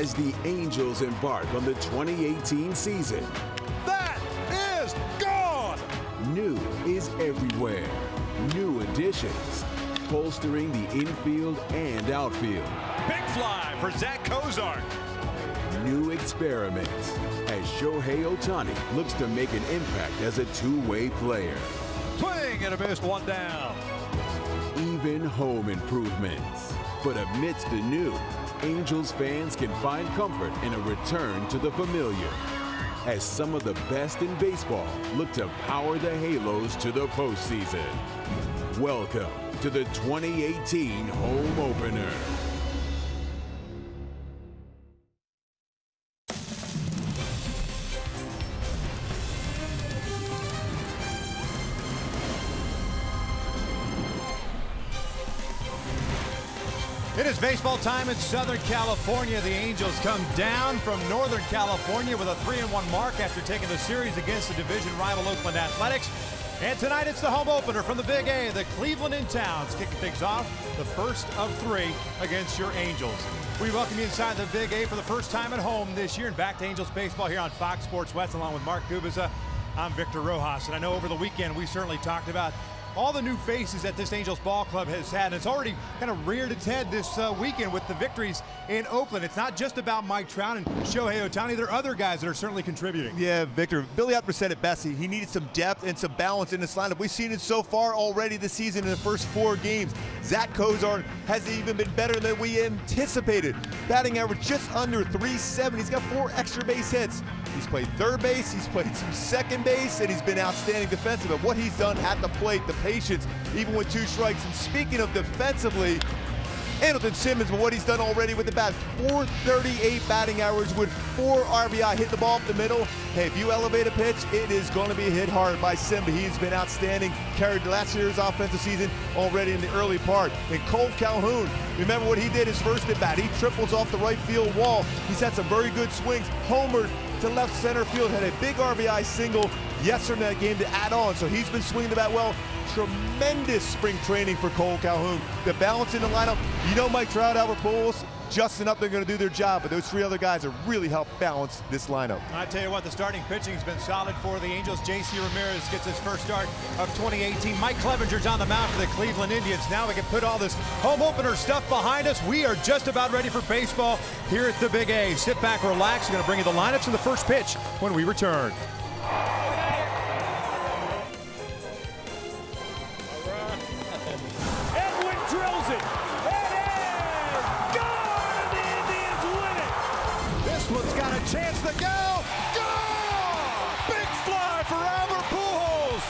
as the Angels embark on the 2018 season. That is gone! New is everywhere. New additions, bolstering the infield and outfield. Big fly for Zach Kozar. New experiments as Shohei Ohtani looks to make an impact as a two-way player. Swing and a miss, one down. Even home improvements. But amidst the new, Angels fans can find comfort in a return to the familiar, as some of the best in baseball look to power the Halos to the postseason. Welcome to the 2018 home opener. It is baseball time in Southern California. The Angels come down from Northern California with a 3-1 mark after taking the series against the division rival Oakland Athletics. And tonight it's the home opener from the Big A, the Cleveland in Towns, kicking things off, the first of 3 against your Angels. We welcome you inside the Big A for the first time at home this year, and back to Angels baseball here on Fox Sports West along with Mark Gubiza. I'm Victor Rojas, and I know over the weekend we certainly talked about all the new faces that this Angels ball club has had, and it's already kind of reared its head this weekend with the victories in Oakland. It's not just about Mike Trout and Shohei Ohtani. There are other guys that are certainly contributing. Yeah, Victor, Billy Apter said it best. He needed some depth and some balance in this lineup. We've seen it so far already this season in the first 4 games. Zach Kozar has even been better than we anticipated. Batting average just under 370. He's got 4 extra base hits. He's played third base, he's played some second base, and he's been outstanding defensive. But what he's done at the plate, the patience, even with 2 strikes. And speaking of defensively, Andrelton Simmons, but what he's done already with the bat, 438 batting average with 4 RBI, hit the ball up the middle. Hey, if you elevate a pitch, it is going to be hit hard by Simba. He's been outstanding, carried last year's offensive season already in the early part. And Cole Calhoun, remember what he did his first at bat. He triples off the right field wall. He's had some very good swings, homered to left center field, had a big RBI single yesterday in that game to add on. So he's been swinging the bat well. Tremendous spring training for Cole Calhoun. The balance in the lineup, you know Mike Trout, Albert Pujols, Justin Upton are going to do their job, but those 3 other guys have really helped balance this lineup. I tell you what, the starting pitching has been solid for the Angels. J.C. Ramirez gets his first start of 2018. Mike Clevenger's on the mound for the Cleveland Indians. Now we can put all this home opener stuff behind us. We are just about ready for baseball here at the Big A. Sit back, relax. We're going to bring you the lineups and the first pitch when we return. Drills it. It is gone, and the Indians win it. This one's got a chance to go. Gone! Big fly for Albert Pujols.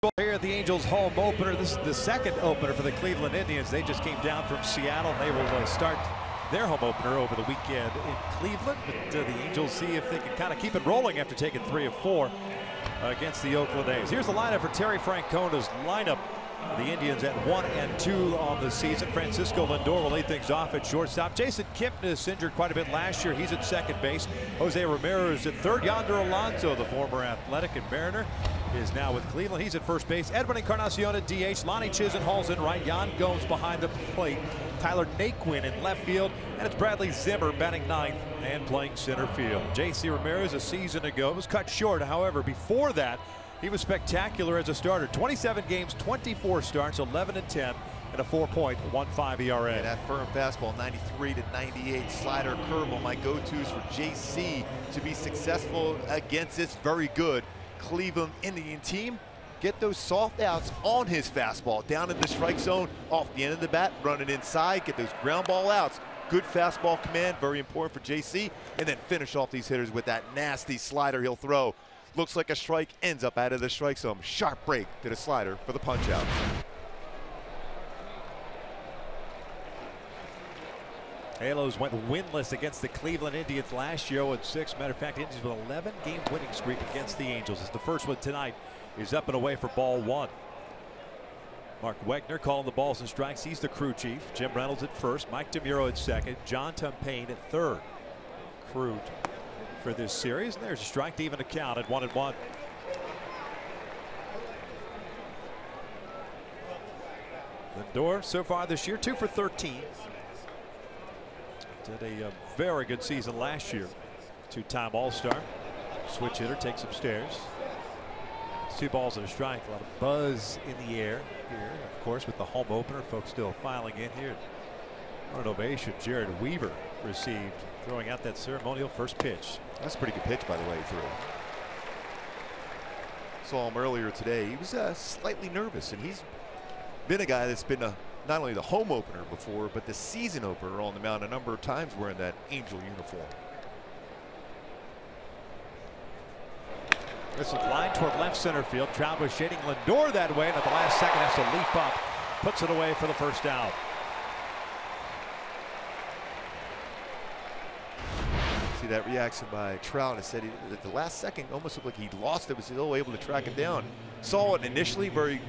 baseball here at the Angels home opener. This is the second opener for the Cleveland Indians. They just came down from Seattle. They will start their home opener over the weekend in Cleveland. But the Angels see if they can kind of keep it rolling after taking 3 of 4 against the Oakland A's. Here's the lineup for Terry Francona's lineup. The Indians at 1-2 on the season. Francisco Lindor will lead things off at shortstop. Jason Kipnis injured quite a bit last year. He's at second base. Jose Ramirez at third. Yonder Alonso, the former Athletic and Mariner, is now with Cleveland. He's at first base. Edwin Encarnacion at DH. Lonnie Chisenhall's in right. Yan Gomes behind the plate. Tyler Naquin in left field. And it's Bradley Zimmer batting ninth and playing center field. J.C. Ramirez a season ago was cut short. However, before that, he was spectacular as a starter. 27 games, 24 starts, 11-10, and a 4.15 ERA. And that firm fastball, 93 to 98, slider, curveball, my go-tos for JC to be successful against this very good Cleveland Indian team. Get those soft outs on his fastball, down in the strike zone, off the end of the bat, running inside, get those ground ball outs. Good fastball command, very important for JC, and then finish off these hitters with that nasty slider he'll throw. Looks like a strike, ends up out of the strike zone. Sharp break to the slider for the punch out. Halos went winless against the Cleveland Indians last year at 6. Matter of fact, Indians with 11-game winning streak against the Angels. As the first one tonight is up and away for ball 1. Mark Wegner calling the balls and strikes. He's the crew chief. Jim Reynolds at first. Mike DeMuro at second. John Tumpain at third. Crew for this series. And there's a strike to even a count at 1-1. Lindor so far this year 2 for 13. Did a very good season last year. 2-time All-Star. Switch hitter takes some stairs. 2 balls and a strike. A lot of buzz in the air here, of course, with the home opener. Folks still filing in here. What an ovation Jered Weaver received throwing out that ceremonial first pitch. That's a pretty good pitch, by the way, he threw. Saw him earlier today. He was slightly nervous, and he's been a guy that's been not only the home opener before, but the season opener on the mound a number of times wearing that Angel uniform. This is line toward left center field. Trout was shading Lindor that way, and at the last second has to leap up. Puts it away for the first out. See that reaction by Trout. I said at the last second almost looked like he lost it, was still able to track it down. Saw it initially very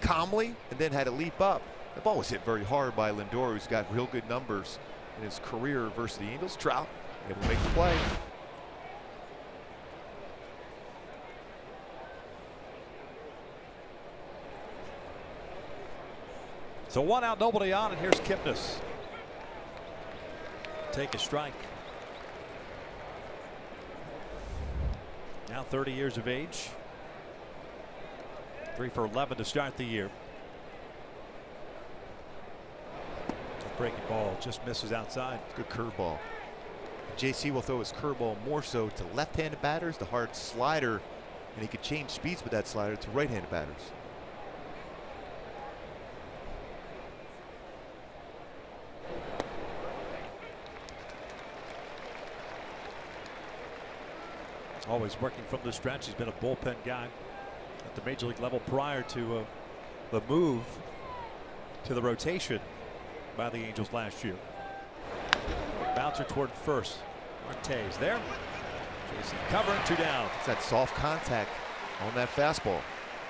calmly and then had to leap up. The ball was hit very hard by Lindor, who's got real good numbers in his career versus the Angels. Trout able to make the play. So 1 out, nobody on, and here's Kipnis. Take a strike. Now 30 years of age. 3 for 11 to start the year. A breaking ball just misses outside. Good curveball. JC will throw his curveball more so to left-handed batters, the hard slider, and he could change speeds with that slider to right-handed batters. Always working from the stretch. He's been a bullpen guy at the major league level prior to the move to the rotation by the Angels last year. Bouncer toward first. Martes there. JC covering, 2 down. It's that soft contact on that fastball.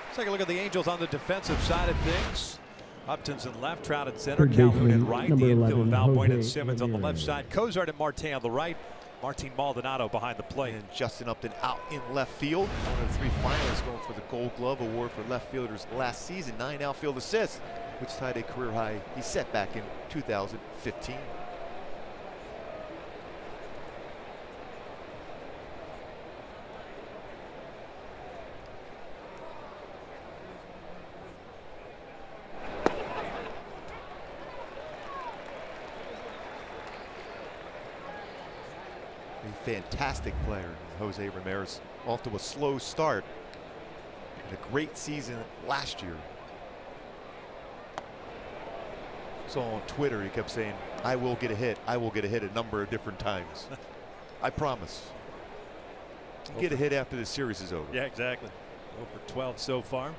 Let's take a look at the Angels on the defensive side of things. Upton's in left, Trout at center, Calhoun in right. The infield with Valbuena and Simmons on the left side. Cozart and Marte on the right. Martin Maldonado behind the plate. And Justin Upton out in left field. One of the 3 finalists going for the Gold Glove Award for left fielders last season. 9 outfield assists, which tied a career high he set back in 2015. A fantastic player, Jose Ramirez, off to a slow start and a great season last year. So on Twitter he kept saying, I will get a hit, I will get a hit, a number of different times. I promise. Get a hit after the series is over. Yeah, exactly. 0 for 12 so far.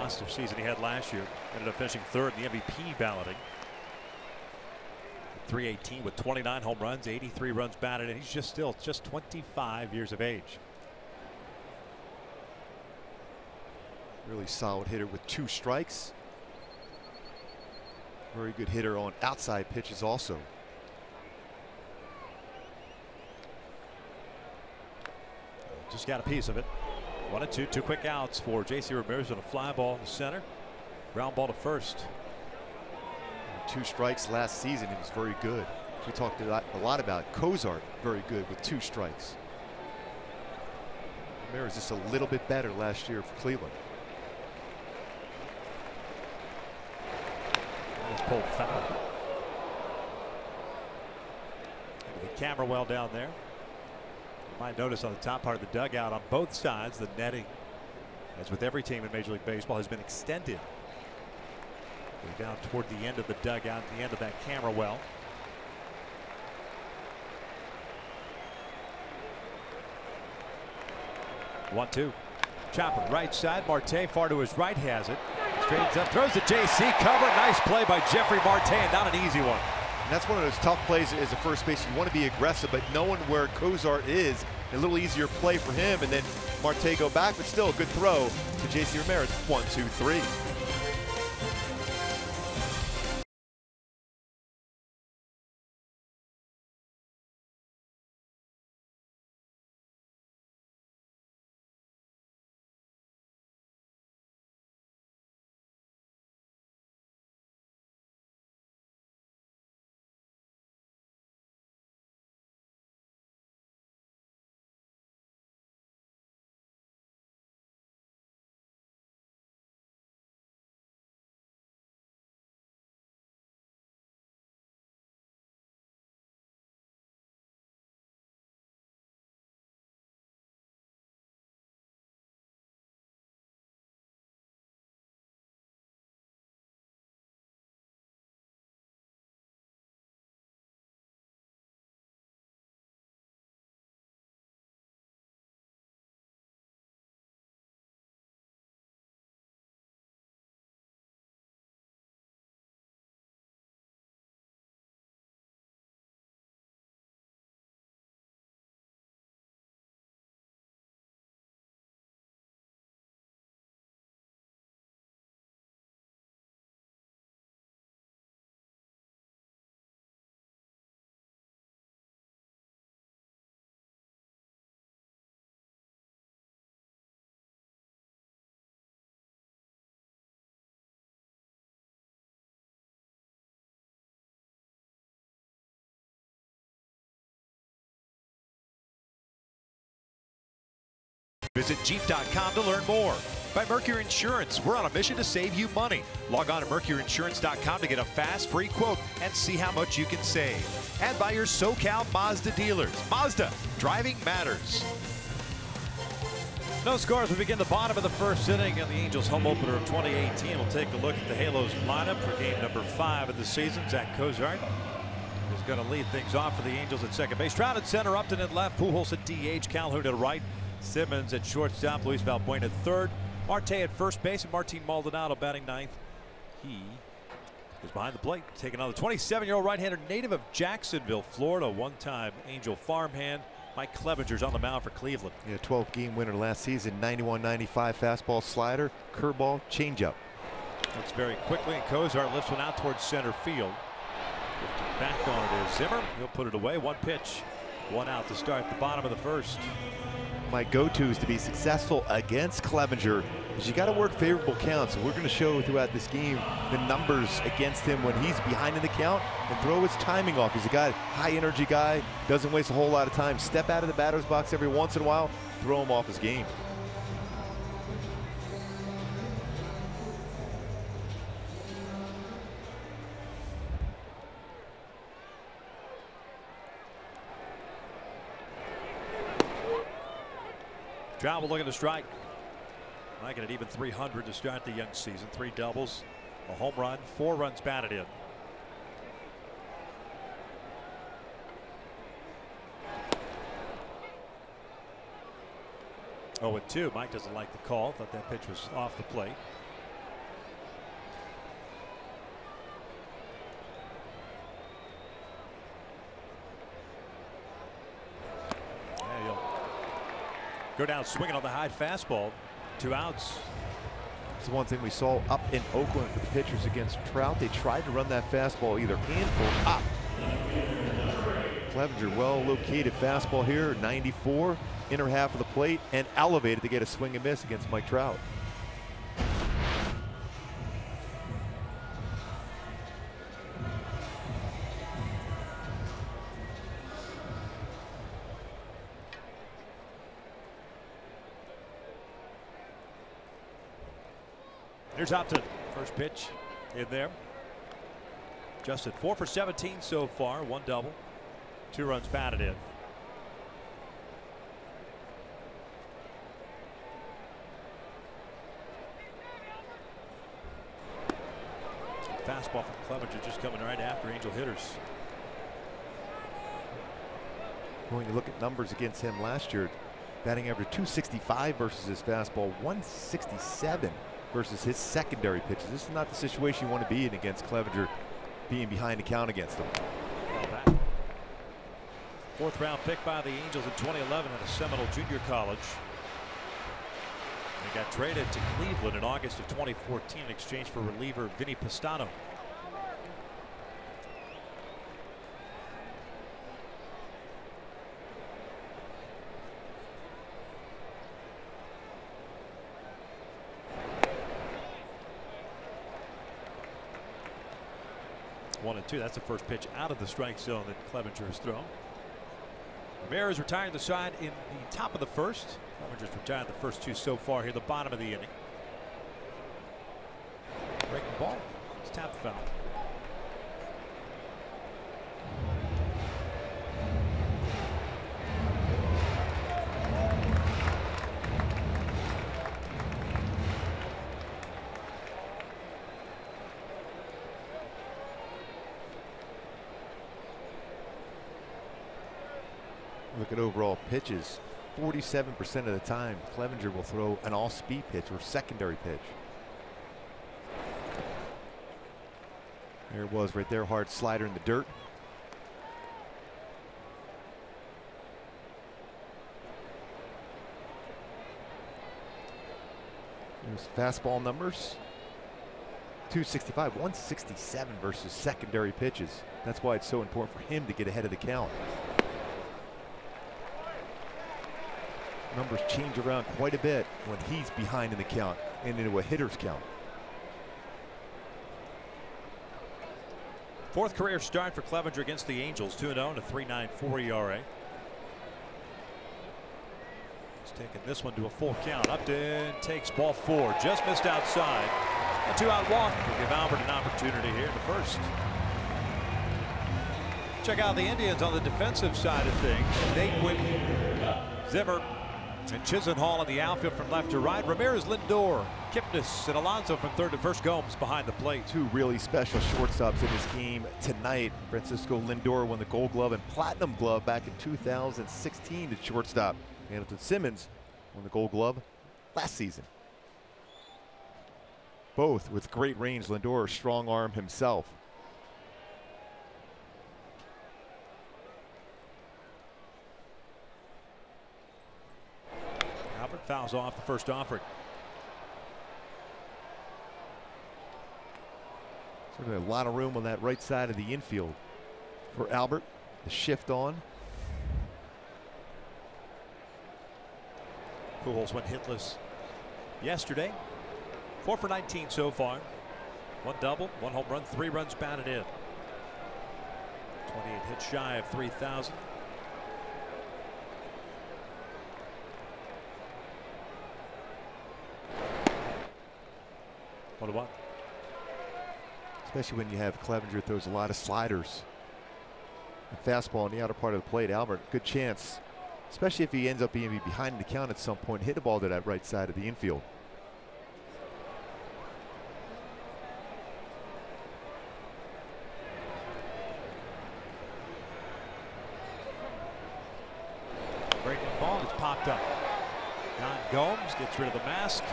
monster season he had last year. Ended up finishing third in the MVP balloting. .318 with 29 home runs, 83 runs batted, and he's just 25 years of age. Really solid hitter with 2 strikes. Very good hitter on outside pitches also. Just got a piece of it. 1-2, 2 quick outs for J.C. Ramirez on a fly ball in the center. Ground ball to first. 2 strikes last season. He was very good. We talked a lot about Cozart, very good with 2 strikes. Ramirez just a little bit better last year for Cleveland. It's pulled foul. The camera well down there. You might notice on the top part of the dugout on both sides, the netting, as with every team in Major League Baseball, has been extended. We're down toward the end of the dugout, the end of that camera well. One-two. Chopper right side. Marte far to his right has it. Straightens up, throws to JC, cover. Nice play by Jeffrey Marte, and not an easy one. And that's one of those tough plays as a first base. You want to be aggressive, but knowing where Cozart is, a little easier play for him, and then Marte go back, but still a good throw to J.C. Ramirez. 1, 2, 3. Visit Jeep.com to learn more. By Mercury Insurance, we're on a mission to save you money. Log on to MercuryInsurance.com to get a fast, free quote and see how much you can save. And by your SoCal Mazda dealers. Mazda, driving matters. No scores. We begin the bottom of the first inning in the Angels home opener of 2018. We'll take a look at the Halos lineup for game number 5 of the season. Zach Cozart is going to lead things off for the Angels at second base. Trout at center, Upton at left, Pujols at DH, Calhoun at right, Simmons at shortstop, Luis Valbuena at third, Marte at first base, and Martin Maldonado batting ninth. He is behind the plate, taking on the 27-year-old right-hander native of Jacksonville, Florida, one-time Angel farmhand. Mike Clevenger's on the mound for Cleveland. Yeah, 12-game winner last season, 91-95 fastball, slider, curveball, changeup. Looks very quickly, and Cozart lifts one out towards center field. Lifting back on it is Zimmer. He'll put it away. One pitch, one out to start the bottom of the first. My go-tos to be successful against Clevenger is you got to work favorable counts. So we're going to show throughout this game the numbers against him when he's behind in the count and throw his timing off. He's a guy, high energy guy, doesn't waste a whole lot of time. Step out of the batter's box every once in a while, throw him off his game. Travel looking to strike. Making it even 300 to start the young season. 3 doubles, a home run, 4 runs batted in. Oh, and 2. Mike doesn't like the call. Thought that pitch was off the plate. Go down swinging on the high fastball. 2 outs. It's the one thing we saw up in Oakland for the pitchers against Trout. They tried to run that fastball either in or up. Clevenger, well located fastball here, 94, inner half of the plate, and elevated to get a swing and miss against Mike Trout. Here's Upton. First pitch in there. Justin 4 for 17 so far. 1 double. 2 runs batted in. Fastball from Clevenger just coming right after Angel hitters. Going to look at numbers against him last year. Batting average 265 versus his fastball, 167 versus his secondary pitches. This is not the situation you want to be in against Clevenger, being behind the count against him. Well, 4th round pick by the Angels in 2011 at a Seminole Junior College. They got traded to Cleveland in August of 2014 in exchange for reliever Vinny Pastano. One and 2. That's the first pitch out of the strike zone that Clevenger has thrown. Ramirez retiring the side in the top of the first. Clevenger's retired the first 2 so far here, the bottom of the inning. Breaking ball. It's tap foul. Look at overall pitches. 47% of the time, Clevenger will throw an all-speed pitch or secondary pitch. There it was right there, hard slider in the dirt. There's fastball numbers. 265, 167 versus secondary pitches. That's why it's so important for him to get ahead of the count. Numbers change around quite a bit when he's behind in the count and into a hitter's count. 4th career start for Clevenger against the Angels. 2-0 and a 3.94 ERA. He's taking this one to a full count. Upton takes ball 4. Just missed outside. A 2-out walk will give Albert an opportunity here in the first. Check out the Indians on the defensive side of things. Naquin, Zimmer, and Chisenhall in the outfield from left to right. Ramirez, Lindor, Kipnis, and Alonso from third to first. Gomes behind the plate. 2 really special shortstops in this game tonight. Francisco Lindor won the Gold Glove and Platinum Glove back in 2016 at shortstop. Andrelton Simmons won the Gold Glove last season. Both with great range. Lindor, a strong arm himself. Albert fouls off the first offering. Certainly a lot of room on that right side of the infield for Albert. The shift on. Pujols went hitless yesterday. 4 for 19 so far. 1 double, 1 home run, 3 runs batted in. 28 hits shy of 3,000. What? Especially when you have Clevenger throws a lot of sliders. A fastball on the outer part of the plate. Albert, good chance, especially if he ends up being behind the count at some point, hit a ball to that right side of the infield. Breaking ball, it's popped up. Don Gomes gets rid of the mask.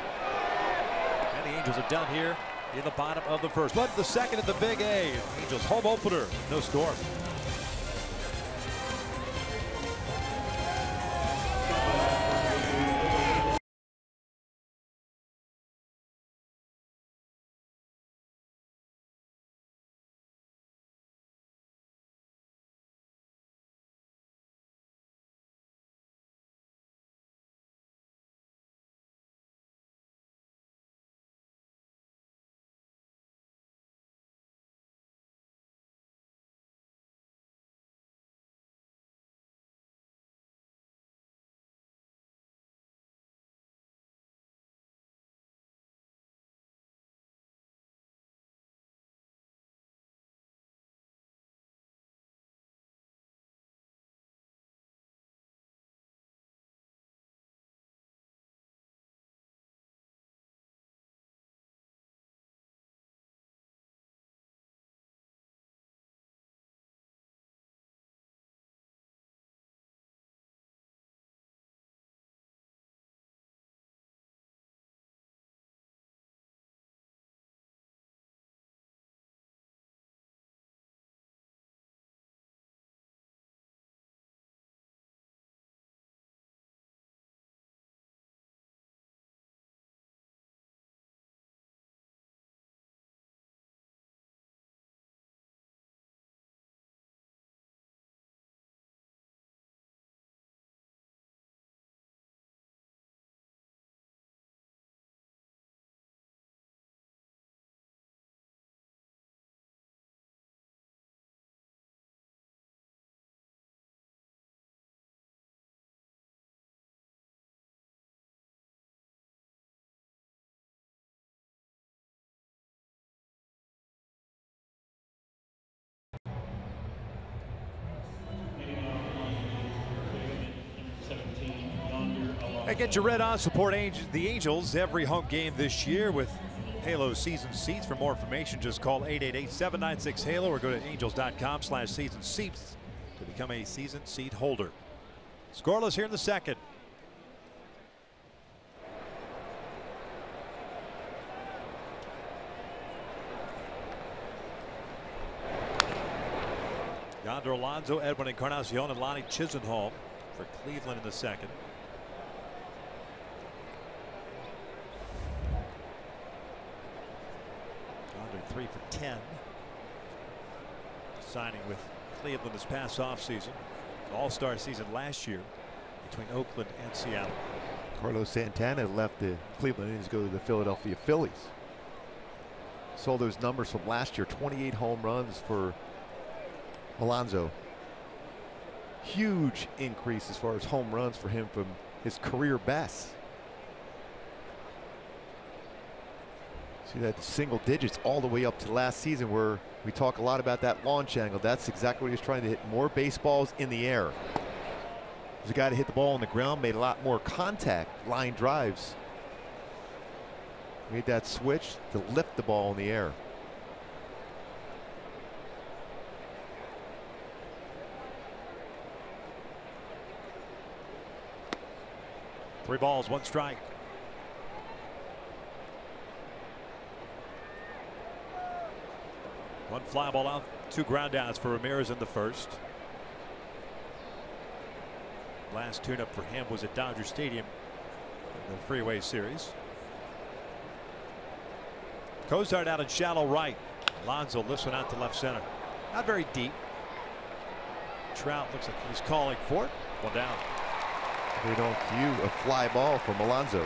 And the Angels are done here in the bottom of the first. But the second at the Big A. Angels home opener. No score. Hey, get your red on. Support the Angels every home game this year with Halo season seats. For more information, just call 888-796-HALO or go to angels.com/season seats to become a season seat holder. Scoreless here in the second. Yonder Alonso, Edwin Encarnacion, and Lonnie Chisenhall for Cleveland in the second. Yonder 3 for 10. Signing with Cleveland this past offseason. All-star season last year between Oakland and Seattle. Carlos Santana left the Cleveland Indians to go to the Philadelphia Phillies. Saw those numbers from last year, 28 home runs for Alonso. Huge increase as far as home runs for him from his career best. See that single digits all the way up to last season, where we talk a lot about that launch angle. That's exactly what he was trying to hit, more baseballs in the air. There's a guy to hit the ball on the ground, made a lot more contact, line drives. Made that switch to lift the ball in the air. Three balls, one strike. One fly ball out, two ground outs for Ramirez in the first. Last tune-up for him was at Dodger Stadium in the Freeway Series. Cozart out in shallow right. Alonso lifts one out to left center. Not very deep. Trout looks like he's calling for it. One down. They don't cue a fly ball from Alonso.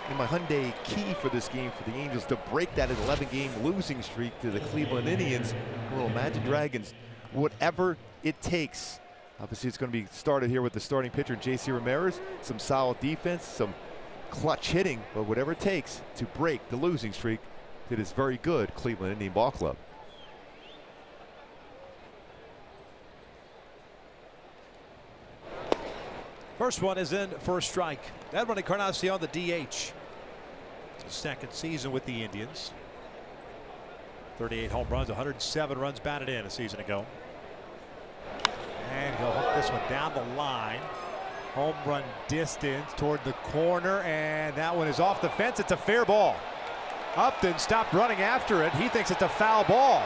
And my Hyundai key for this game for the Angels to break that 11-game losing streak to the Cleveland Indians. Well, Imagine Dragons, whatever it takes. Obviously, it's going to be started here with the starting pitcher, J.C. Ramirez. Some solid defense, some clutch hitting, but whatever it takes to break the losing streak to this very good Cleveland Indian Ball Club. First one is in for a strike. Edwin Encarnacion, the DH. His second season with the Indians. 38 home runs, 107 runs batted in a season ago. And he'll hook this one down the line. Home run distance toward the corner, and that one is off the fence. It's a fair ball. Upton stopped running after it. He thinks it's a foul ball.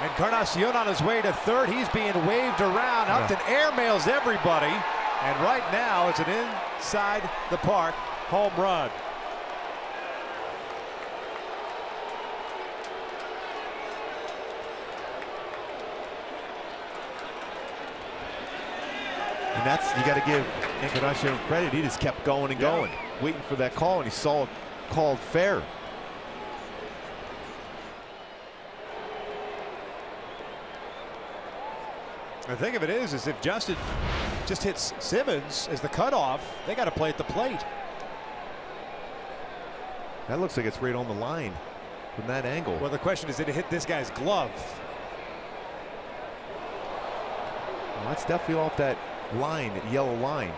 Encarnacion on his way to third. He's being waved around. Upton airmails everybody. And right now it's an inside the park home run. And that's, you got to give Encarnacion credit. He just kept going and going, waiting for that call, and he saw it called fair. The thing of it is if Justin just hits Simmons as the cutoff, they got to play at the plate. That looks like it's right on the line from that angle. Well, the question is, did it hit this guy's glove? Well, that's definitely off that line, that yellow line.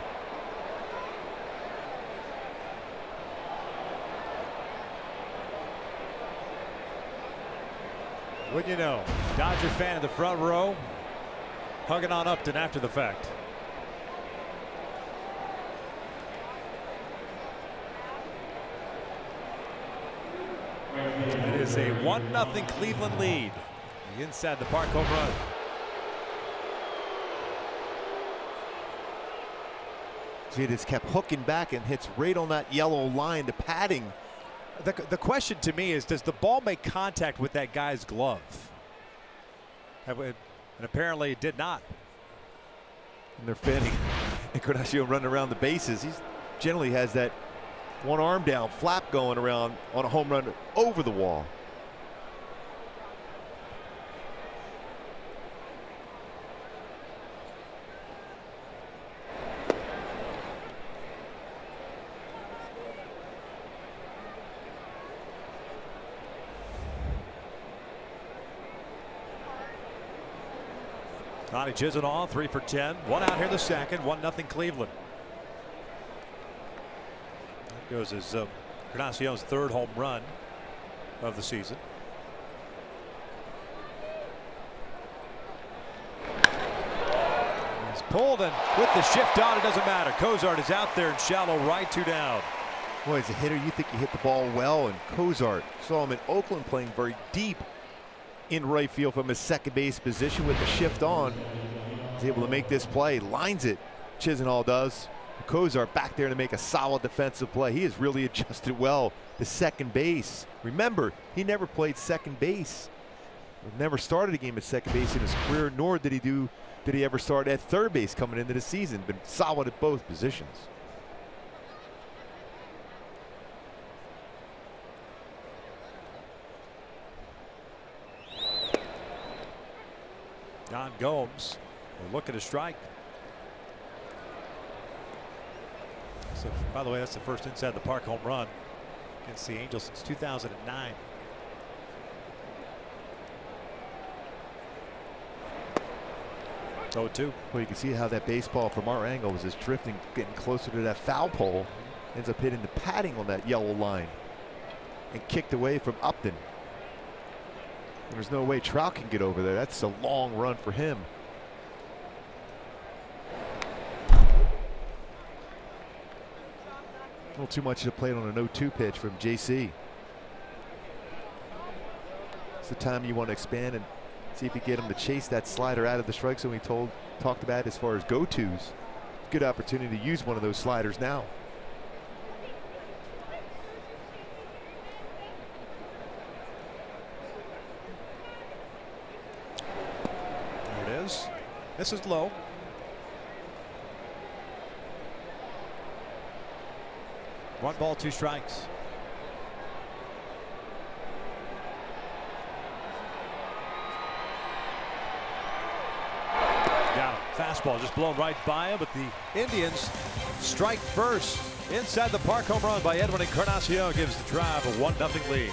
Wouldn't you know? Dodger fan in the front row, hugging on Upton after the fact. It is a 1-0 Cleveland lead. The inside the park home run. See, it just kept hooking back and hits right on that yellow line, the padding. The question to me is, does the ball make contact with that guy's glove? And apparently it did not. And they're fanning Encarnacion running around the bases. He generally has that one arm down flap going around on a home run over the wall. Lonnie Chisenhall 3 for 10. One out here in the second. 1-0 Cleveland. Goes his Encarnacion's third home run of the season. He's pulled, and with the shift on, it doesn't matter. Cozart is out there in shallow right, 2 down. Boy, as a hitter, you think you hit the ball well, and Cozart saw him in Oakland playing very deep in right field from his second base position with the shift on. He's able to make this play, lines it. Chisenhall does. Cozart back there to make a solid defensive play. He has really adjusted well to second base. Remember, he never played second base. Never started a game at second base in his career, nor did he ever start at third base coming into the season. Been solid at both positions. Don Gomes will look at a strike. So, by the way, that's the first inside the park home run against the Angels since 2009. Oh, 2. Well, you can see how that baseball from our angle was just drifting, getting closer to that foul pole. Ends up hitting the padding on that yellow line and kicked away from Upton. And there's no way Trout can get over there. That's a long run for him. A little too much to play on an 0-2 pitch from JC. It's the time you want to expand and see if you get him to chase that slider out of the strike zone we talked about as far as go-tos. Good opportunity to use one of those sliders now. There it is. This is low. One ball, 2 strikes. Got him. Fastball just blown right by him, but the Indians strike first. Inside the park home run by Edwin Encarnacion gives the Tribe a 1-0 lead.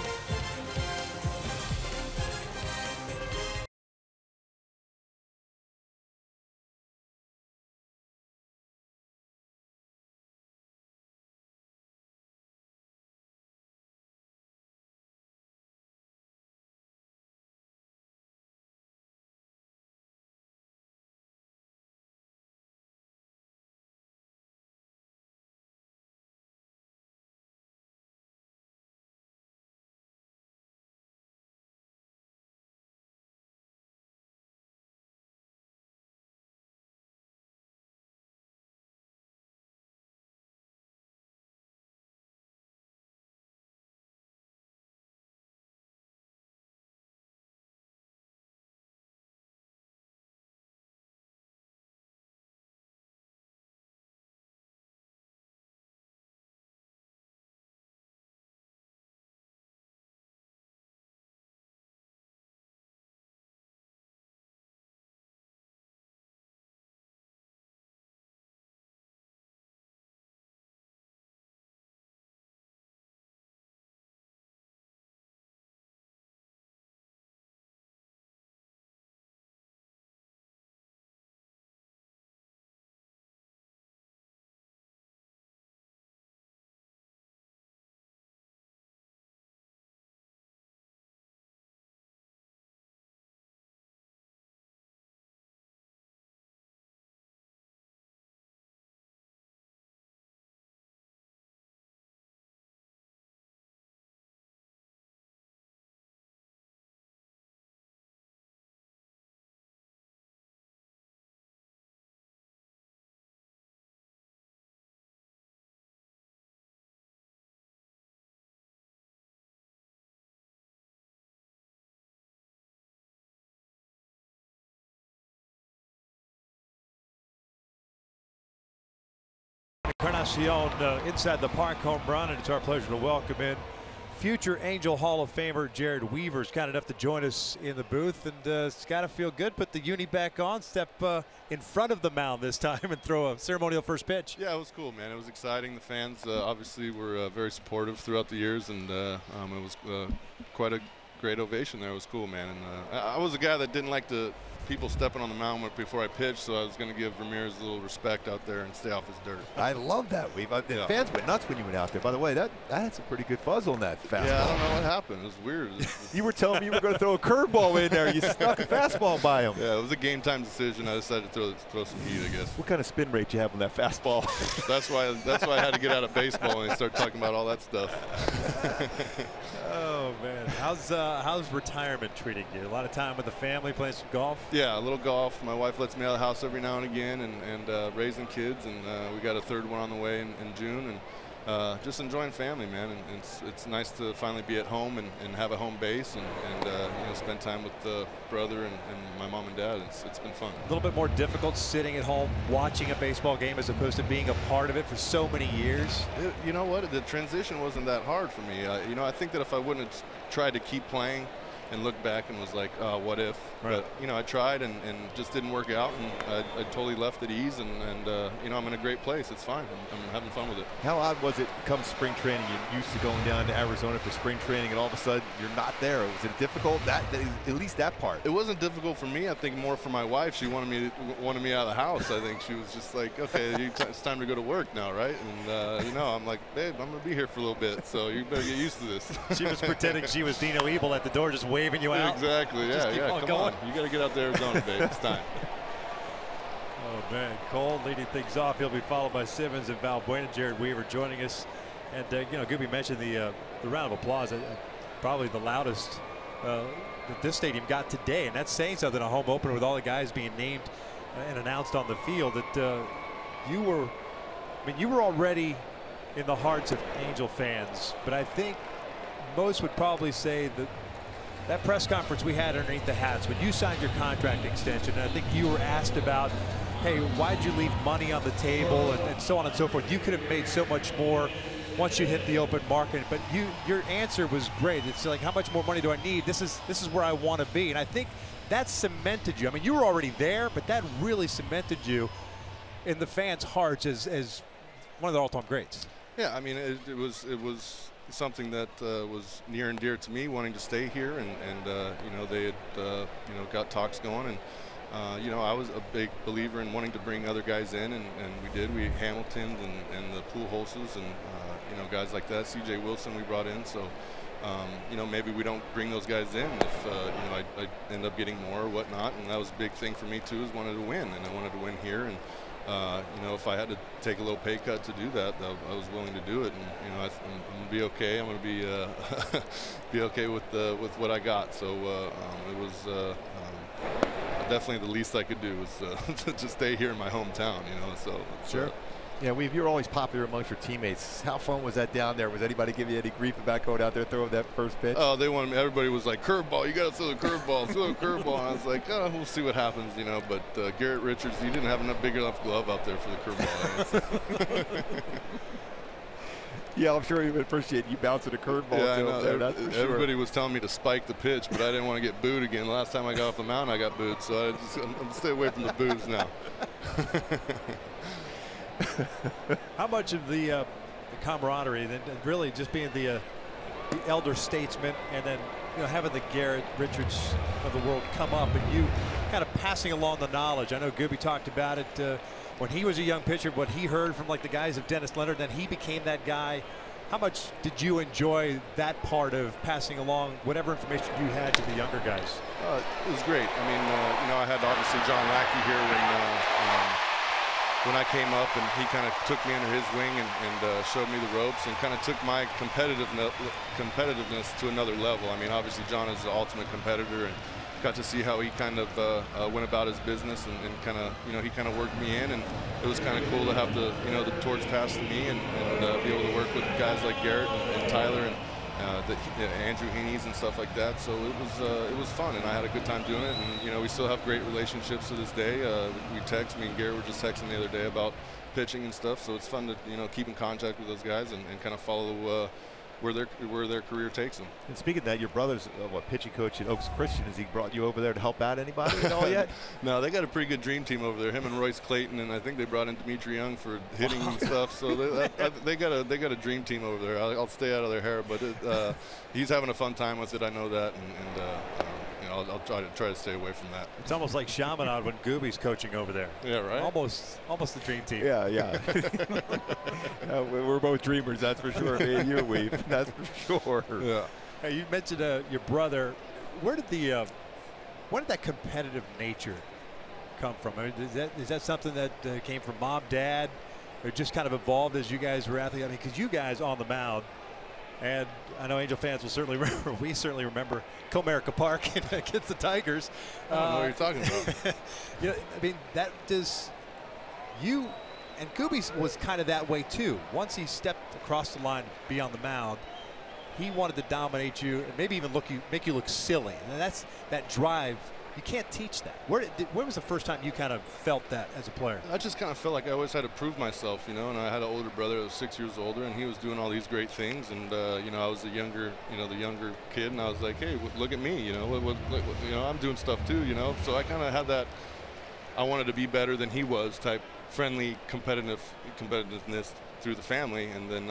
Encarnacion inside the park home run, and it's our pleasure to welcome in future Angel Hall of Famer Jered Weaver. Is kind enough to join us in the booth, and it's got to feel good. Put the uni back on, step in front of the mound this time, and throw a ceremonial first pitch. Yeah, it was cool, man. It was exciting. The fans obviously were very supportive throughout the years, and it was quite a great ovation there. It was cool, man. And I was a guy that didn't like to people stepping on the mound before I pitched, so I was going to give Ramirez a little respect out there and stay off his dirt. I love that, Weaver. The fans went nuts when you went out there. By the way, that had some pretty good fuzz on that fastball. Yeah, I don't know what happened. It was weird. You were telling me you were going to throw a curveball in there. You snuck a fastball by him. Yeah, it was a game time decision. I decided to throw some heat, I guess. What kind of spin rate you have on that fastball? That's why I had to get out of baseball and start talking about all that stuff. Oh man, how's retirement treating you? A lot of time with the family, playing some golf? Yeah, a little golf. My wife lets me out of the house every now and again, and raising kids, and we got a third one on the way in June, and just enjoying family, man. And it's nice to finally be at home and have a home base, and you know, spend time with the brother and my mom and dad. It's been fun. A little bit more difficult sitting at home watching a baseball game as opposed to being a part of it for so many years. You know what? The transition wasn't that hard for me. You know, I think that if I wouldn't have tried to keep playing and looked back and was like, what if? Right. But you know, I tried and just didn't work out, and I totally left at ease, and you know, I'm in a great place. It's fine. I'm having fun with it. How odd was it come spring training? You're used to going down to Arizona for spring training, and all of a sudden you're not there. Was it difficult? At least that part. It wasn't difficult for me. I think more for my wife. She wanted me out of the house. I think she was just like, okay, it's time to go to work now, right? And you know, I'm like, babe, I'm gonna be here for a little bit, so you better get used to this. She was pretending she was Dino Ebel at the door, just waving you out. Exactly. Yeah. Come on. You got to get out to Arizona, babe. It's time. Oh man, Cole leading things off. He'll be followed by Simmons and Valbuena. Jered Weaver joining us, and you know, Gooby mentioned the round of applause. Probably the loudest that this stadium got today, and that's saying something. A home opener with all the guys being named and announced on the field. That you were already in the hearts of Angel fans, but I think most would probably say that press conference we had underneath the hats when you signed your contract extension, and I think you were asked about, hey, why'd you leave money on the table, and so on and so forth. You could have made so much more once you hit the open market, but your answer was great. It's like, how much more money do I need? This is where I want to be, and I think that cemented you. I mean, you were already there, but that really cemented you in the fans' hearts as one of the all-time greats. Yeah, I mean, it was something that was near and dear to me, wanting to stay here, and you know, they had you know, got talks going, and you know, I was a big believer in wanting to bring other guys in, and we did. We Hamiltons and the Pujols and you know, guys like that. C.J. Wilson we brought in, so you know, maybe we don't bring those guys in if you know, I end up getting more or whatnot, and that was a big thing for me too, is wanted to win, and I wanted to win here, and you know, if I had to take a little pay cut to do that, I was willing to do it, and you know, I'm gonna be okay. I'm gonna be be okay with what I got. So it was definitely the least I could do was to just stay here in my hometown. You know, so sure. Yeah, you're always popular amongst your teammates. How fun was that down there? Was anybody giving you any grief about going out there throwing that first pitch? Oh, they wanted me. Everybody was like, curveball, you got to throw the curveball, throw the curveball. And I was like, oh, we'll see what happens, you know. But Garrett Richards, he didn't have enough big enough glove out there for the curveball. Yeah, I'm sure he would appreciate you bouncing a curveball to him there, that's for sure. Everybody was telling me to spike the pitch, but I didn't want to get booed again. Last time I got off the mound, I got booed, so I'm going to stay away from the boos now. How much of the camaraderie, and really just being the elder statesman, and then, you know, having the Garrett Richards of the world come up, and you kind of passing along the knowledge. I know Gooby talked about it when he was a young pitcher, what he heard from like the guys of Dennis Leonard, then he became that guy. How much did you enjoy that part of passing along whatever information you had to the younger guys? It was great. I mean, you know, I had obviously John Lackey here when I came up, and he kind of took me under his wing and showed me the ropes, and kind of took my competitiveness to another level. I mean, obviously John is the ultimate competitor, and got to see how he kind of went about his business, and kind of, you know, he kind of worked me in, and it was kind of cool to have the, you know, the torch passed to me, and be able to work with guys like Garrett and Tyler and Andrew Heaney's and stuff like that. So it was fun, and I had a good time doing it, and you know, we still have great relationships to this day. We text. Me and Garrett were just texting the other day about pitching and stuff, so it's fun to, you know, keep in contact with those guys and kind of follow where their career takes them. And speaking of that, your brother's pitching coach at Oaks Christian. Has he brought you over there to help out anybody at all yet? No, they got a pretty good dream team over there. Him and Royce Clayton, and I think they brought in Dimitri Young for hitting and stuff. So they got a dream team over there. I'll stay out of their hair, but he's having a fun time with it. I know that, and you I'll try to stay away from that. It's almost like Chaminade when Gooby's coaching over there. Yeah, right. Almost the dream team. Yeah. We're both dreamers, that's for sure. Me and you, Weave, that's for sure. Yeah. Hey, you mentioned your brother. Where did that competitive nature come from? I mean, is that something that came from mom, dad, or just kind of evolved as you guys were athletes? I mean, because you guys on the mound, and I know Angel fans will certainly remember. We certainly remember Comerica Park against the Tigers. I don't know what you're talking about. I mean, that does you and Gooby was kind of that way too. Once he stepped across the line to be on the mound, he wanted to dominate you and maybe even make you look silly. And that's that drive. You can't teach that. When was the first time you kind of felt that as a player? I just kind of felt like I always had to prove myself, and I had an older brother that was 6 years older, and he was doing all these great things, and I was the younger kid, and I was like, hey, look at me, I'm doing stuff too, So I kind of had that. I wanted to be better than he was type friendly competitiveness through the family, and then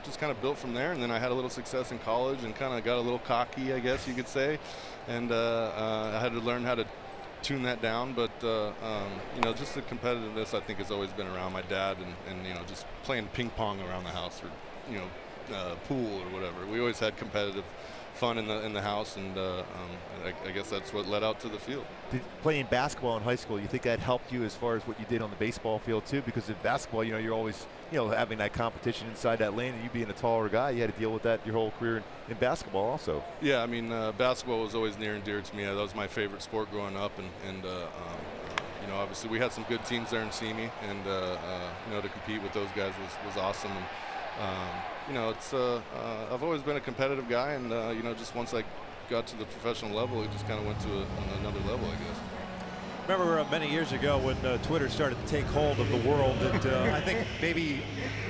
just kind of built from there. And then I had a little success in college and kind of got a little cocky, I guess you could say, and I had to learn how to tune that down. But just the competitiveness I think has always been around my dad, and just playing ping pong around the house, or pool or whatever. We always had competitive fun in the house, and I guess that's what led out to the field. Playing basketball in high school, you think that helped you as far as what you did on the baseball field too? Because in basketball, you're always having that competition inside that lane, and you being a taller guy, you had to deal with that your whole career in basketball also. Yeah, I mean, basketball was always near and dear to me. That was my favorite sport growing up, and obviously we had some good teams there in Simi, and to compete with those guys was awesome. And I've always been a competitive guy, and just once I got to the professional level, it just kind of went to another level, I guess. Remember many years ago when Twitter started to take hold of the world, and I think maybe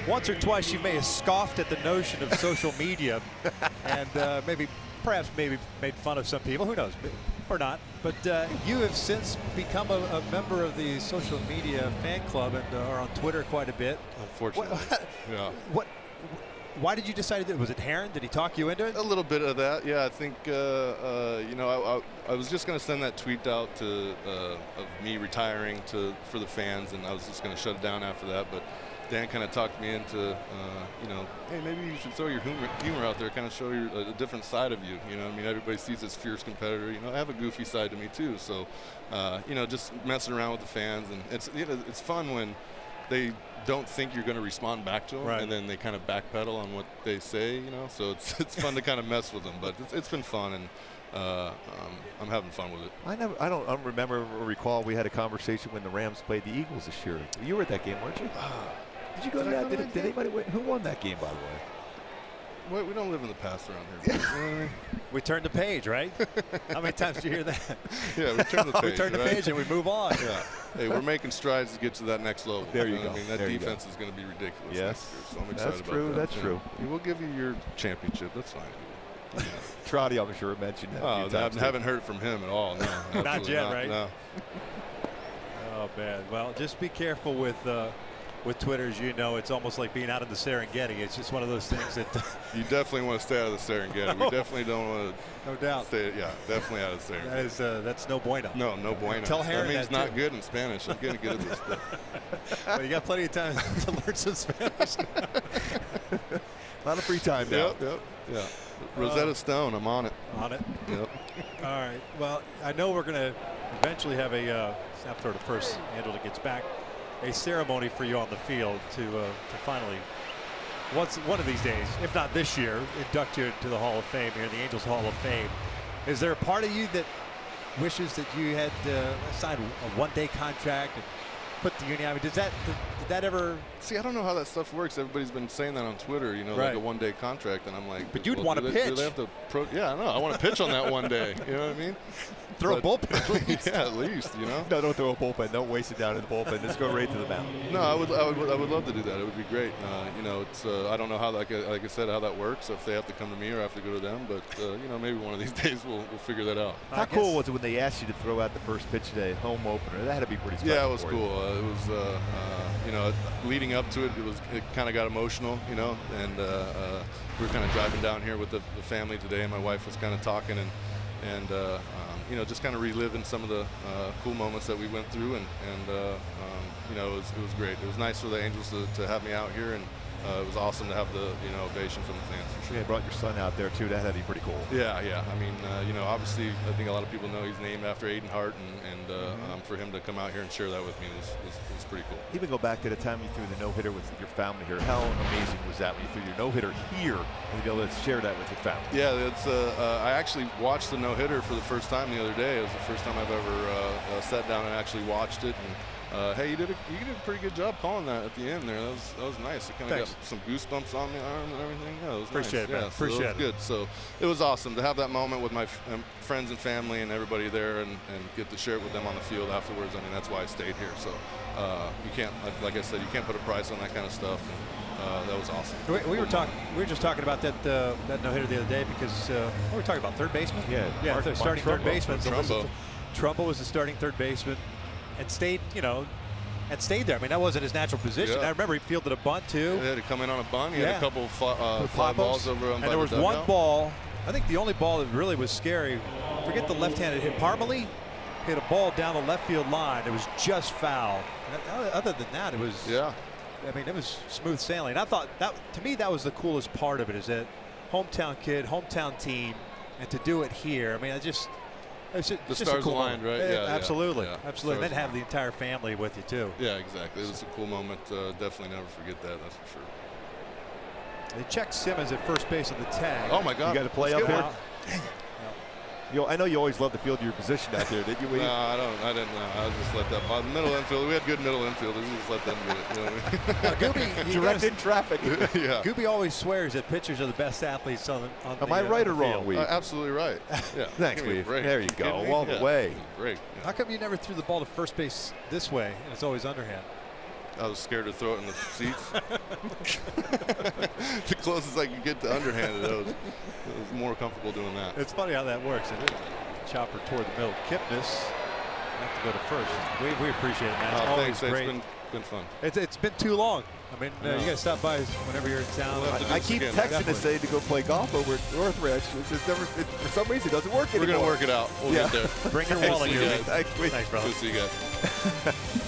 once or twice you may have scoffed at the notion of social media, and perhaps made fun of some people, who knows, or not. But you have since become a member of the social media fan club and are on Twitter quite a bit. Unfortunately. Yeah. Why did you decide to do it? Was it Heron? Did he talk you into it? A little bit of that, yeah. I think, I was just going to send that tweet out of me retiring for the fans, and I was just going to shut it down after that. But Dan kind of talked me into, hey, maybe you should throw your humor out there, kind of show a different side of you. Everybody sees this fierce competitor. I have a goofy side to me too. So, just messing around with the fans, and it's fun when they don't think you're going to respond back to them, right, and then they kind of backpedal on what they say, So it's fun to kind of mess with them, but it's been fun, and I'm having fun with it. I don't remember or recall we had a conversation when the Rams played the Eagles this year. You were at that game, weren't you? Did you go to that? Did anybody win? Who won that game, by the way? Well, we don't live in the past around here. You know what I mean? We turned the page, right? How many times did you hear that? Yeah, we turned the page. We turned the page and we move on. Yeah. Hey, we're making strides to get to that next level. There you go. I mean, that defense is going to be ridiculous next year, so I'm excited that's true. about that. That's true. We'll give you your championship. That's fine. Trotty, I'm sure, mentioned that. I haven't heard from him at all. No, not yet, right? No. Oh man. Well, just be careful with Twitter, as you know. It's almost like being out in the Serengeti. It's just one of those things that you definitely want to stay out of the Serengeti. We definitely don't want to. No doubt. Definitely out of the Serengeti. That's no bueno. No bueno. Tell Heron that means that not too. good in Spanish. I'm getting good at this stuff. Well, you got plenty of time to learn some Spanish. A lot of free time now. Yep. Yeah. Rosetta Stone. I'm on it. On it. Yep. All right. Well, I know we're going to eventually have after the first Angela gets back, a ceremony for you on the field to finally, one of these days, if not this year, induct you to the Hall of Fame here, the Angels Hall of Fame. Is there a part of you that wishes that you had signed a one-day contract and put the union? I mean, did that ever? See, I don't know how that stuff works. Everybody's been saying that on Twitter, right, like a one-day contract, and I'm like, but you'd want to pitch. Do they have to yeah, I know. I want to pitch on that one day. You know what I mean? Throw a bullpen, at least. Yeah, at least, No, don't throw a bullpen. Don't waste it down in the bullpen. Just go right to the mound. No, I would love to do that. It would be great. It's I don't know how, like I said, how that works. If they have to come to me or I have to go to them, but maybe one of these days we'll figure that out. How cool was it when they asked you to throw out the first pitch today, home opener? That had to be pretty special. Yeah, it was cool. It was leading up to it, it kind of got emotional, and we were kind of driving down here with the family today, and my wife was kind of talking, and you know, just kind of reliving some of the cool moments that we went through, and you know, it was great. It was nice for the Angels to have me out here, and it was awesome to have the, you know, ovation from the fans, for sure. Yeah, brought your son out there too. That had to be pretty cool. Yeah. I mean, you know, obviously, I think a lot of people know he's named after Aiden Hart, and for him to come out here and share that with me was pretty cool. Even go back to the time you threw the no-hitter with your family here. How amazing was that when you threw your no-hitter here and to be able to share that with your family? Yeah, it's I actually watched the no-hitter for the first time the other day. It was the first time I've ever sat down and actually watched it. And hey, you did a pretty good job calling that at the end there. That was nice. It kind of got some goosebumps on the arm and everything. Yeah, it was Appreciate nice. it, man. Yeah, Appreciate so it was good. So it was awesome to have that moment with my friends and family and everybody there, and get to share it with them on the field afterwards. I mean, that's why I stayed here. So you can't, like I said, you can't put a price on that kind of stuff. And that was awesome. We were just talking about that no-hitter the other day, because we were talking about third baseman. Yeah, starting third baseman. Trumbo was the starting third baseman, and stayed, you know, there. I mean, that wasn't his natural position. Yeah. I remember he fielded a bunt too. He had to come in on a bunt. He had a couple fly balls over him. And there was one ball. I think the only ball that really was scary. Forget the left-handed hit. Parmalee hit a ball down the left field line. It was just foul. Other than that, it was. Yeah. I mean, it was smooth sailing. I thought that, to me, that was the coolest part of it, is that hometown kid, hometown team, and to do it here. I mean, the stars aligned, right? Yeah, absolutely, yeah. absolutely. And then have the entire family with you too. Yeah, exactly. It was a cool moment. Definitely never forget that. That's for sure. They checked Simmons at first base on the tag. Oh my God! You got to play up here. Dang it. I know you always love to field your position out there, didn't you? No, I didn't. I just let that. The middle infield. We had good middle infielders. We just let them do it. You know what I mean? Gooby, Directed traffic. Yeah. Gooby always swears that pitchers are the best athletes on the. Am I right or wrong, Weave? Absolutely right. Yeah. Thanks, Weave. There you go, all the way. Great. Yeah. How come you never threw the ball to first base this way, and it's always underhand? I was scared to throw it in the seats. The closest I could get to underhanded, I was more comfortable doing that. It's funny how that works. Chopper toward the middle. Kipnis have to go to first. We appreciate it, man. It's always great. It's been fun. It's been too long. I mean, you got to stop by whenever you're in town. I keep texting to say to go play golf over at Northridge. For some reason, it doesn't work anymore. We're going to work it out. We'll get there. Bring your wallet here. Thanks, brother. Good to see you guys.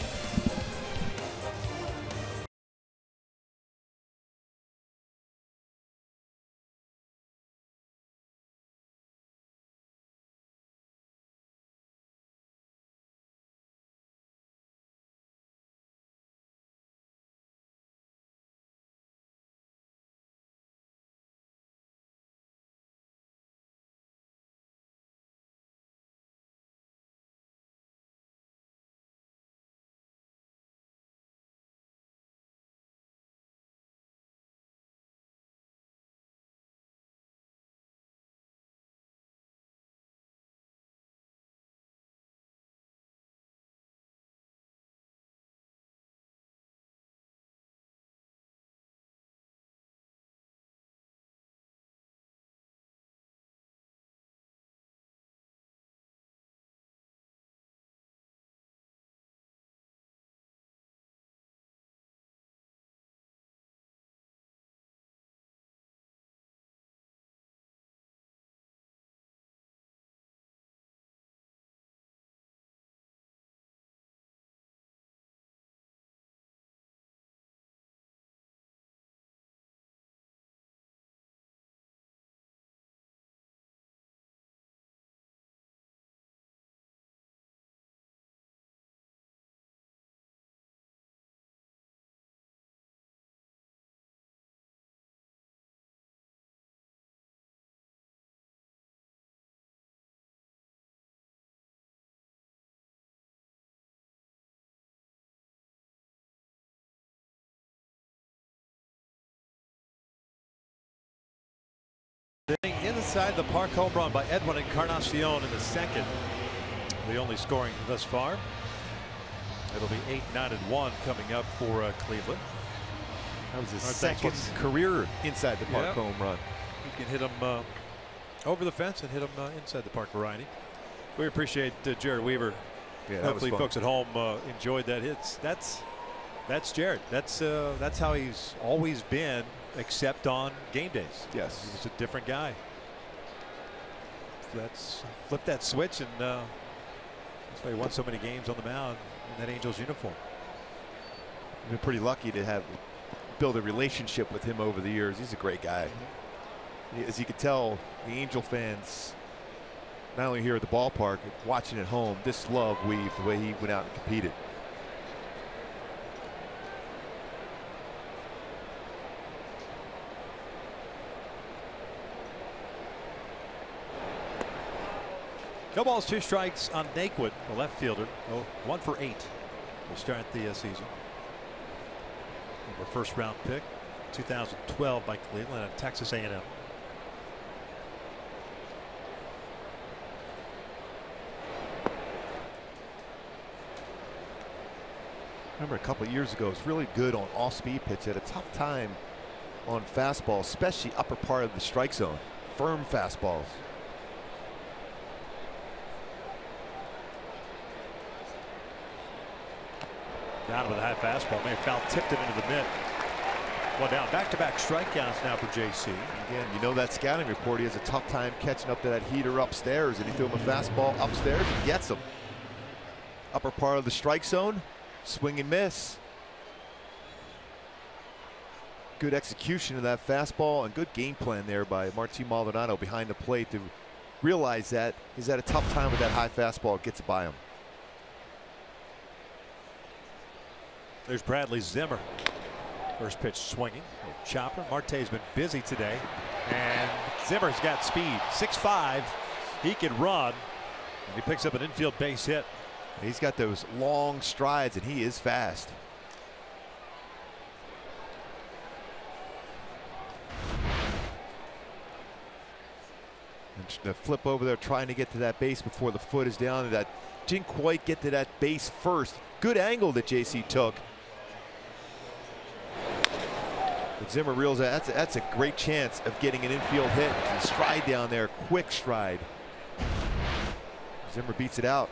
Inside the park home run by Edwin Encarnacion in the second. The only scoring thus far. It'll be 8-9-1 coming up for Cleveland. That was his second career inside the park home run. He can hit them over the fence and hit them inside the park variety. We appreciate Jered Weaver. Yeah, hopefully folks at home enjoyed that hits. That's Jered. That's how he's always been, except on game days. Yes. He's a different guy. Let's flip that switch, and that's why he won so many games on the mound in that Angels uniform. I've been pretty lucky to have built a relationship with him over the years. He's a great guy. As you can tell, the Angel fans, not only here at the ballpark, watching at home, just love Weave the way he went out and competed. No balls, 2 strikes on Naquin, the left fielder. 1 for 8 to start the season. A first-round pick, 2012 by Cleveland and Texas A&M. Remember a couple of years ago, it's really good on off-speed pitch. Had a tough time on fastballs, especially upper part of the strike zone. Firm fastballs. Down with a high fastball. May have foul tipped it into the mitt. Well, down. Back-to-back strikeouts now for JC. Again, you know that scouting report. He has a tough time catching up to that heater upstairs, and he threw him a fastball upstairs and gets him. Upper part of the strike zone. Swing and miss. Good execution of that fastball and good game plan there by Martin Maldonado behind the plate to realize that he's had a tough time with that high fastball. It gets by him. There's Bradley Zimmer. First pitch swinging. Chopper. Marte's been busy today. And Zimmer's got speed. 6'5". He can run. And he picks up an infield base hit. He's got those long strides, and he is fast. And the flip over there, trying to get to that base before the foot is down. That didn't quite get to that base first. Good angle that JC took. But Zimmer reels that that's a great chance of getting an infield hit. And stride down there, quick stride. Zimmer beats it out.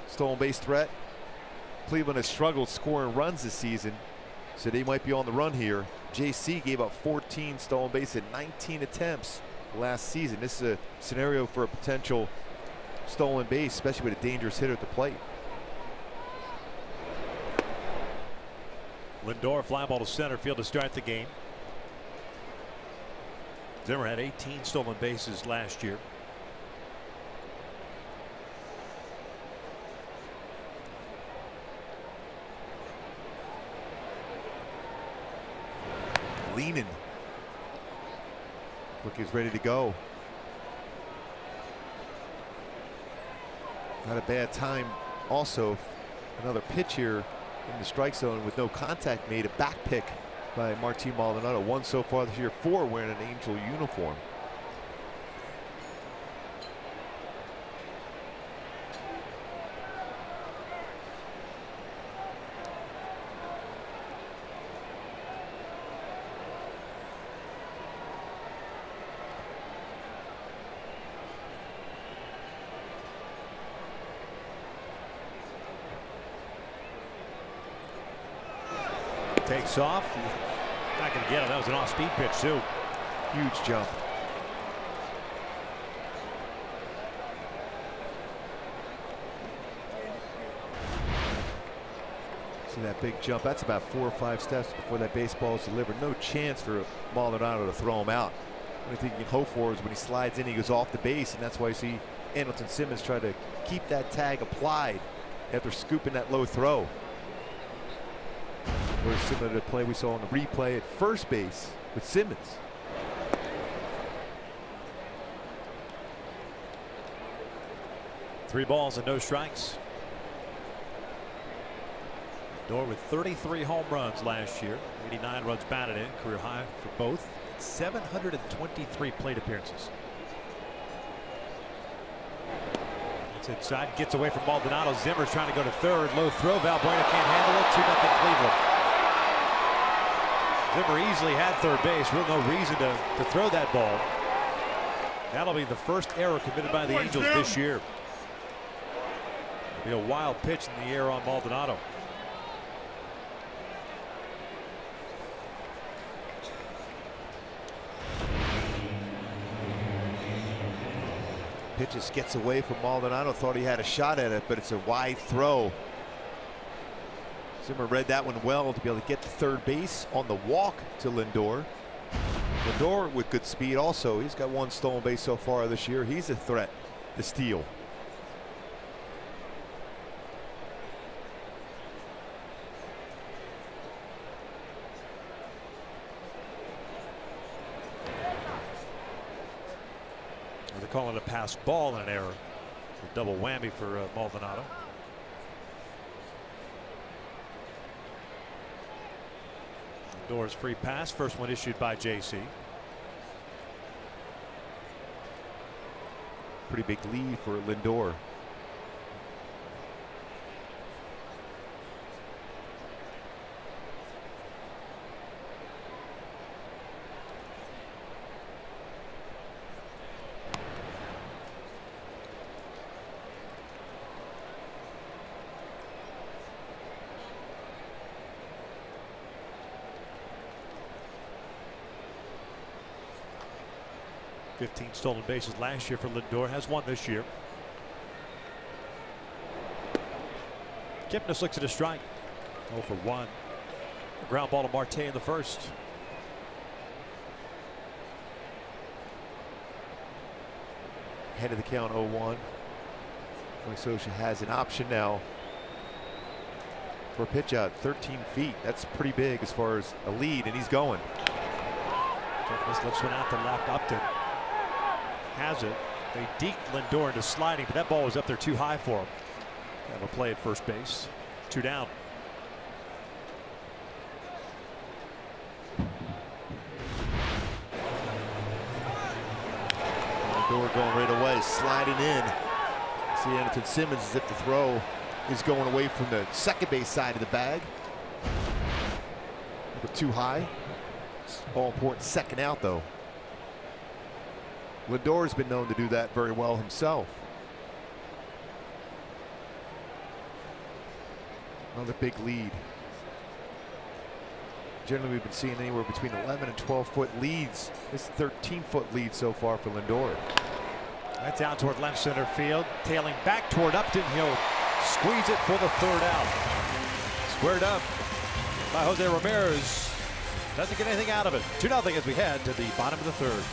Stolen base threat. Cleveland has struggled scoring runs this season, so they might be on the run here. JC gave up 14 stolen base in 19 attempts last season. This is a scenario for a potential stolen base, especially with a dangerous hitter at the plate. Lindor, fly ball to center field to start the game. Zimmer had 18 stolen bases last year. Leaning. Look, he's ready to go. Not a bad time. Also, another pitch here in the strike zone with no contact made. A back pick by Martin Maldonado. 1 so far this year, 4 wearing an Angel uniform. Takes off. Not going to get it. That was an off-speed pitch, too. Huge jump. See that big jump? That's about 4 or 5 steps before that baseball is delivered. No chance for Maldonado to throw him out. The only thing you can hope for is when he slides in, he goes off the base, and that's why you see Andrelton Simmons try to keep that tag applied after scooping that low throw. Very similar to the play we saw on the replay at first base with Simmons. Three balls and no strikes. Lindor with 33 home runs last year. 89 runs batted in, career high for both. 723 plate appearances. It's inside, gets away from Maldonado. Zimmer's trying to go to third. Low throw. Valbuena can't handle it. 2-0 Cleveland. Zimmer easily had third base. Real no reason to throw that ball. That'll be the first error committed by the Angels this year. It'll be a wild pitch in the air on Maldonado. Pitch just gets away from Maldonado. Thought he had a shot at it, but it's a wide throw. Zimmer read that one well to be able to get to third base on the walk to Lindor. Lindor with good speed also. He's got one stolen base so far this year. He's a threat to steal. They're calling it a pass ball and an error. A double whammy for Maldonado. Lindor's free pass, first one issued by JC. Pretty big lead for Lindor. $15 stolen bases last year for Lindor, has one this year. Kipnis looks at a strike. 0 for 1. A ground ball to Marte in the first. Head of the count 0-1. Scioscia has an option now for a pitch out 13 feet. That's pretty big as far as a lead, and he's going. Kipnis lifts one out to left. Upton has it. They deked Lindor into sliding, but that ball was up there too high for him. Have a play at first base. 2 down. Lindor going right away, sliding in. See Anderson Simmons as if the throw is going away from the second base side of the bag. But too high. All important second out though. Lindor's been known to do that very well himself. Another big lead. Generally, we've been seeing anywhere between 11 and 12-foot leads. This 13-foot lead so far for Lindor. That's out toward left center field, tailing back toward Upton. He'll squeeze it for the third out. Squared up by Jose Ramirez. Doesn't get anything out of it. 2-0 as we head to the bottom of the third.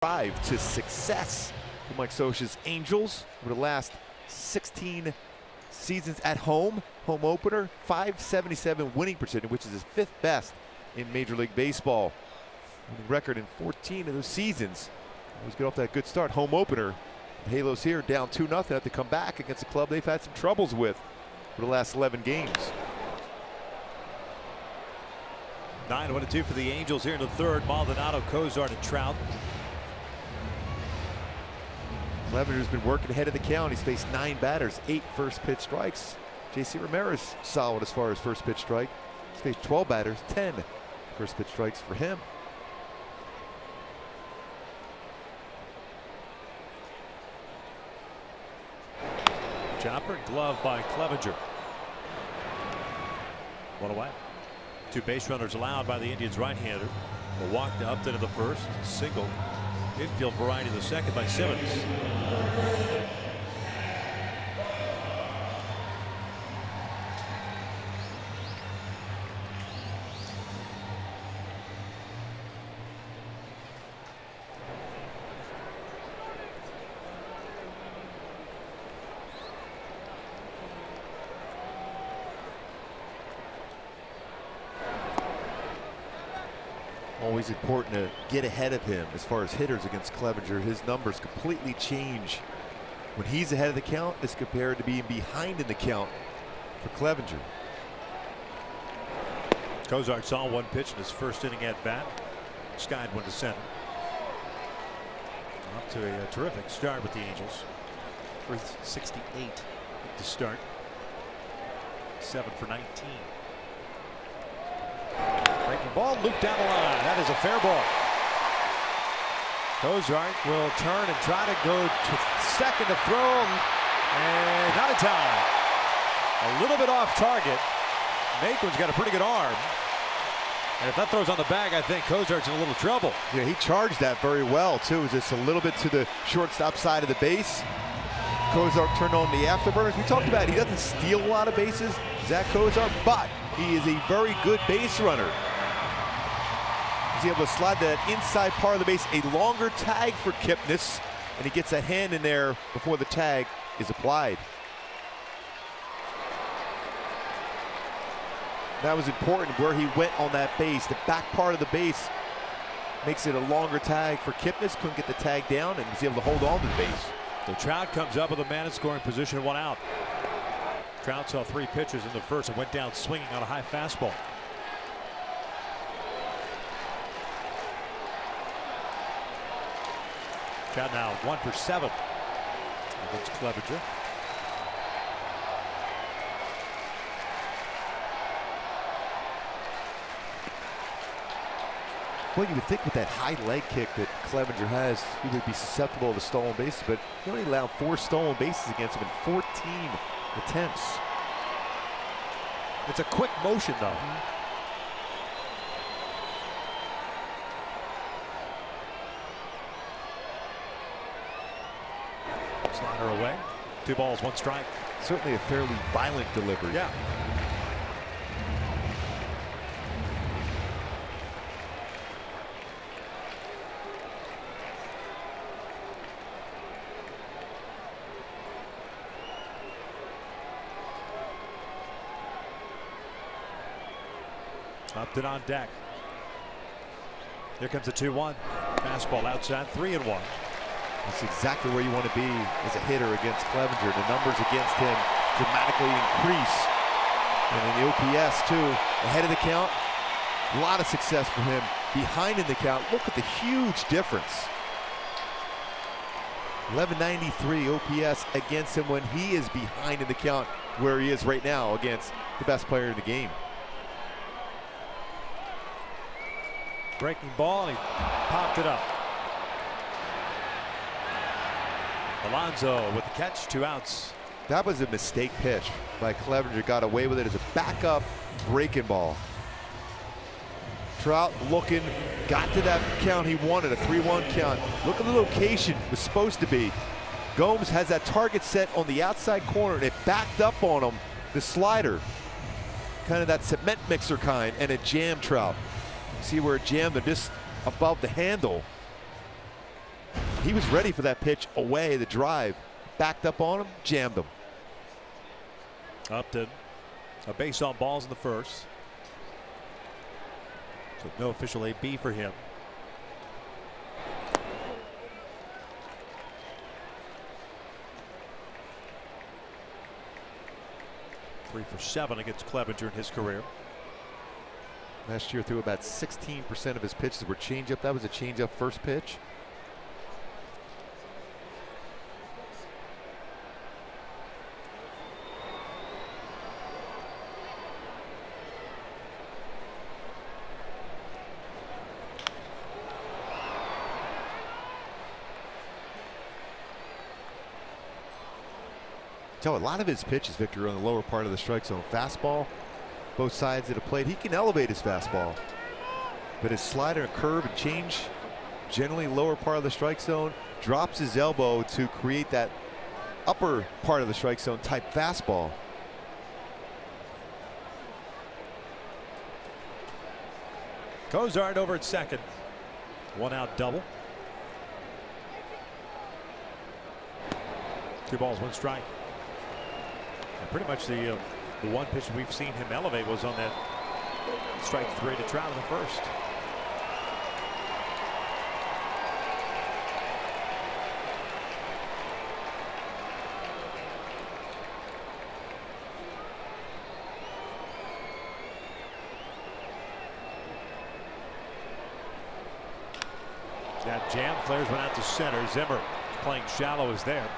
Drive to success for Mike Scioscia's Angels over the last 16 seasons at home opener, .577 winning percentage, which is his 5th best in Major League Baseball. Winning record in 14 of those seasons. Always get off that good start. Home opener. The Halos here down 2-0. Have to come back against a club they've had some troubles with for the last 11 games. 9-1-2 for the Angels here in the third. Maldonado, Cozart, and Trout. Clevenger's been working ahead of the count. He's faced 9 batters, 8 first pitch strikes. JC Ramirez solid as far as first pitch strike. He's faced 12 batters, 10 first pitch strikes for him. Chopper, glove by Clevenger. 1 away. 2 base runners allowed by the Indians right-hander. A walk to Upton in the first, single. Infield variety in the second by Simmons. Always important to get ahead of him as far as hitters against Clevenger. His numbers completely change when he's ahead of the count as compared to being behind in the count for Clevenger. Cozart saw 1 pitch in his first inning at bat. Skied 1 to center. Off to a terrific start with the Angels. 368 to start. 7 for 19. Breaking ball looped down the line. That is a fair ball. Cozart will turn and try to go to second to throw, and not in time. A little bit off target. Naquin's got a pretty good arm, and if that throws on the bag, I think Cozart's in a little trouble. Yeah, he charged that very well too. Just a little bit to the shortstop side of the base. Cozart turned on the afterburners. We talked about he doesn't steal a lot of bases, Zach Cozart, but he is a very good base runner. He's able to slide that inside part of the base, a longer tag for Kipnis, and he gets a hand in there before the tag is applied. That was important where he went on that base. The back part of the base makes it a longer tag for Kipnis. Couldn't get the tag down and was able to hold on to the base. So Trout comes up with a man in scoring position, 1 out. Trout saw 3 pitches in the first and went down swinging on a high fastball. Trout now 1 for 7 against Clevenger. Well, you would think with that high leg kick that Clevenger has, he would be susceptible to stolen bases, but he only allowed 4 stolen bases against him in 14 attempts. It's a quick motion, though. Slider away. 2 balls, 1 strike. Certainly a fairly violent delivery. Yeah. Upton on deck. Here comes a 2-1. Fastball outside, 3-1. That's exactly where you want to be as a hitter against Clevenger. The numbers against him dramatically increase. And in the OPS too, ahead of the count, a lot of success for him. Behind in the count, look at the huge difference. 1193 OPS against him when he is behind in the count, where he is right now against the best player in the game. Breaking ball, and he popped it up. Alonso with the catch, 2 outs. That was a mistake pitch by Clevenger. Got away with it as a backup breaking ball. Trout looking, got to that count he wanted, a 3-1 count. Look at the location it was supposed to be. Gomes has that target set on the outside corner, and it backed up on him. The slider, kind of that cement mixer kind, and it jammed Trout. See where it jammed him just above the handle. He was ready for that pitch away, the drive. Backed up on him, jammed him. Upton, a base on balls in the first. So no official AB for him. Three for 7 against Clevenger in his career. Last year threw about 16% of his pitches were changeup. That was a changeup first pitch. So a lot of his pitches, Victor, on the lower part of the strike zone. Fastball, both sides of the plate. He can elevate his fastball, but his slider and curve and change, generally lower part of the strike zone, drops his elbow to create that upper part of the strike zone type fastball. Cozart over at second. 1 out double. 2 balls, 1 strike. And pretty much the one pitch we've seen him elevate was on that strike 3 to Trout in the first. That jam flares went out to center. Zimmer playing shallow is there.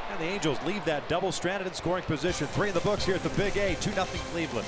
And the Angels leave that double stranded in scoring position. 3 in the books here at the Big A. 2-0 Cleveland.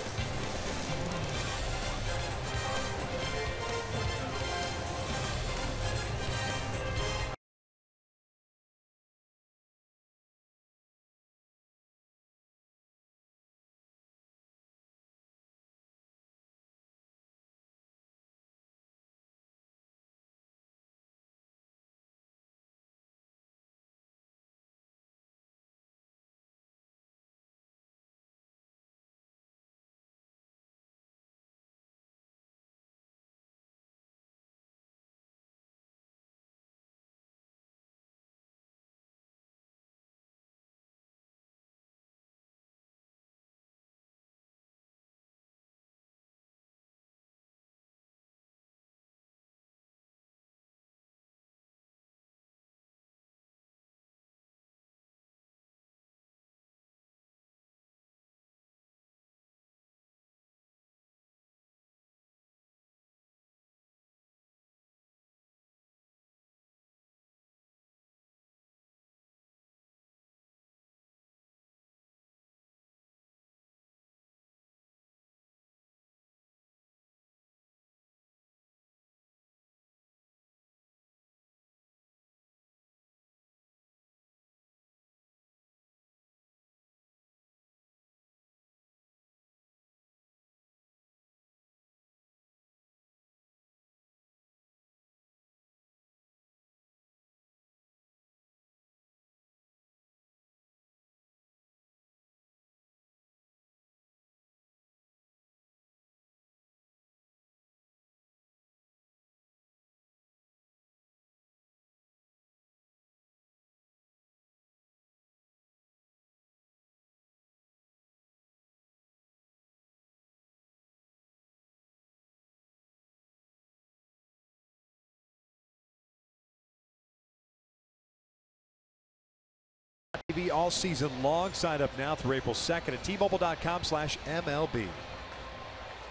TV all season long. Sign up now through April 2nd at T-Mobile.com/MLB.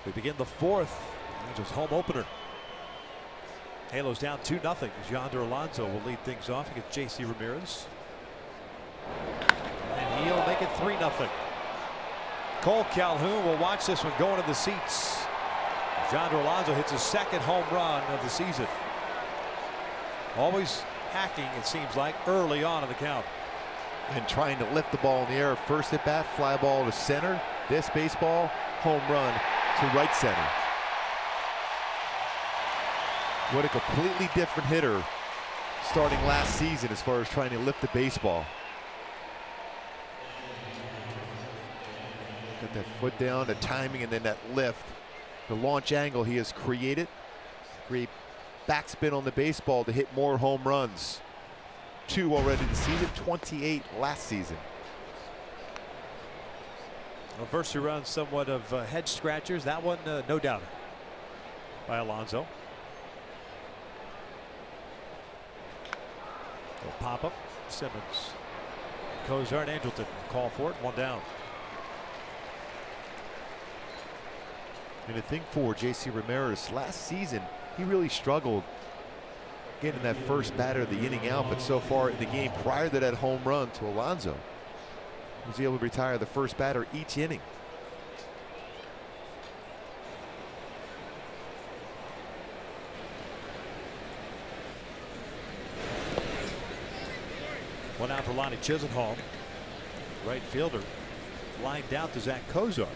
We begin the 4th. Angels home opener. Halos down 2-0. Jered Alonso will lead things off against J.C. Ramirez. And he'll make it 3-0. Cole Calhoun will watch this one going to the seats. Jered Alonso hits his 2nd home run of the season. Always hacking, it seems like, early on in the count. And trying to lift the ball in the air. First at bat, fly ball to center. This baseball, home run to right center. What a completely different hitter starting last season as far as trying to lift the baseball. Got that foot down, the timing, and then that lift. The launch angle he has created. Great backspin on the baseball to hit more home runs. 2 already this season, 28 last season. Well, first 2 runs somewhat of head scratchers. That one no doubter by Alonso. Little pop up. Simmons, Cozart, Angelton call for it. 1 down. And the thing for J.C. Ramirez, last season he really struggled getting that first batter of the inning out, but so far in the game prior to that home run to Alonso, he was able to retire the first batter each inning. One out for Lonnie Chisenhall. Right fielder lined out to Zach Cozart.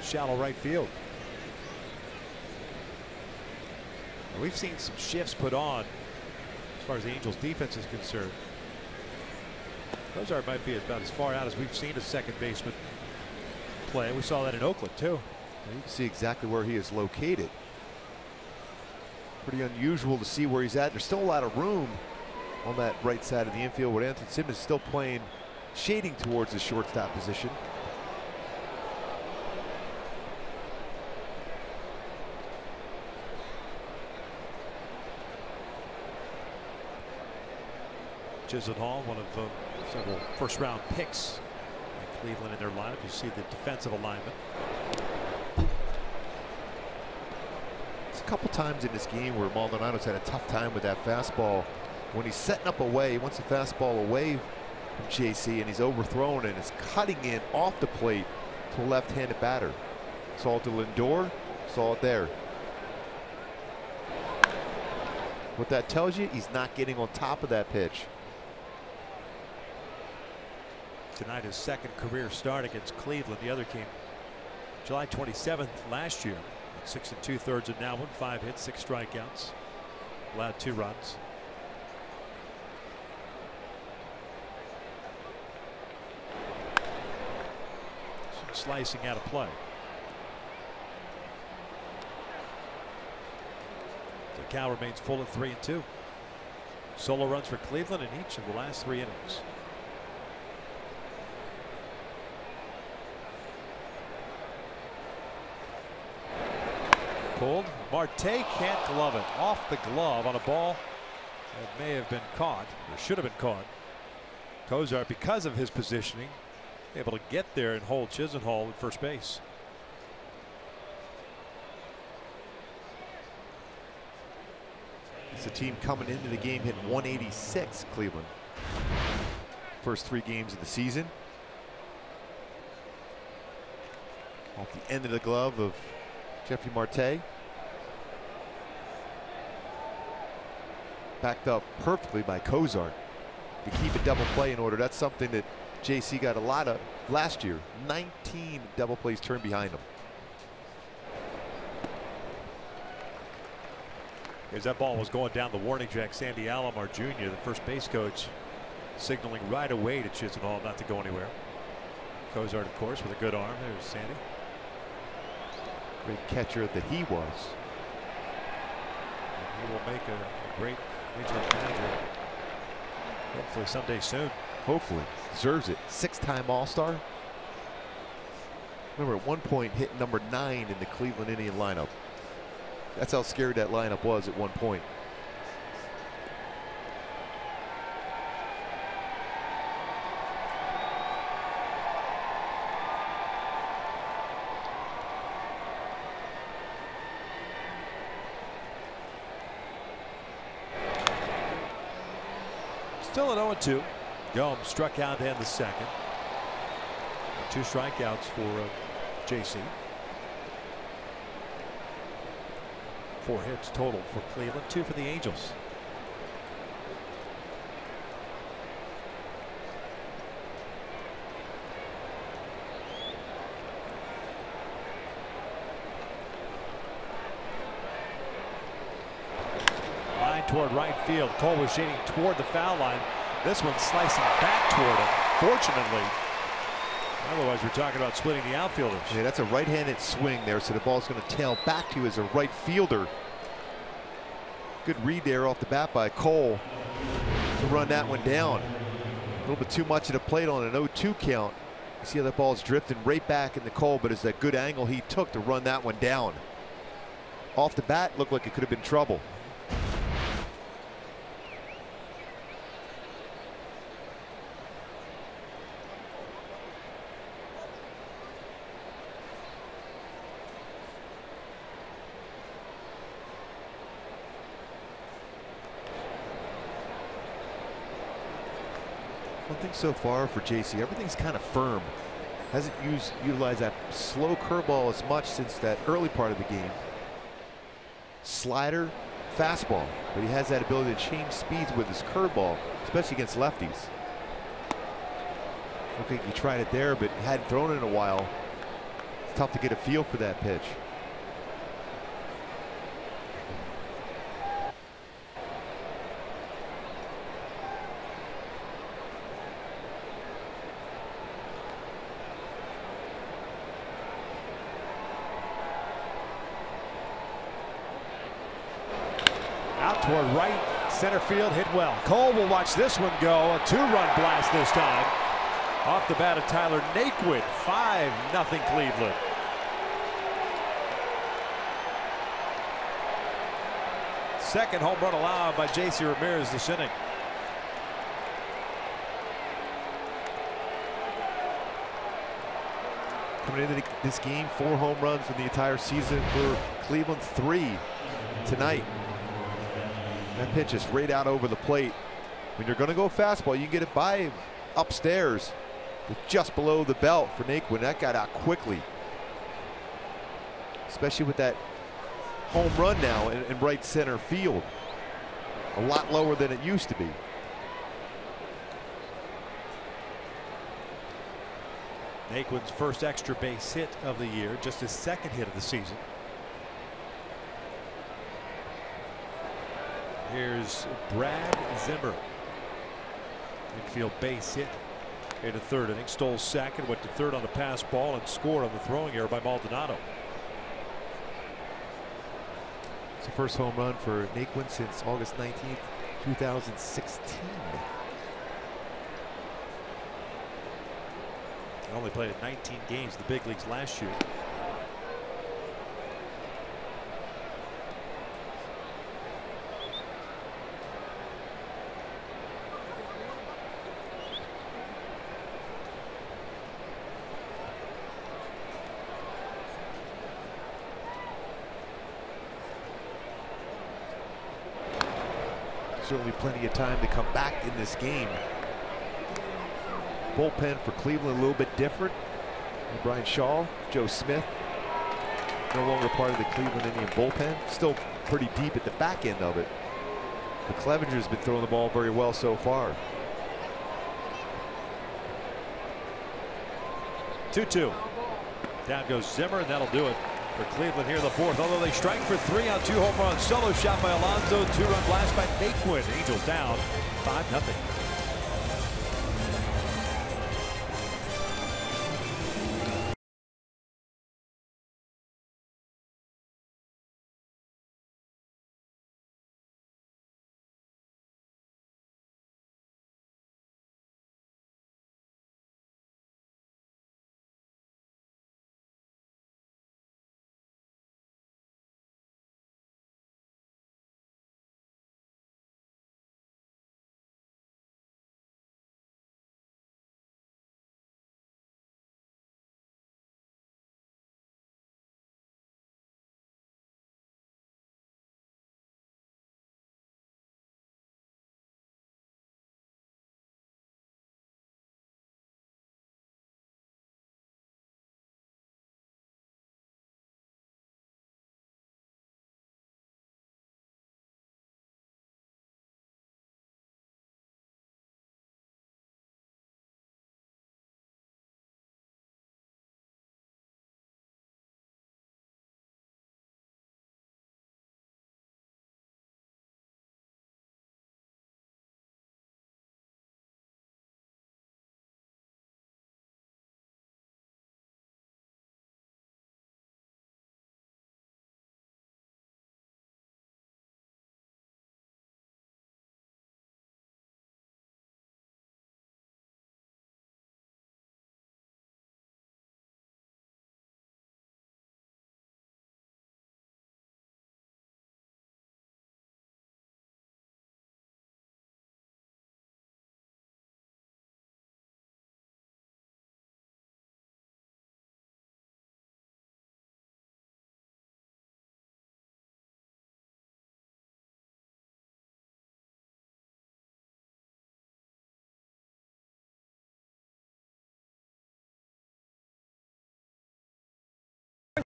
Shallow right field. And we've seen some shifts put on as far as the Angels defense is concerned. Cozart might be about as far out as we've seen a second baseman play. We saw that in Oakland too. And you can see exactly where he is located. Pretty unusual to see where he's at. There's still a lot of room on that right side of the infield where Anthony Simmons is still playing, shading towards the shortstop position. Chisenhall, one of several first-round picks in Cleveland in their lineup. You see the defensive alignment. It's a couple times in this game where Maldonado's had a tough time with that fastball. When he's setting up away, he wants the fastball away from JC, and he's overthrown and is cutting in off the plate to a left-handed batter. Saw it to Lindor, saw it there. What that tells you, he's not getting on top of that pitch. Tonight his second career start against Cleveland. The other came July 27th last year. 6 2/3 and now 5 hits, 6 strikeouts, allowed 2 runs. Some slicing out of play. The count remains full at 3-2. Solo runs for Cleveland in each of the last 3 innings. Pulled. Marte can't glove it. Off the glove on a ball that may have been caught, or should have been caught. Cozart, because of his positioning, able to get there and hold Chisenhall at first base. It's a team coming into the game hitting 186, Cleveland. First 3 games of the season. Off the end of the glove of Jeffrey Marte. Backed up perfectly by Cozart to keep a double play in order. That's something that JC got a lot of last year. 19 double plays turned behind him. As that ball was going down the warning track, Sandy Alomar Jr., the first base coach, signaling right away to Chisenhall not to go anywhere. Cozart, of course, with a good arm. There's Sandy. Great catcher that he was. And he will make a great major league manager. Hopefully someday soon. Hopefully. Deserves it. 6-time All-Star. Remember at one point hit number 9 in the Cleveland Indian lineup. That's how scared that lineup was at one point. Still at 0-2. Gomes struck out to end the second. 2 strikeouts for JC. 4 hits total for Cleveland, 2 for the Angels. Line toward right field. Cole was shading toward the foul line. This one slicing back toward him. Fortunately. Otherwise, we're talking about splitting the outfielders. Yeah, that's a right-handed swing there, so the ball's going to tail back to you as a right fielder. Good read there off the bat by Cole to run that one down. A little bit too much of the plate on an 0-2 count. You see how that ball's drifting right back in the cold, but it's that good angle he took to run that one down. Off the bat, looked like it could have been trouble. One thing so far for JC, everything's kind of firm. Hasn't utilized that slow curveball as much since that early part of the game. Slider, fastball, but he has that ability to change speeds with his curveball, especially against lefties. Looked like he tried it there, but hadn't thrown it in a while. It's tough to get a feel for that pitch. Out toward right, center field, hit well. Cole will watch this one go. A two-run blast this time. Off the bat of Tyler Naquin, 5-0 Cleveland. Second home run allowed by J.C. Ramirez this inning. Coming into this game, 4 home runs in the entire season for Cleveland, 3 tonight. That pitch is right out over the plate. When you're going to go fastball, you get it by upstairs, just below the belt for Naquin. That got out quickly, especially with that home run now in right center field. A lot lower than it used to be. Naquin's first extra base hit of the year, just his second hit of the season. Here's Brad Zimmer. Infield base hit in the third inning. Stole second, went to third on the pass ball, and scored on the throwing error by Maldonado. It's the first home run for Naquin since August 19th, 2016. He only played in 19 games in the big leagues last year. Certainly plenty of time to come back in this game. Bullpen for Cleveland a little bit different. Brian Shaw, Joe Smith, no longer part of the Cleveland Indian bullpen. Still pretty deep at the back end of it. But Clevenger's been throwing the ball very well so far. 2-2. Down goes Zimmer, and that'll do it for Cleveland here in the fourth. Although they strike for 3 on 2 home runs. Solo shot by Alonso. 2-run blast by Naquin. Angels down 5-0.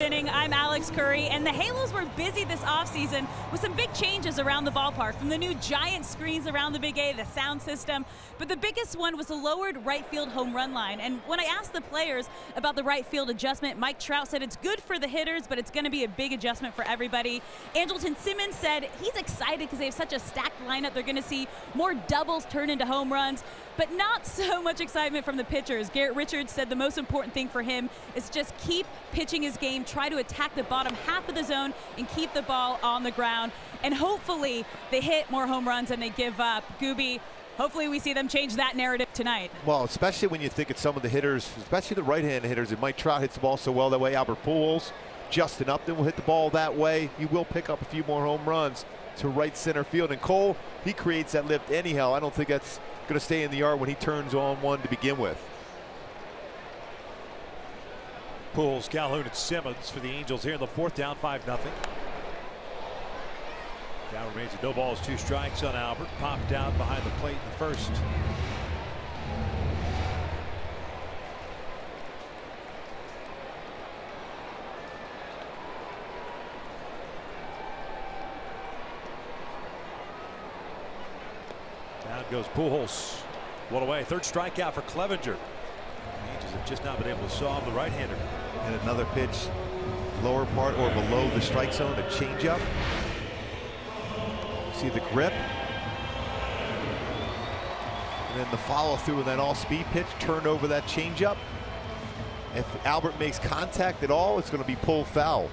Inning. I'm Alex Curry, and the Halos were busy this offseason with some big changes around the ballpark, from the new giant screens around the Big A, the sound system, but the biggest one was the lowered right field home run line. And when I asked the players about the right field adjustment, Mike Trout said it's good for the hitters, but it's going to be a big adjustment for everybody. Andrelton Simmons said he's excited because they have such a stacked lineup. They're going to see more doubles turn into home runs, but not so much excitement from the pitchers. Garrett Richards said the most important thing for him is just keep pitching his game, try to attack the bottom half of the zone and keep the ball on the ground, and hopefully they hit more home runs than they give up. Gooby, hopefully we see them change that narrative tonight. Well, especially when you think of some of the hitters, especially the right-handed hitters, and Mike Trout hits the ball so well that way. Albert Pujols, Justin Upton will hit the ball that way. You will pick up a few more home runs to right center field. And Cole, he creates that lift anyhow. I don't think that's going to stay in the yard when he turns on one to begin with. Pujols, Calhoun, and Simmons for the Angels here in the fourth, down 5-0. Now remains a no balls, 2 strikes on Albert. Popped down behind the plate in the first. Down goes Pujols. 1 away. 3rd strikeout for Clevenger. The Angels have just not been able to solve the right-hander. And another pitch, lower part or below the strike zone, a changeup. See the grip. And then the follow through with that all-speed pitch, turned over that changeup. If Albert makes contact at all, it's going to be pulled foul.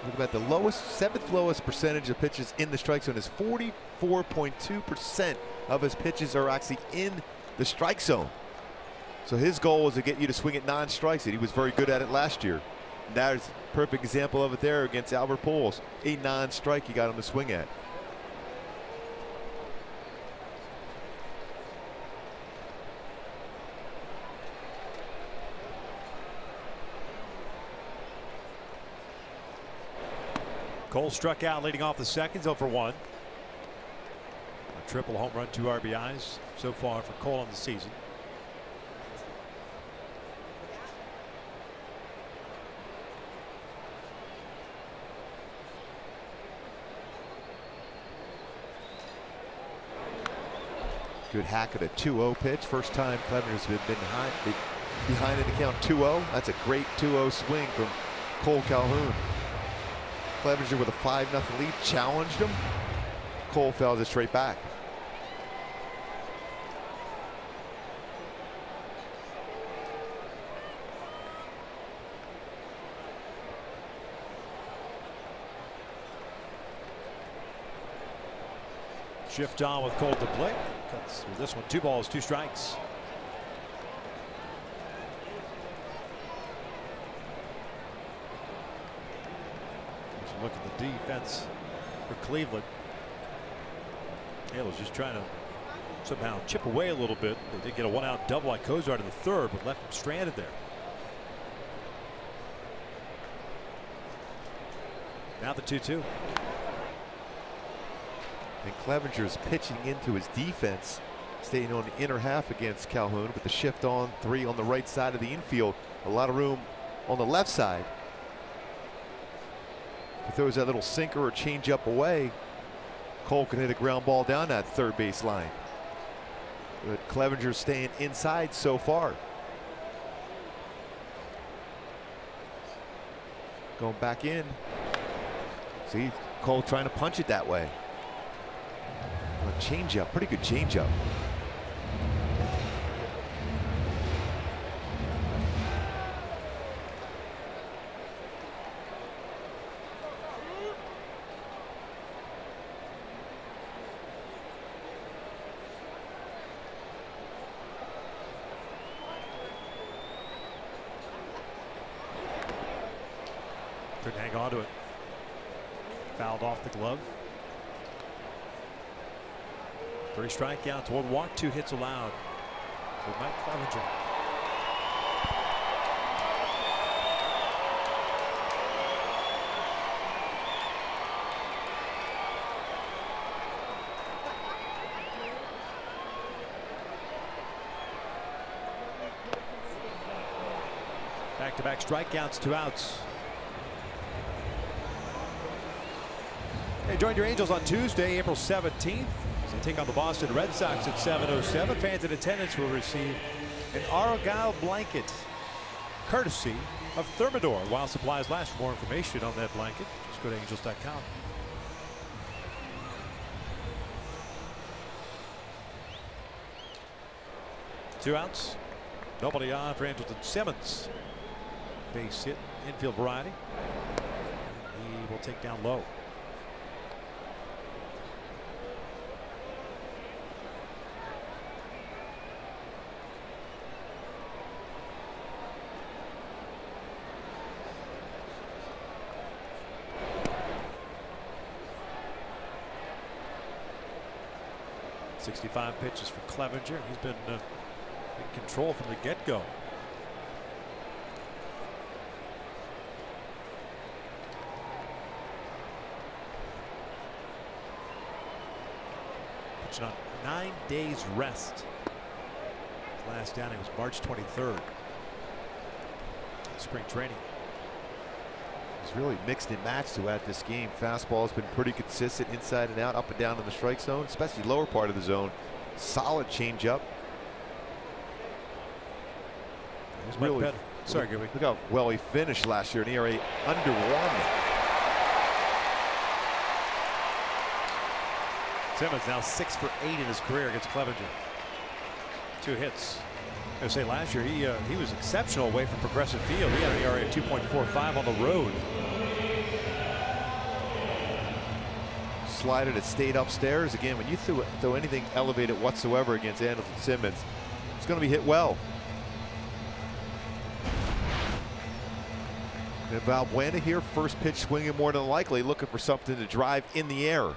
Look at the lowest, 7th lowest percentage of pitches in the strike zone is 44.2% of his pitches are actually in the strike zone. So his goal was to get you to swing at non-strikes, and he was very good at it last year. And there's a perfect example of it there against Albert Pujols. A non-strike he got him to swing at. Cole struck out leading off the second, 0 for 1. A triple home run, 2 RBIs so far for Cole on the season. Good hack at a 2-0 pitch. First time Clevenger's been behind in the count 2-0. That's a great 2-0 swing from Cole Calhoun. Clevenger with a 5-0 lead, challenged him. Cole fouls it straight back. Shift on with Cole to play. Cuts with this one, 2 balls, 2 strikes. Look at the defense for Cleveland. Halos just trying to somehow chip away a little bit. They did get a 1-out double by Cozart in the 3rd, but left him stranded there. Now the 2-2. And Clevenger's pitching into his defense, staying on the inner half against Calhoun with the shift on 3 on the right side of the infield. A lot of room on the left side. If there was that little sinker or changeup away, Cole can hit a ground ball down that 3rd base line. But Clevenger's staying inside so far. Going back in. See, Cole trying to punch it that way. A changeup, pretty good changeup. Couldn't hang on to it. Fouled off the glove. 3 strikeouts, 1 walk, 2 hits allowed for Mike Clevenger. Back-to-back strikeouts, 2 outs. Hey, join your Angels on Tuesday, April 17th. As they take on the Boston Red Sox at 7:07. Fans in attendance will receive an Argyle blanket, courtesy of Thermador, while supplies last. For more information on that blanket, just go to angels.com. Two outs. Nobody on for Andrelton Simmons. Base hit, infield variety. He will take down low. .65 pitches for Clevenger. He's been in control from the get-go. Pitching on 9 days rest. His last outing was March 23rd. Spring training. He's really mixed and matched throughout this game. Fastball has been pretty consistent inside and out, up and down in the strike zone, especially lower part of the zone. Solid changeup. Really, sorry, Gibby. Look how well he finished last year in ERA under 1. Simmons now 6 for 8 in his career against Clevenger. 2 hits. I was gonna say last year he was exceptional away from Progressive Field. He had an ERA of 2.45 on the road. Slided it, stayed upstairs. Again, when you throw anything elevated whatsoever against Andrelton Simmons, it's going to be hit well. And Valbuena here, first pitch swinging more than likely, looking for something to drive in the air.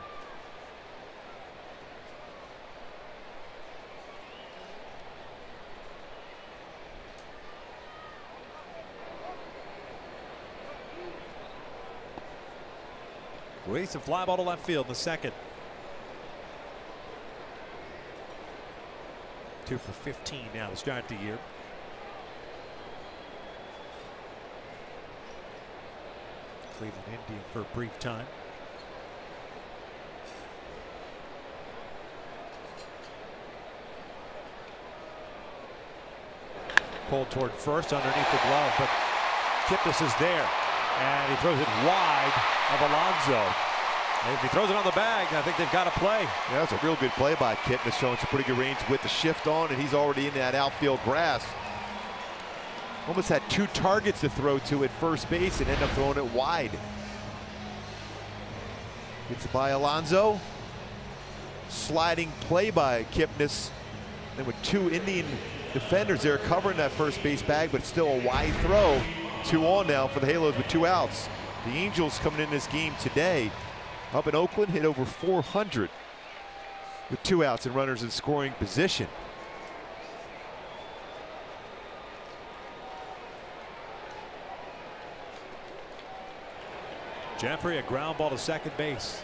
Waits a fly ball to left field in the second. 2 for 15 now to start the year. Cleveland Indian for a brief time. Pulled toward first underneath the glove, but Kipnis is there. And he throws it wide of Alonso. And if he throws it on the bag, I think they've got to play. Yeah, that's a real good play by Kipnis, showing some pretty good range with the shift on, and he's already in that outfield grass. Almost had 2 targets to throw to at first base and ended up throwing it wide. Gets it by Alonso. Sliding play by Kipnis. And with 2 Indian defenders there covering that first base bag, but it's still a wide throw. 2 on now for the Halos with 2 outs. The Angels coming in this game today up in Oakland hit over 400 with 2 outs and runners in scoring position. Jeffrey, a ground ball to second base.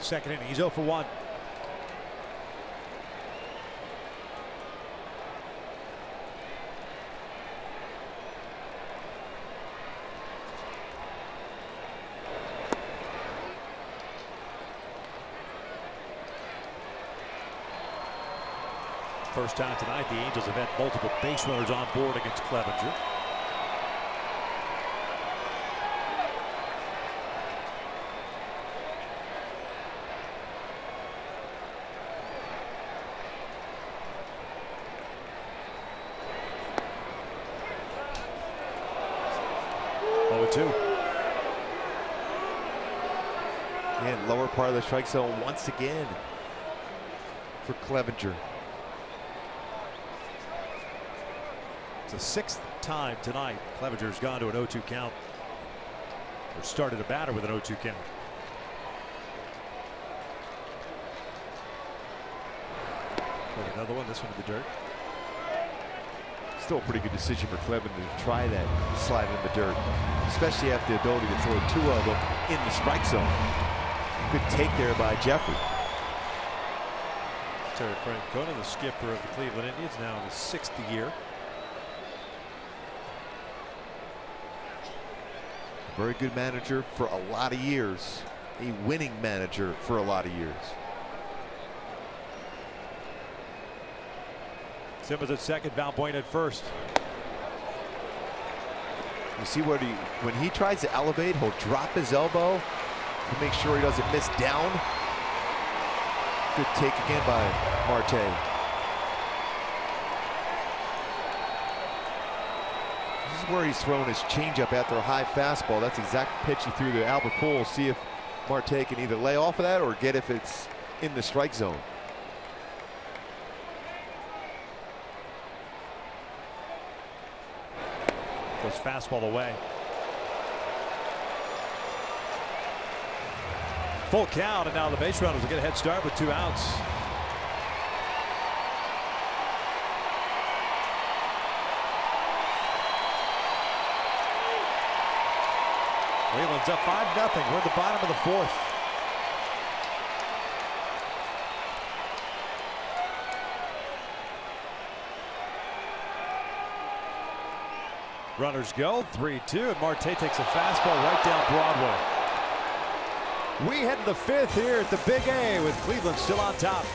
Second inning, he's 0 for 1. First time tonight the Angels have had multiple base runners on board against Clevenger. And lower part of the strike zone once again for Clevenger. It's the 6th time tonight Clevenger's gone to an 0-2 count, or started a batter with an 0-2 count. Another one, this one in the dirt. Still a pretty good decision for Clevenger to try that slide in the dirt, especially after the ability to throw 2 of them in the strike zone. Good take there by Jeffrey. Terry Francona, the skipper of the Cleveland Indians, now in his 6th year. Very good manager for a lot of years. A winning manager for a lot of years. Simmons at second, Valbuena at first. You see what when he tries to elevate, he'll drop his elbow to make sure he doesn't miss down. Good take again by Marte. This is where he's throwing his changeup after a high fastball. That's the exact pitch he threw to Albert Pujols. See if Marte can either lay off of that or get if it's in the strike zone. Goes fastball away. Full count, and now the base runners will get a head start with 2 outs. Cleveland's up 5-0. We're at the bottom of the 4th. Runners go, 3-2, and Marte takes a fastball right down Broadway. We head to the 5th here at the Big A with Cleveland still on top.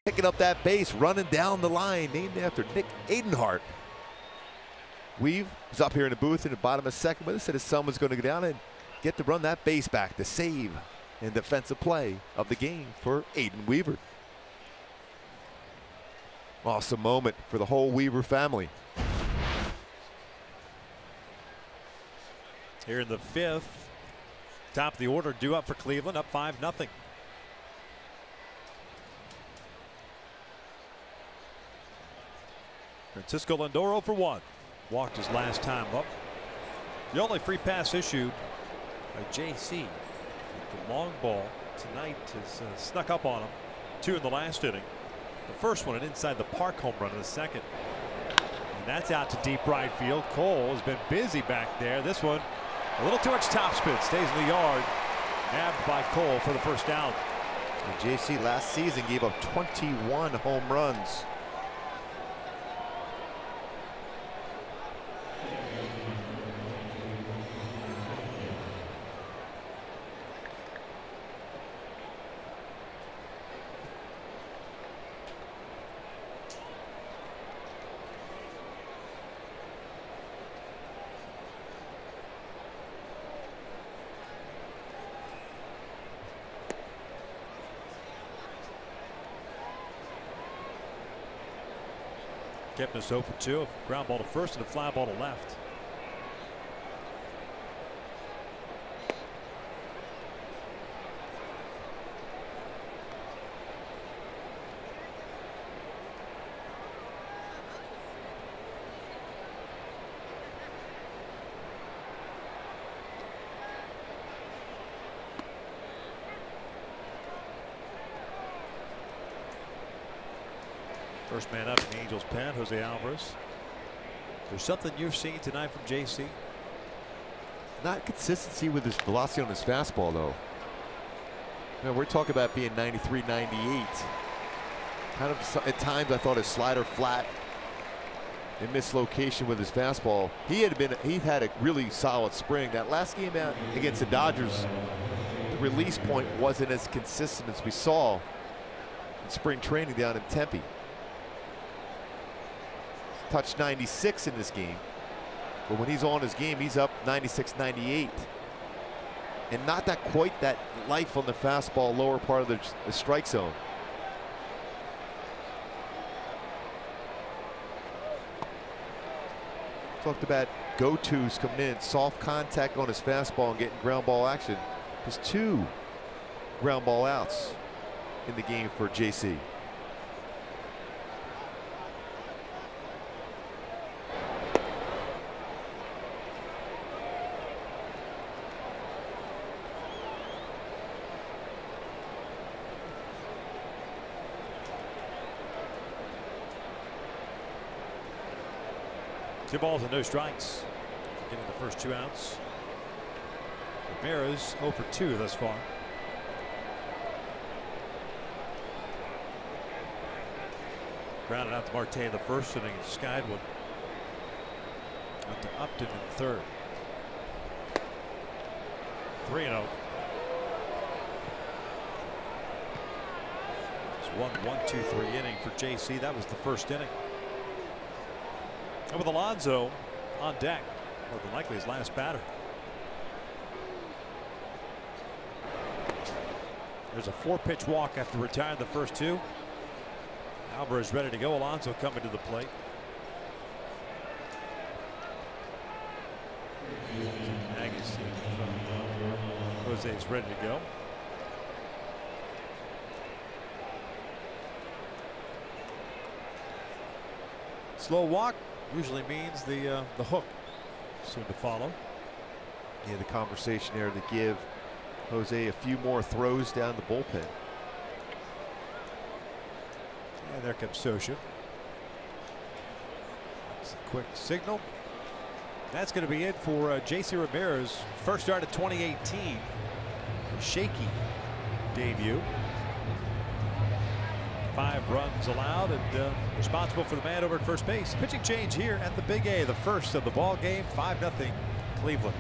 Picking up that base, running down the line, named after Nick Adenhart. Weave is up here in the booth in the bottom of 2nd with us. Said his son was going to go down and get to run that base back, the save and defensive play of the game for Jered Weaver. Awesome moment for the whole Weaver family. Here in the 5th, top of the order, due up for Cleveland, up 5-0. Francisco Lindor 0-for-1. Walked his last time up. The only free pass issued by JC. The long ball tonight has snuck up on him. 2 in the last inning. The first one an inside the park home run in the 2nd. And that's out to deep right field. Cole has been busy back there. This one a little too much topspin. Stays in the yard. Nabbed by Cole for the first down. And JC last season gave up 21 home runs. Kept us 0-for-2. Ground ball to first and a fly ball to left. First man up in the Angels pen, Jose Alvarez. There's something you've seen tonight from JC? Not consistency with his velocity on his fastball, though. You know, we're talking about being 93, 98. Kind of at times I thought his slider flat and mislocation with his fastball. He had a really solid spring. That last game out against the Dodgers, the release point wasn't as consistent as we saw in spring training down in Tempe. Touched 96 in this game, but when he's on his game, he's up 96, 98. And not that quite that life on the fastball, lower part of the strike zone. Talked about go-tos coming in, soft contact on his fastball and getting ground ball action. There's 2 ground ball outs in the game for JC. Two balls and no strikes. Getting the first 2 outs. Ramirez 0 for 2 thus far. Grounded out to Marte in the first inning. Skied one. Out to Upton in the third. 3-0. It's 1-1-2-3 inning for JC. That was the first inning. And with Alonso on deck, more than likely his last batter. There's a 4-pitch walk after retiring the first 2. Alvarez ready to go. Alonso coming to the plate. Agassi from Jose is ready to go. Slow walk usually means the hook soon to follow. Yeah, the conversation there to give Jose a few more throws down the bullpen. And there comes Sosha. That's a quick signal. That's going to be it for JC Ramirez. First start of 2018. A shaky debut. 5 runs allowed and responsible for the man over at first base. Pitching change here at the Big A, the first of the ball game. 5-0 Cleveland.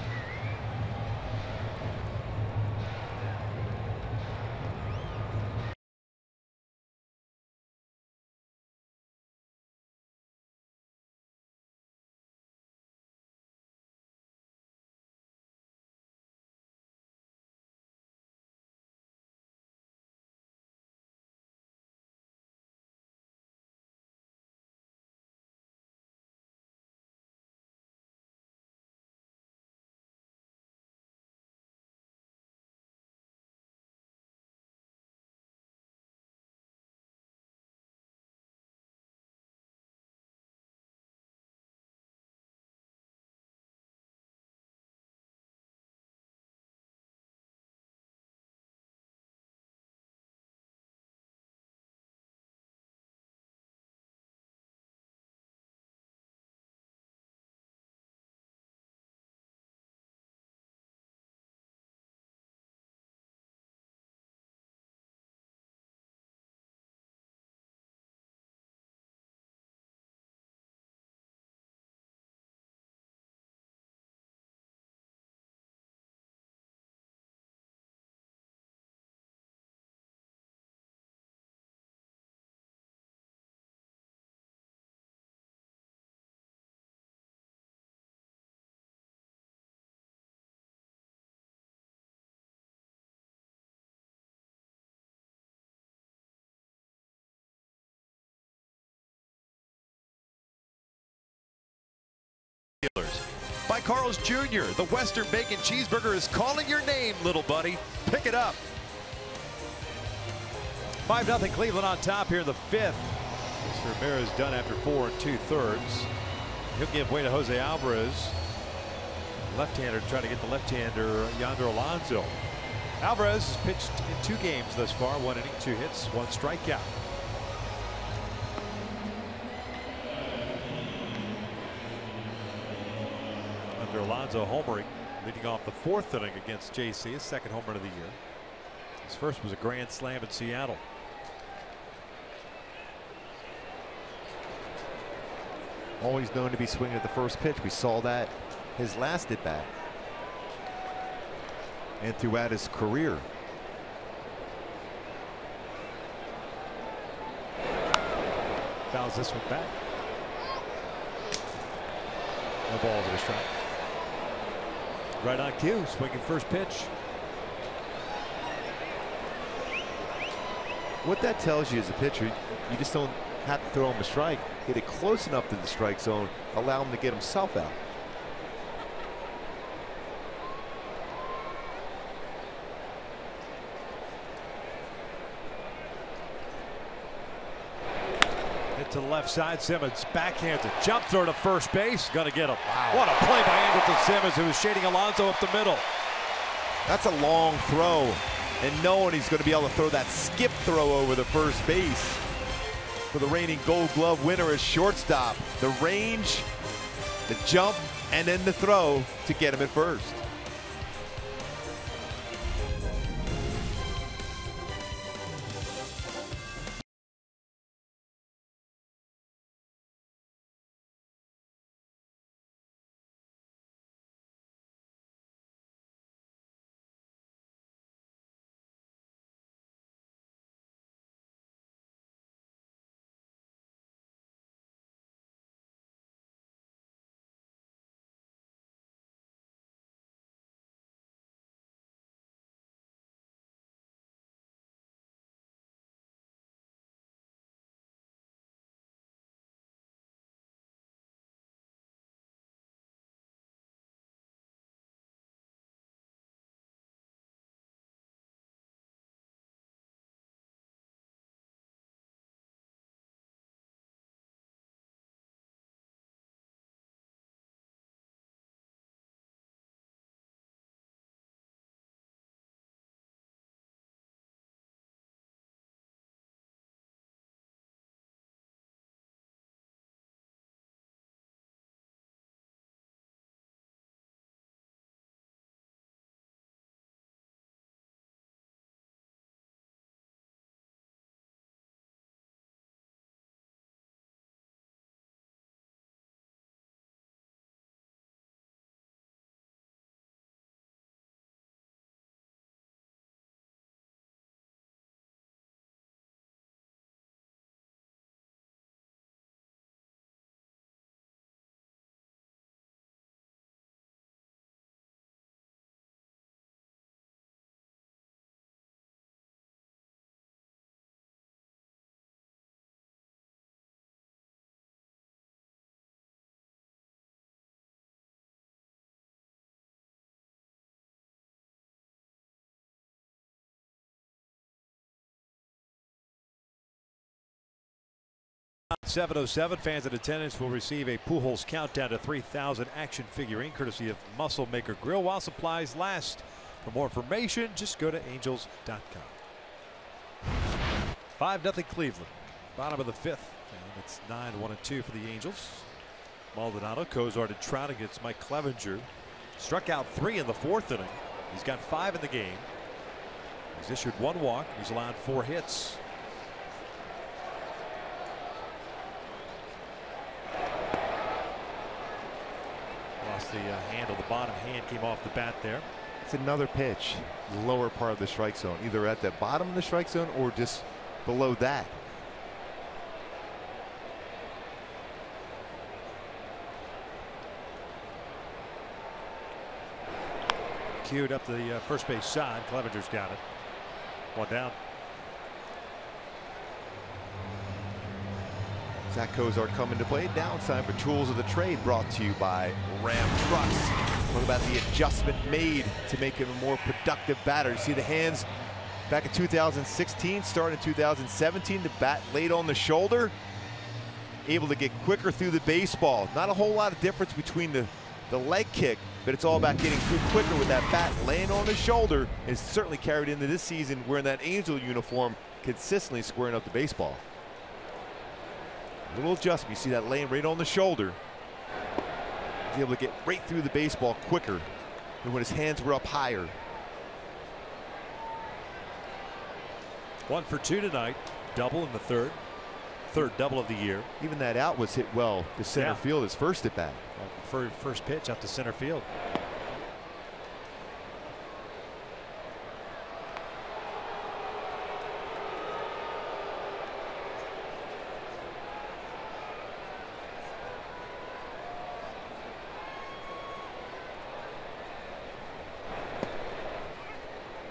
By Carl's Jr., the Western Bacon Cheeseburger is calling your name, little buddy. Pick it up. 5-0 Cleveland on top here in the 5th. Ramirez done after 4 2/3. He'll give way to Jose Alvarez. Left-hander trying to get the left-hander Yonder Alonso. Alvarez has pitched in 2 games thus far. 1 inning, 2 hits, 1 strikeout. After Alonso homering, leading off the 4th inning against JC, his 2nd home run of the year. His first was a grand slam in Seattle. Always known to be swinging at the first pitch. We saw that his last at bat and throughout his career. Fouls this one back. No balls in a strike. Right on cue, swinging first pitch. What that tells you as a pitcher, you just don't have to throw him a strike. Get it close enough to the strike zone, allow him to get himself out. Hit to the left side, Simmons backhands it, jump throw to first base, gonna get him. Wow. What a play by Anderson Simmons, who was shading Alonso up the middle. That's a long throw, and knowing he's going to be able to throw that skip throw over the first base for the reigning Gold Glove winner as shortstop. The range, the jump, and then the throw to get him at first. .707 fans in attendance will receive a Pujols countdown to 3,000 action figurine courtesy of Muscle Maker Grill while supplies last. For more information, just go to angels.com. 5-0 Cleveland. Bottom of the 5th. And it's 9-1-2 for the Angels. Maldonado, Cozart, and Trout against Mike Clevenger. Struck out 3 in the 4th inning. He's got 5 in the game. He's issued 1 walk. He's allowed 4 hits. Lost the handle. The bottom hand came off the bat there. It's another pitch, lower part of the strike zone, either at the bottom of the strike zone or just below that. Queued up the first base side. Clevenger's got it. 1 down. Zach Cozart coming to play. Downside for tools of the trade brought to you by Ram Trucks. What about the adjustment made to make him a more productive batter? You see the hands back in 2016, starting in 2017. The bat laid on the shoulder, able to get quicker through the baseball. Not a whole lot of difference between the leg kick, but it's all about getting through quicker with that bat laying on the shoulder. It's certainly carried into this season wearing that Angel uniform, consistently squaring up the baseball. Little adjustment. You see that laying right on the shoulder. He's able to get right through the baseball quicker than when his hands were up higher. 1 for 2 tonight. Double in the third. Third double of the year. Even that out was hit well to center field his first at bat. For first pitch up to center field.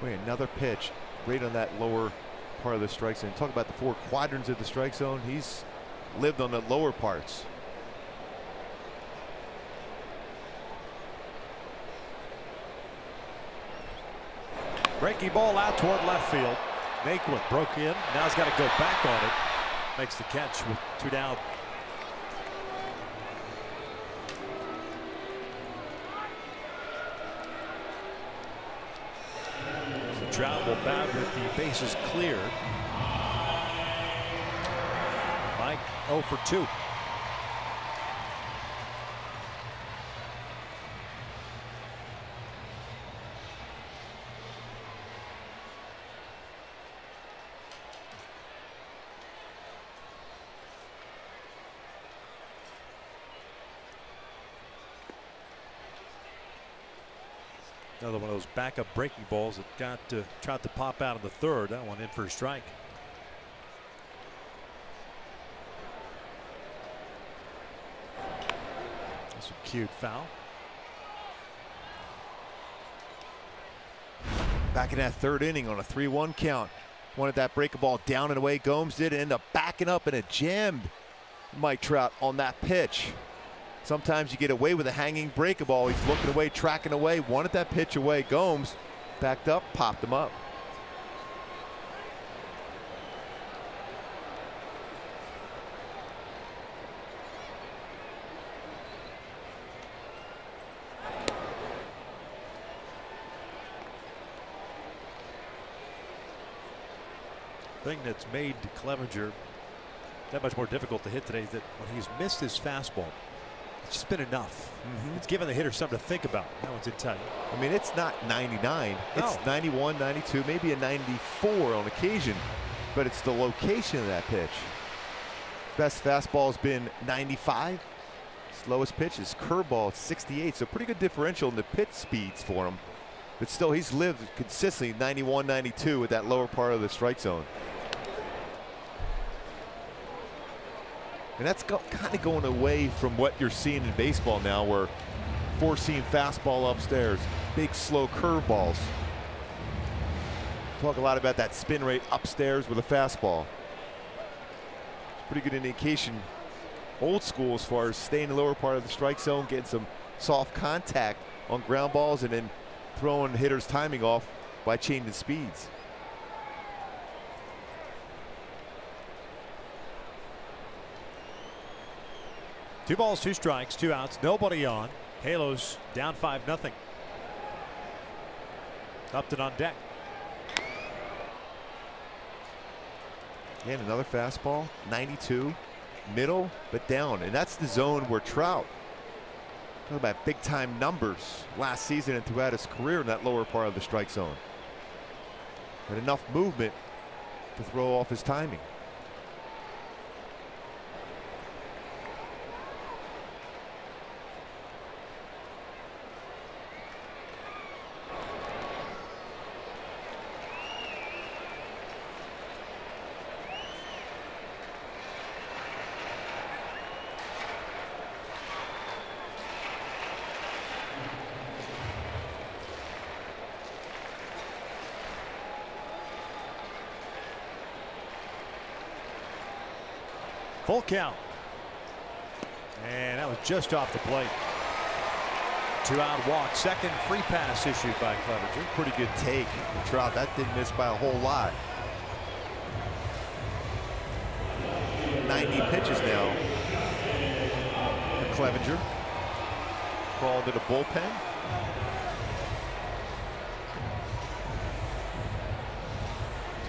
Wait, another pitch right on that lower part of the strike zone. Talk about the 4 quadrants of the strike zone. He's lived on the lower parts. Breaking ball out toward left field. Naquin broke in. Now he's got to go back on it. Makes the catch with 2 down. Trout will bat with the bases cleared. Mike 0 for 2. Another one of those backup breaking balls that got Trout to pop out in the third. That one in for a strike. That's a cute foul. Back in that third inning on a 3-1 count. Wanted that breaking ball down and away. Gomes did end up backing up and it jammed Mike Trout on that pitch. Sometimes you get away with a hanging breaking ball. He's looking away, tracking away, wanted that pitch away. Gomes backed up, popped him up. Thing that's made Clevenger that much more difficult to hit today is that when he's missed his fastball, it's just been enough. It's given the hitter something to think about. That one's in tight. I mean, it's not 99. It's 91, 92, maybe a 94 on occasion, but it's the location of that pitch. Best fastball has been 95. Slowest pitch is curveball at 68. So pretty good differential in the pitch speeds for him. But still, he's lived consistently 91, 92 with that lower part of the strike zone. And that's kind of going away from what you're seeing in baseball now, where 4-seam fastball upstairs, big slow curveballs. Talk a lot about that spin rate upstairs with a fastball. It's pretty good indication, old school, as far as staying in the lower part of the strike zone, getting some soft contact on ground balls, and then throwing hitters' timing off by changing speeds. Two balls, 2 strikes, 2 outs, nobody on. Halos down 5-0. Upton on deck. And another fastball, 92, middle, but down. And that's the zone where Trout, talking about big time numbers last season and throughout his career in that lower part of the strike zone. But enough movement to throw off his timing. Full count. And that was just off the plate. 2-out walk. Second free pass issued by Clevenger. Pretty good take from Trout. That didn't miss by a whole lot. 90 pitches now for Clevenger. Crawled to the bullpen.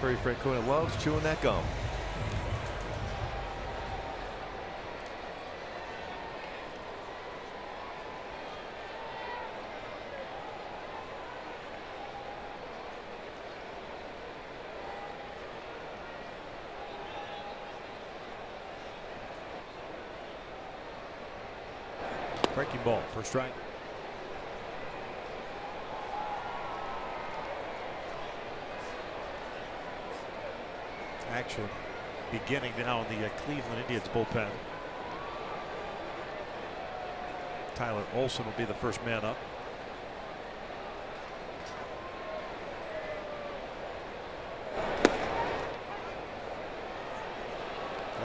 Terry Francona loves chewing that gum. Breaking ball, first strike. Action beginning now in the Cleveland Indians bullpen. Tyler Olson will be the first man up.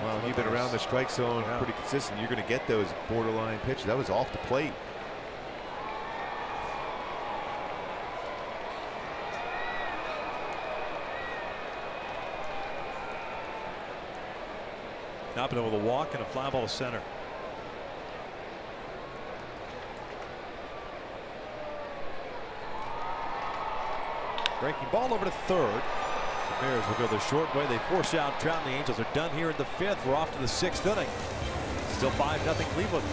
Well, you've been around the strike zone pretty consistent. You're going to get those borderline pitches. That was off the plate. Knopping with a walk and a fly ball to center. Breaking ball over to third. The Bears will go the short way. They force out Trout, and the Angels are done here in the fifth. We're off to the sixth inning. Still 5-0 Cleveland.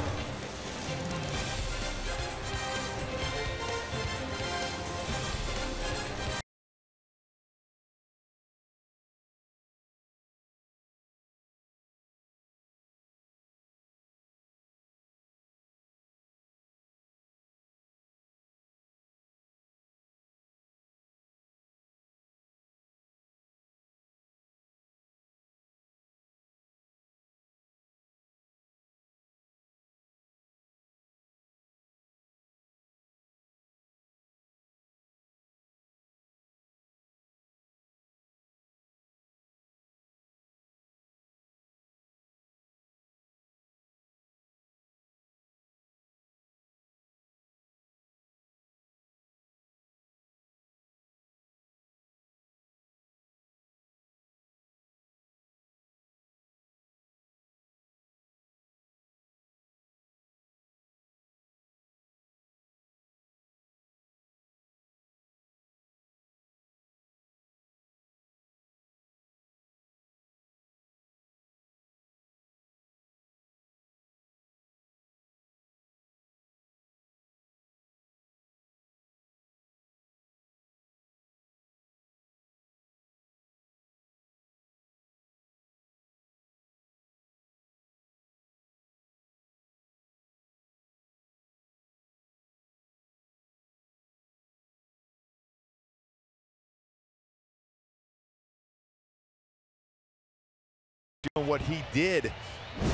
What he did,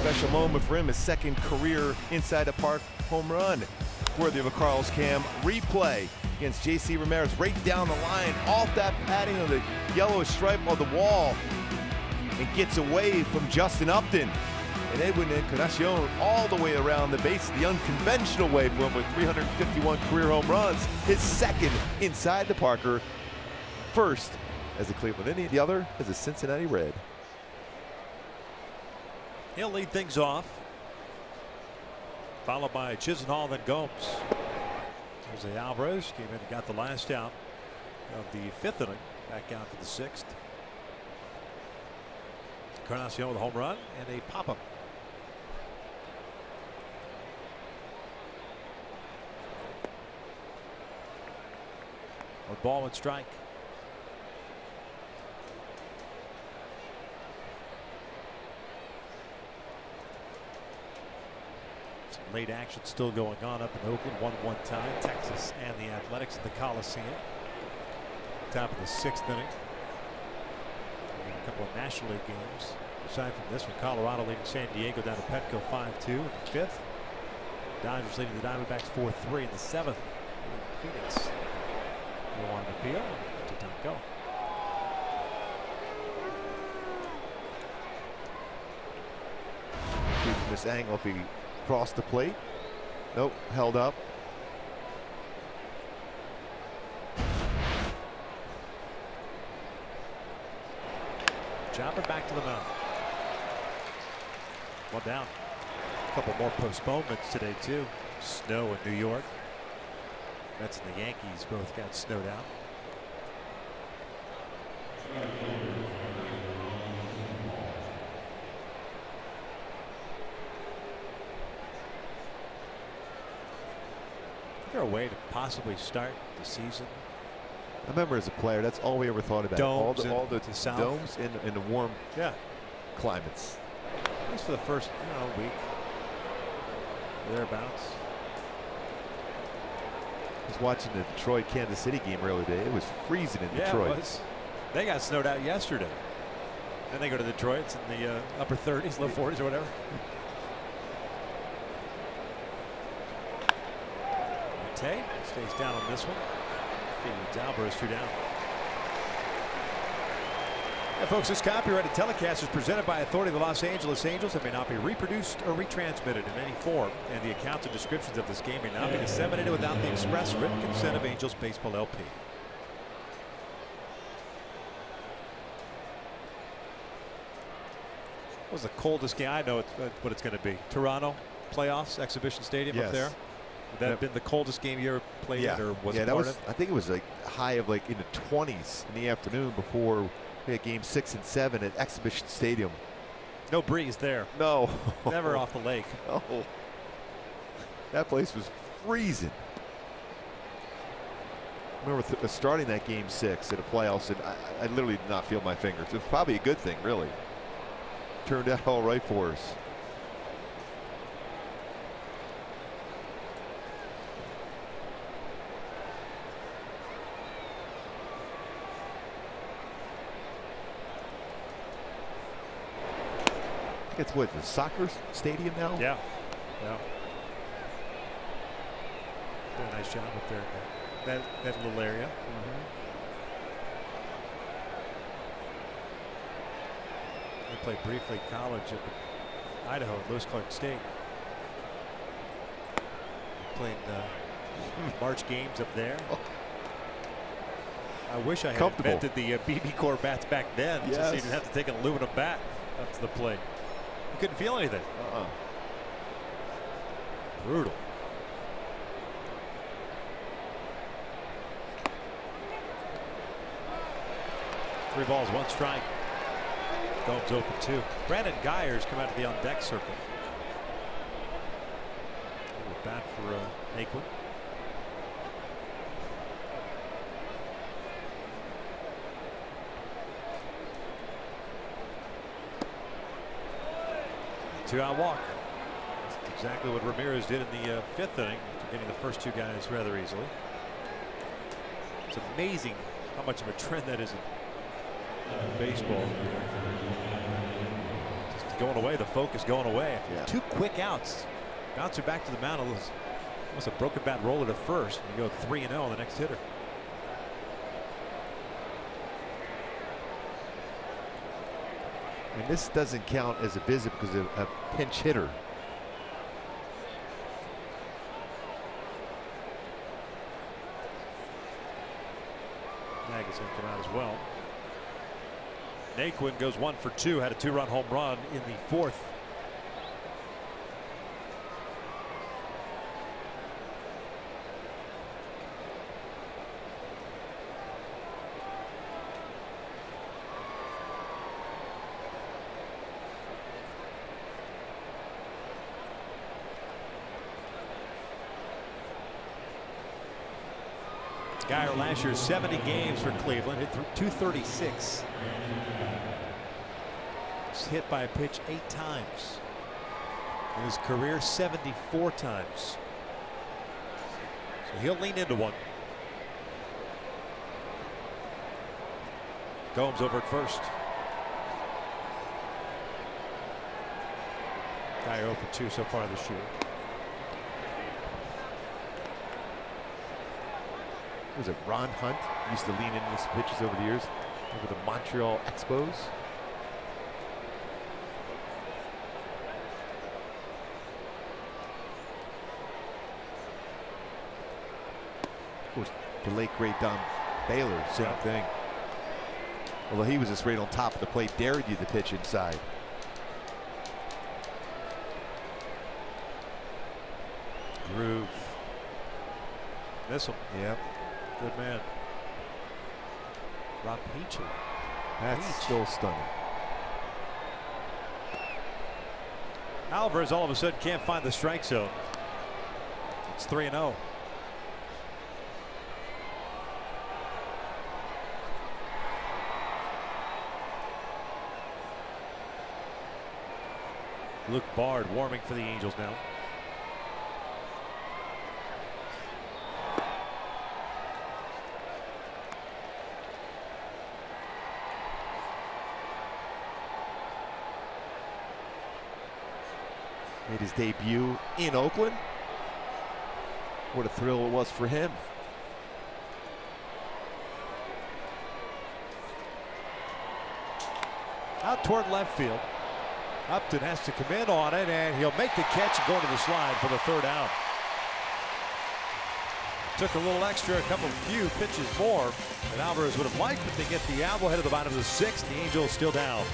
special moment for him, his second career inside the park home run, worthy of a Carl's Cam replay against J.C. Ramirez, right down the line, off that padding of the yellow stripe on the wall, and gets away from Justin Upton. And Edwin Encarnacion all the way around the base, the unconventional way for him with 351 career home runs, his second inside the Parker, first as a Cleveland Indian, the other as a Cincinnati Red. He'll lead things off, followed by Chisenhall, then Gomes. Jose Alvarez came in and got the last out of the fifth inning, back out for the sixth. Encarnacion with a home run and a pop-up. One ball, one strike. Late action still going on up in Oakland. 1-1 tie. Texas and the Athletics in the Coliseum. Top of the sixth inning. And a couple of National League games. Aside from this one, Colorado leading San Diego down to Petco 5-2 in the fifth. Dodgers leading the Diamondbacks 4-3 in the seventh. And Phoenix will want an appeal. Did not go. See from this angle if he crossed the plate. Nope, held up. Chopper back to the mound. One down. A couple more postponements today too. Snow in New York. Mets and the Yankees both got snowed out. Is there a way to possibly start the season? I remember as a player, that's all we ever thought about. Domes all the south. domes in the warm climates. At least for the first week. Thereabouts. I was watching the Detroit-Kansas City game earlier today. It was freezing in Detroit. It was. They got snowed out yesterday. Then they go to Detroit. It's in the upper 30s, low 40s or whatever. Tay stays down on this one. Alvarez 2 down. Yeah, folks, this copyrighted telecast is presented by authority of the Los Angeles Angels and may not be reproduced or retransmitted in any form. And the accounts and descriptions of this game may not be disseminated without the express written consent of Angels Baseball LP. What was the coldest game? I know what it's going to be. Toronto playoffs, exhibition stadium up there. Would that have been the coldest game you ever played in, or was it part of? I think it was like high of like in the 20s in the afternoon before we had game 6 and 7 at Exhibition Stadium. No breeze there. No. Never off the lake. Oh. That place was freezing. I remember starting that game 6 at a playoffs, and I literally did not feel my fingers. It was probably a good thing, really. Turned out all right for us. I think it's what, the soccer stadium now? Yeah. Yeah. Did a nice job up there. That little area. I played briefly college up in Idaho at Lewis Clark State. Played March games up there. I wish I had invented the BB Core bats back then. Yes. So you didn't have to take an aluminum bat up to the plate. You couldn't feel anything. Brutal. Three balls, one strike. Gomes open 2. Brandon Geyers come out to the on deck circle. Bat for Naquin. Two-out walk. That's exactly what Ramirez did in the 5th inning, getting the first 2 guys rather easily. It's amazing how much of a trend that is in baseball. Just going away, the focus going away. 2 quick outs. Bouncer back to the mound. Almost a broken bat roller to first. And you go 3-0 on the next hitter. And this doesn't count as a visit because of a pinch hitter. Nagas come out as well. Naquin goes 1 for 2. Had a 2-run home run in the 4th. Geyer last year 70 games for Cleveland, hit 236. He's hit by a pitch 8 times. In his career 74 times. So he'll lean into one. Gomes over at first. Geyer 0 for 2 so far this year. Was it Ron Hunt used to lean into his pitches over the years over the Montreal Expos? Of course, the late great Don Baylor, same thing. Although he was just right on top of the plate, dared you to pitch inside. Groove. Miss him. Yep. Good man. Rob Peachy. That's still stunning. Alvarez all of a sudden can't find the strike zone. It's 3-0. Luke Bard warming for the Angels now. Made his debut in Oakland. What a thrill it was for him. Out toward left field. Upton has to come in on it, and he'll make the catch and go to the slide for the third out. Took a little extra, a few pitches more than Alvarez would have liked, but they get the out ahead of the bottom of the sixth. The Angels still down.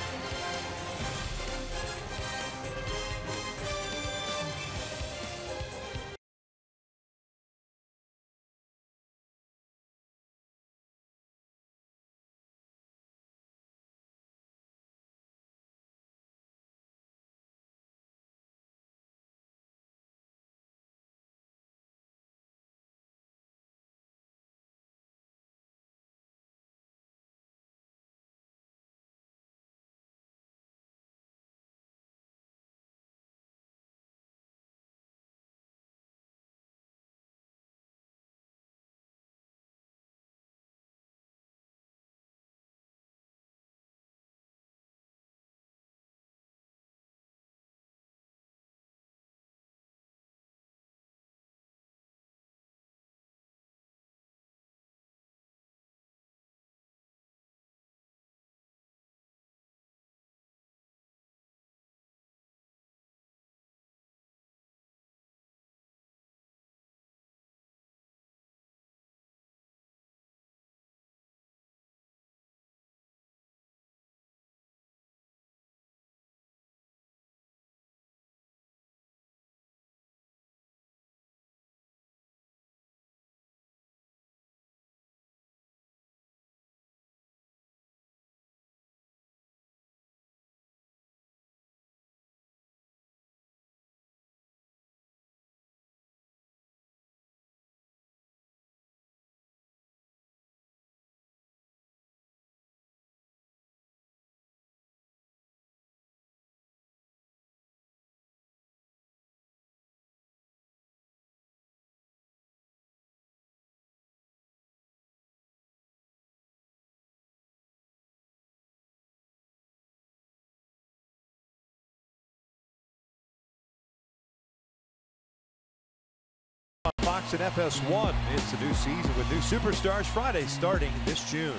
Fox and FS1. It's a new season with new superstars Friday starting this June.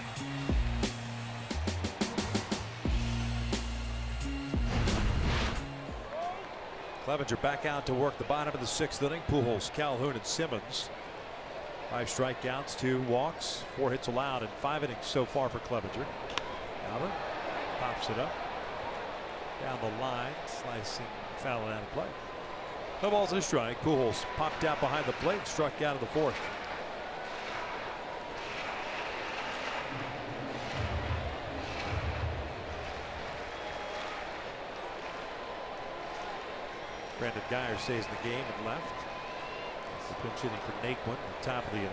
Clevenger back out to work the bottom of the sixth inning. Pujols, Calhoun, and Simmons. 5 strikeouts, 2 walks, 4 hits allowed in 5 innings so far for Clevenger. Albert pops it up down the line, slicing, fouling out of play. No balls and a strike. Pujols popped out behind the plate, struck out of the 4th. Brandon Geyer stays in the game and left. The pinch hitting for Naquin at the top of the inning.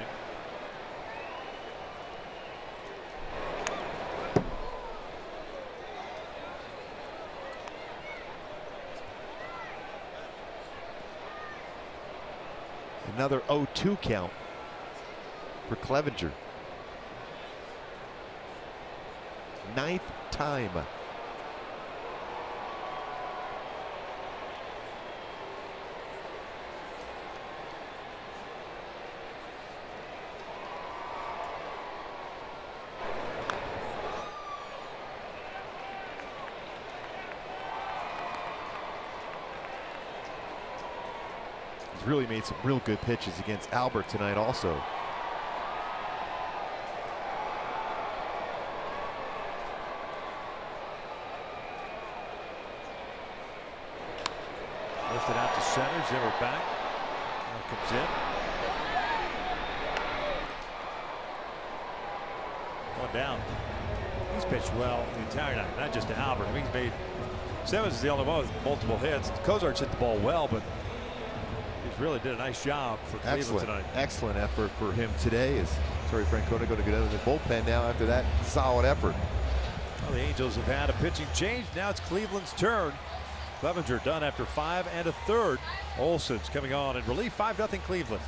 Another 0-2 count for Clevenger. 9th time. Really made some real good pitches against Albert tonight also. Lifted out to center, Zimmer back. Now comes in. One down. He's pitched well the entire night, not just to Albert. I mean, he's made, Simmons is the only one with multiple hits. Cozart's hit the ball well, but really did a nice job for Cleveland tonight. Excellent effort for him today. Is Terry Francona going to get out of the bullpen now after that solid effort? Well, the Angels have had a pitching change. Now it's Cleveland's turn. Clevenger done after 5 1/3. Olson's coming on in relief. 5-0 Cleveland.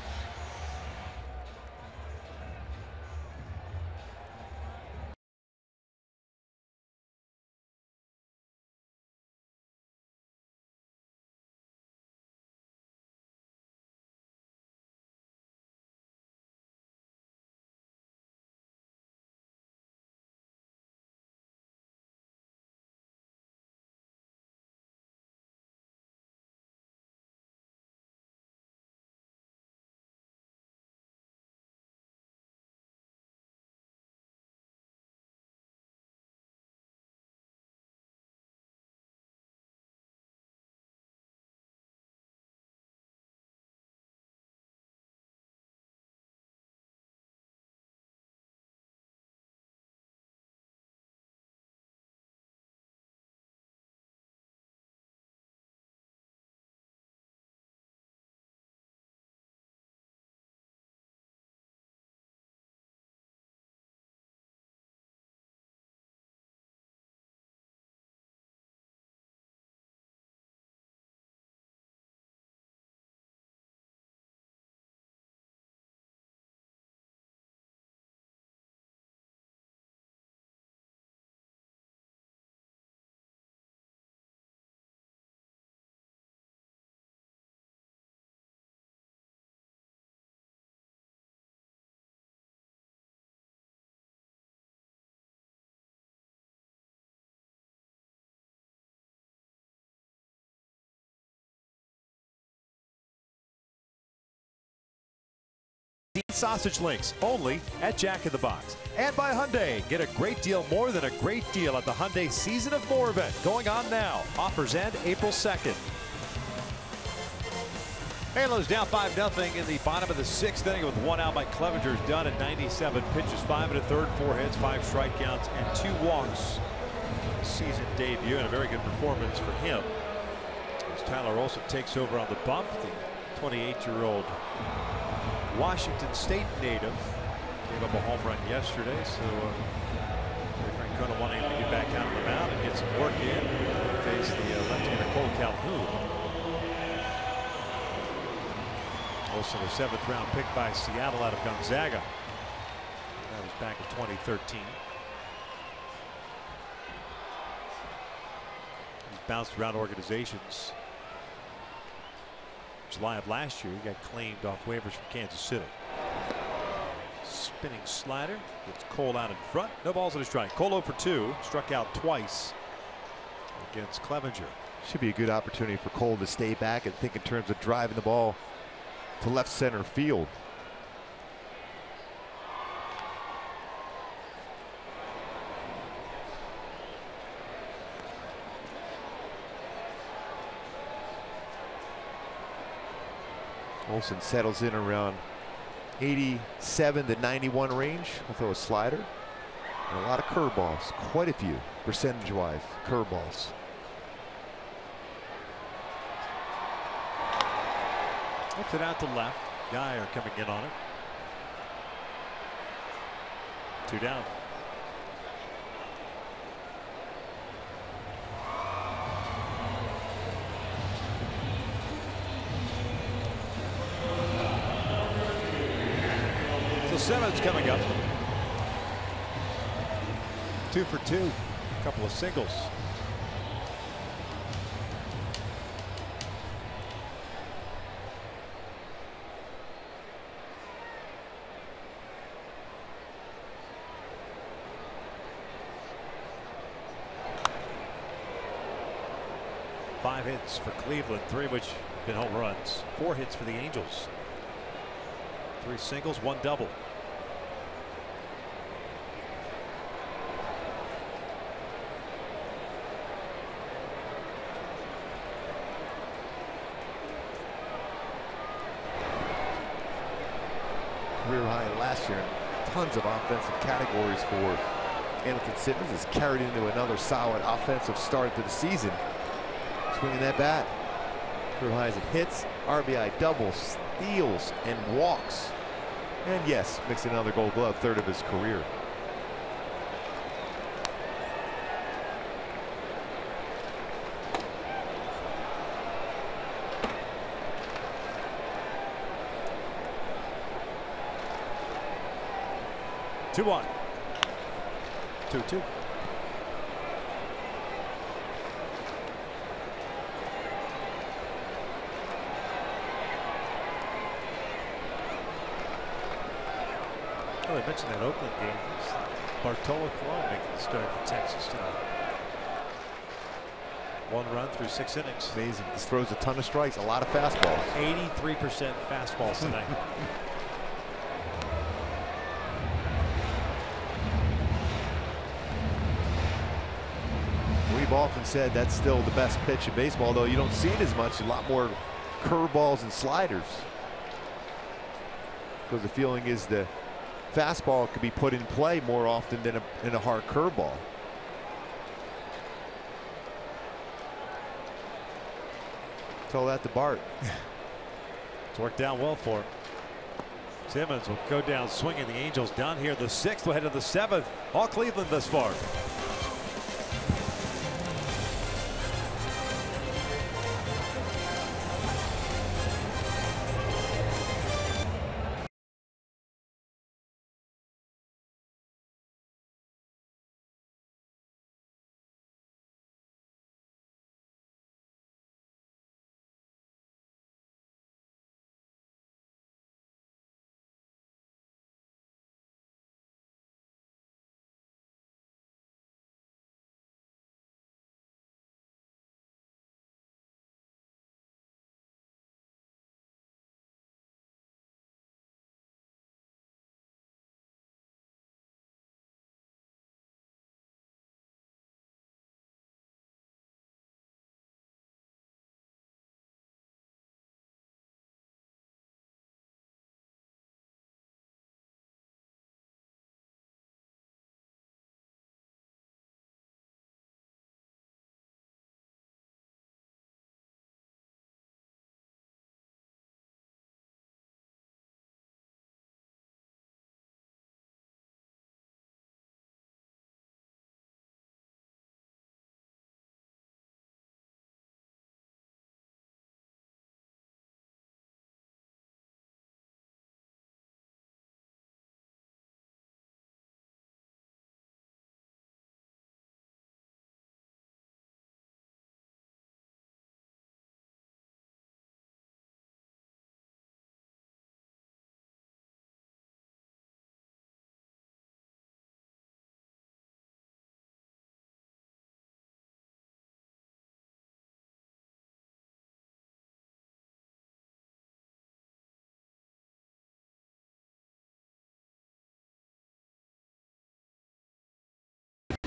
sausage links only at Jack in the Box. And by Hyundai, get a great deal more than a great deal at the Hyundai Season of More event going on now. Offers end April 2nd. Halos down 5-0 in the bottom of the 6th inning with 1 out by Clevenger's done at 97 pitches, 5 1/3, 4 hits, 5 strikeouts, and 2 walks. Season debut and a very good performance for him. As Tyler Olson takes over on the bump, the 28-year-old Washington State native gave up a home run yesterday, so Frank Cohn wanting him to get back out on the mound and get some work in. Face the left-hander Cole Calhoun. Also a 7th round pick by Seattle out of Gonzaga. That was back in 2013. He's bounced around organizations. July of last year, he got claimed off waivers from Kansas City. Spinning slider gets Cole out in front. No balls in a strike. Cole 0 for 2, struck out twice against Clevenger. Should be a good opportunity for Cole to stay back and think in terms of driving the ball to left center field. Olson settles in around 87 to 91 range. He'll throw a slider and a lot of curveballs, quite a few percentage-wise curveballs. Lifts it out to left. Guy coming in on it. 2 down. So 7's coming up. 2 for 2. A couple of singles. Five hits for Cleveland, 3 of which have been home runs. 4 hits for the Angels. 3 singles, 1 double. Career high last year. Tons of offensive categories for Hamilton Simmons. Has carried into another solid offensive start to the season. Swinging that bat. Career highs in hits, RBI doubles, steals, and walks. And yes, mixing another Gold Glove, 3rd of his career. Two one. 2-2. Well, I mentioned that Oakland game. Bartolo Colon making the start for Texas tonight. 1 run through 6 innings. Amazing. Just throws a ton of strikes, a lot of fastballs. 83% fastballs tonight. We've often said that's still the best pitch in baseball, though you don't see it as much. A lot more curveballs and sliders. Because the feeling is the fastball could be put in play more often than in a hard curveball. Tell that to Bart. It's worked out well for him. Simmons will go down swinging. The Angels down here. The 6th will head to the 7th. All Cleveland thus far.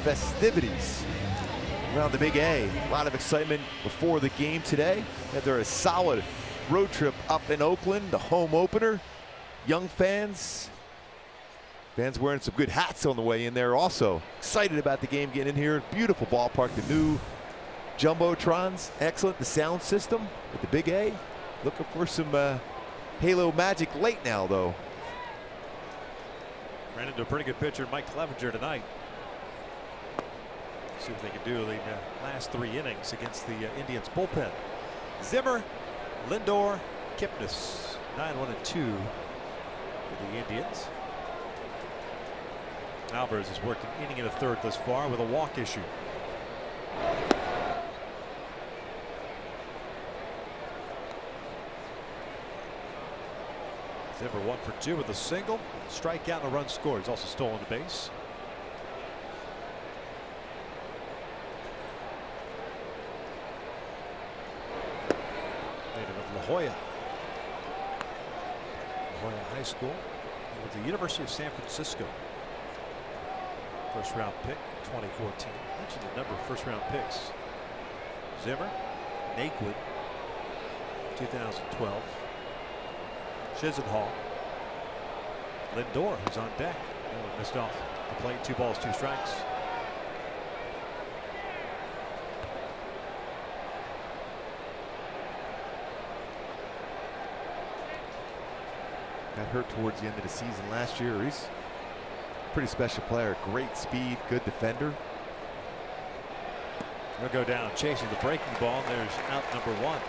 festivities around the Big A. A lot of excitement before the game today. And they're a solid road trip up in Oakland, the home opener. Young fans wearing some good hats on the way in there. Also excited about the game getting in here. Beautiful ballpark, the new Jumbotrons, excellent. The sound system at the Big A. Looking for some Halo magic late now, though. Ran into a pretty good pitcher, Mike Clevenger, tonight. See what they can do in the last 3 innings against the Indians bullpen. Zimmer, Lindor, Kipnis, 9-1-2 for the Indians. Alvarez has worked an inning and a third thus far with a walk issue. Zimmer 1 for 2 with a single, strikeout and a run scored. He's also stolen the base. Native of La Jolla High School with the University of San Francisco. First round pick 2014. Mentioned a number of first round picks. Zimmer, Naquin 2012. Chisenhall, Lindor, who's on deck. Oh, missed off the plate. 2 balls, 2 strikes. Got hurt towards the end of the season last year. He's a pretty special player. Great speed, good defender. He'll go down chasing the breaking ball. There's out number 1.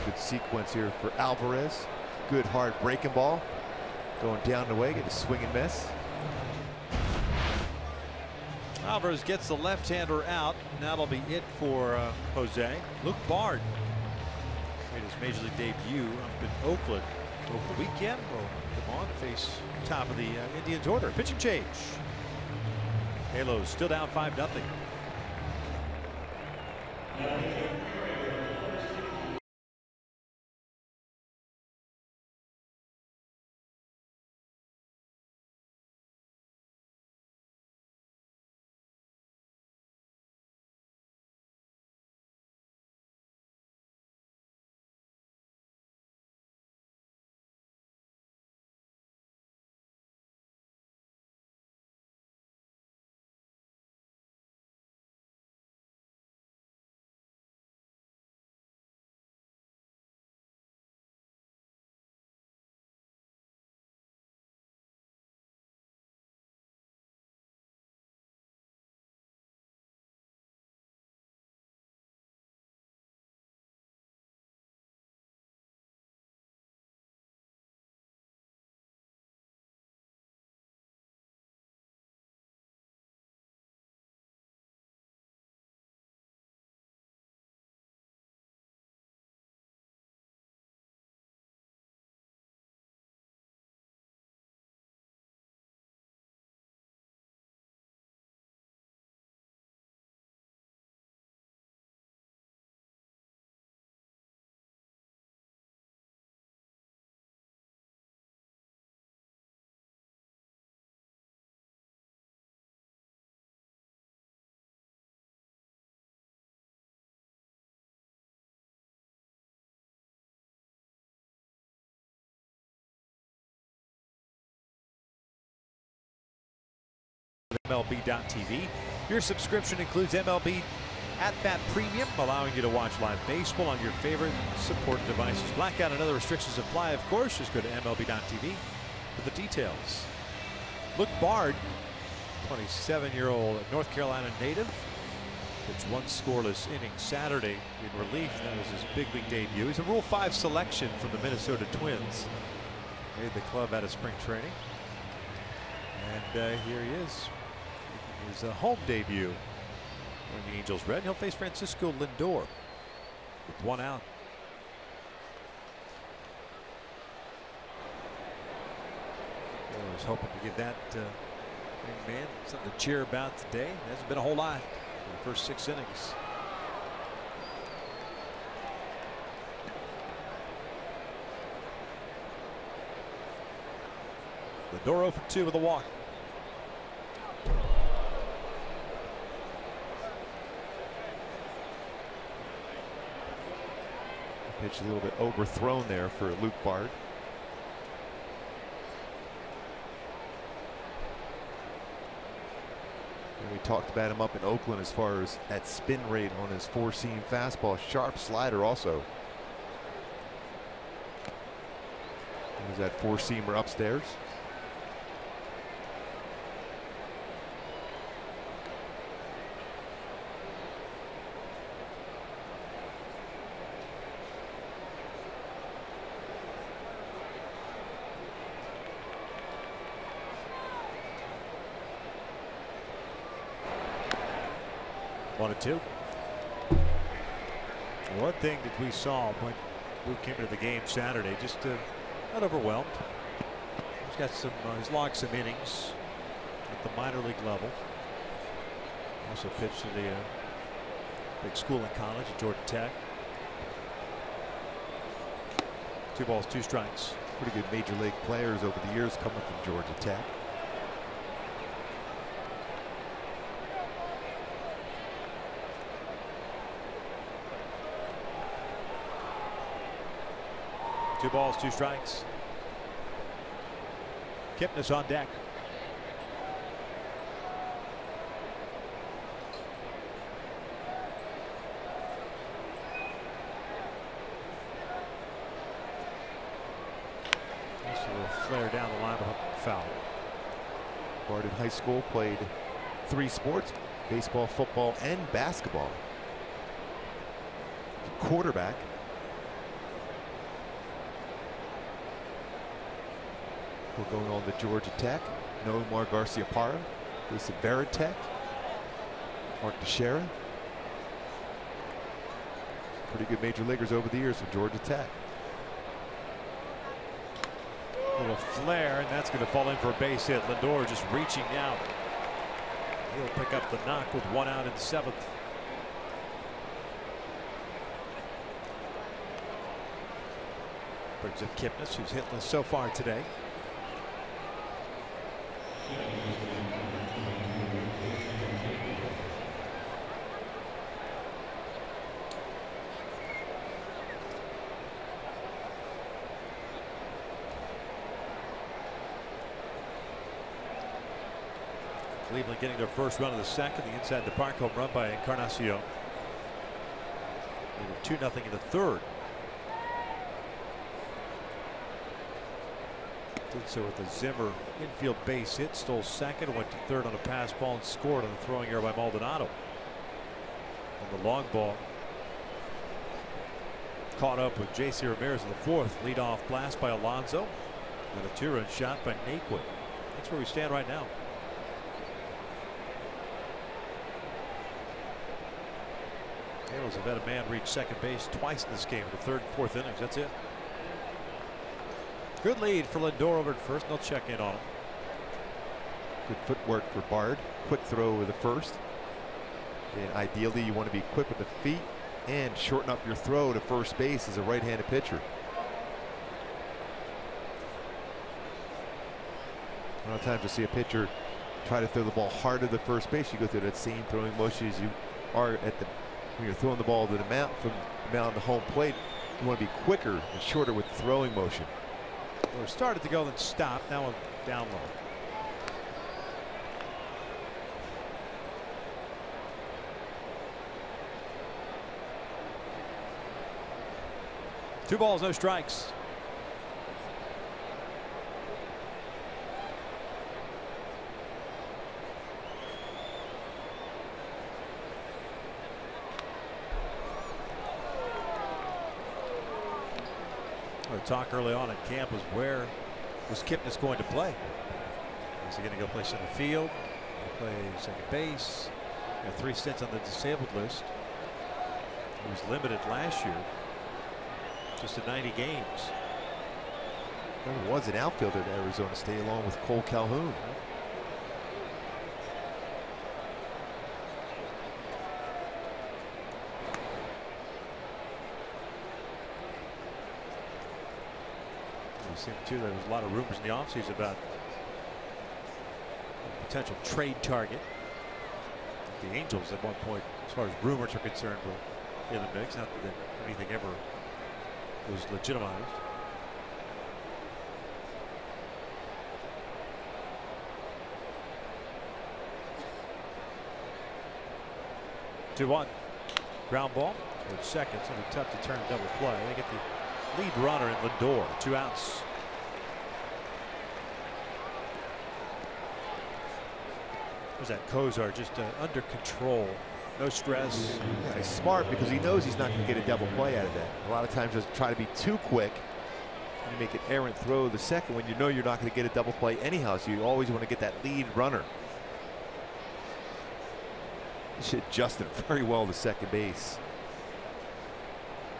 Good sequence here for Alvarez. Good hard breaking ball. Going down the way, get a swing and miss. Alvarez gets the left-hander out. And that'll be it for Jose. Luke Bard made his major league debut up in Oakland over the weekend. Will come on to face top of the Indians order. Pitching change. Halos still down 5-0. MLB.tv. Your subscription includes MLB At Bat Premium, allowing you to watch live baseball on your favorite supported devices. Blackout and other restrictions apply, of course. Just go to MLB.tv for the details. Luke Bard, 27-year-old North Carolina native, pitched 1 scoreless inning Saturday in relief. That was his big league debut. He's a Rule 5 selection from the Minnesota Twins. Made the club out of spring training. And here he is. His home debut when the Angels red. He'll face Francisco Lindor with 1 out. I was hoping to give that young man something to cheer about today. Hasn't been a whole lot in the first 6 innings. Lindor 0 for 2 with a walk. Pitch a little bit overthrown there for Luke Bard. And we talked about him up in Oakland as far as that spin rate on his four-seam fastball. Sharp slider also. There's that four-seamer upstairs. One and two. One thing that we saw when we came into the game Saturday, just not overwhelmed. He's got some, he's logged some innings at the minor league level. Also pitched to the big school in college at Georgia Tech. 2 balls, 2 strikes. Pretty good major league players over the years coming from Georgia Tech. Two balls, 2 strikes. Kipnis on deck. Nice little flare down the line, but foul. Bard in high school played 3 sports: baseball, football, and basketball. Quarterback. We're going on to Georgia Tech. Nomar Garcia-Parra, based at Veritech. Mark Teixeira. Pretty good major leaguers over the years from Georgia Tech. A little flare, and that's going to fall in for a base hit. Lindor just reaching out. He'll pick up the knock with 1 out in the 7th. Brings up Kipnis, who's hitless so far today. Cleveland getting their first run of the second. The inside the park home run by Encarnacion. 2-0 in the 3rd. Did so with a Zimmer infield base hit, stole second, went to 3rd on a pass ball and scored on the throwing error by Maldonado. And the long ball caught up with J.C. Ramirez in the 4th. Leadoff blast by Alonso and a 2-run shot by Naquin. That's where we stand right now. Halos have had a man reach second base twice in this game, the 3rd and 4th innings. That's it. Good lead for Lindor over at first. They'll check in on him. Good footwork for Bard. Quick throw with the first. And ideally, you want to be quick with the feet and shorten up your throw to first base as a right-handed pitcher. A lot of times you see a pitcher try to throw the ball harder to first base. You go through that same throwing motion as you are at the when you're throwing the ball to the mound from the mound to home plate. You want to be quicker and shorter with the throwing motion. Or started to go, then stopped. Now down low. Two balls, no strikes. The talk early on in camp was where was Kipnis going to play? Is he going to go play center field? Play second base? Got 3 stints on the disabled list. He was limited last year, just to 90 games. There was an outfielder at Arizona State along with Cole Calhoun. Too, there was a lot of rumors in the offseason about potential trade target. The Angels at one point, as far as rumors are concerned, were in the mix. Not that anything ever was legitimized. Two-one. Ground ball towards second. It's going to be tough to turn double play. They get the lead runner in Lindor. 2 outs. There's that Kozar just under control. No stress. Yeah, he's smart because he knows he's not going to get a double play out of that. A lot of times just try to be too quick and you make an errant throw the second when you know you're not going to get a double play anyhow. So you always want to get that lead runner. He adjusted very well to second base.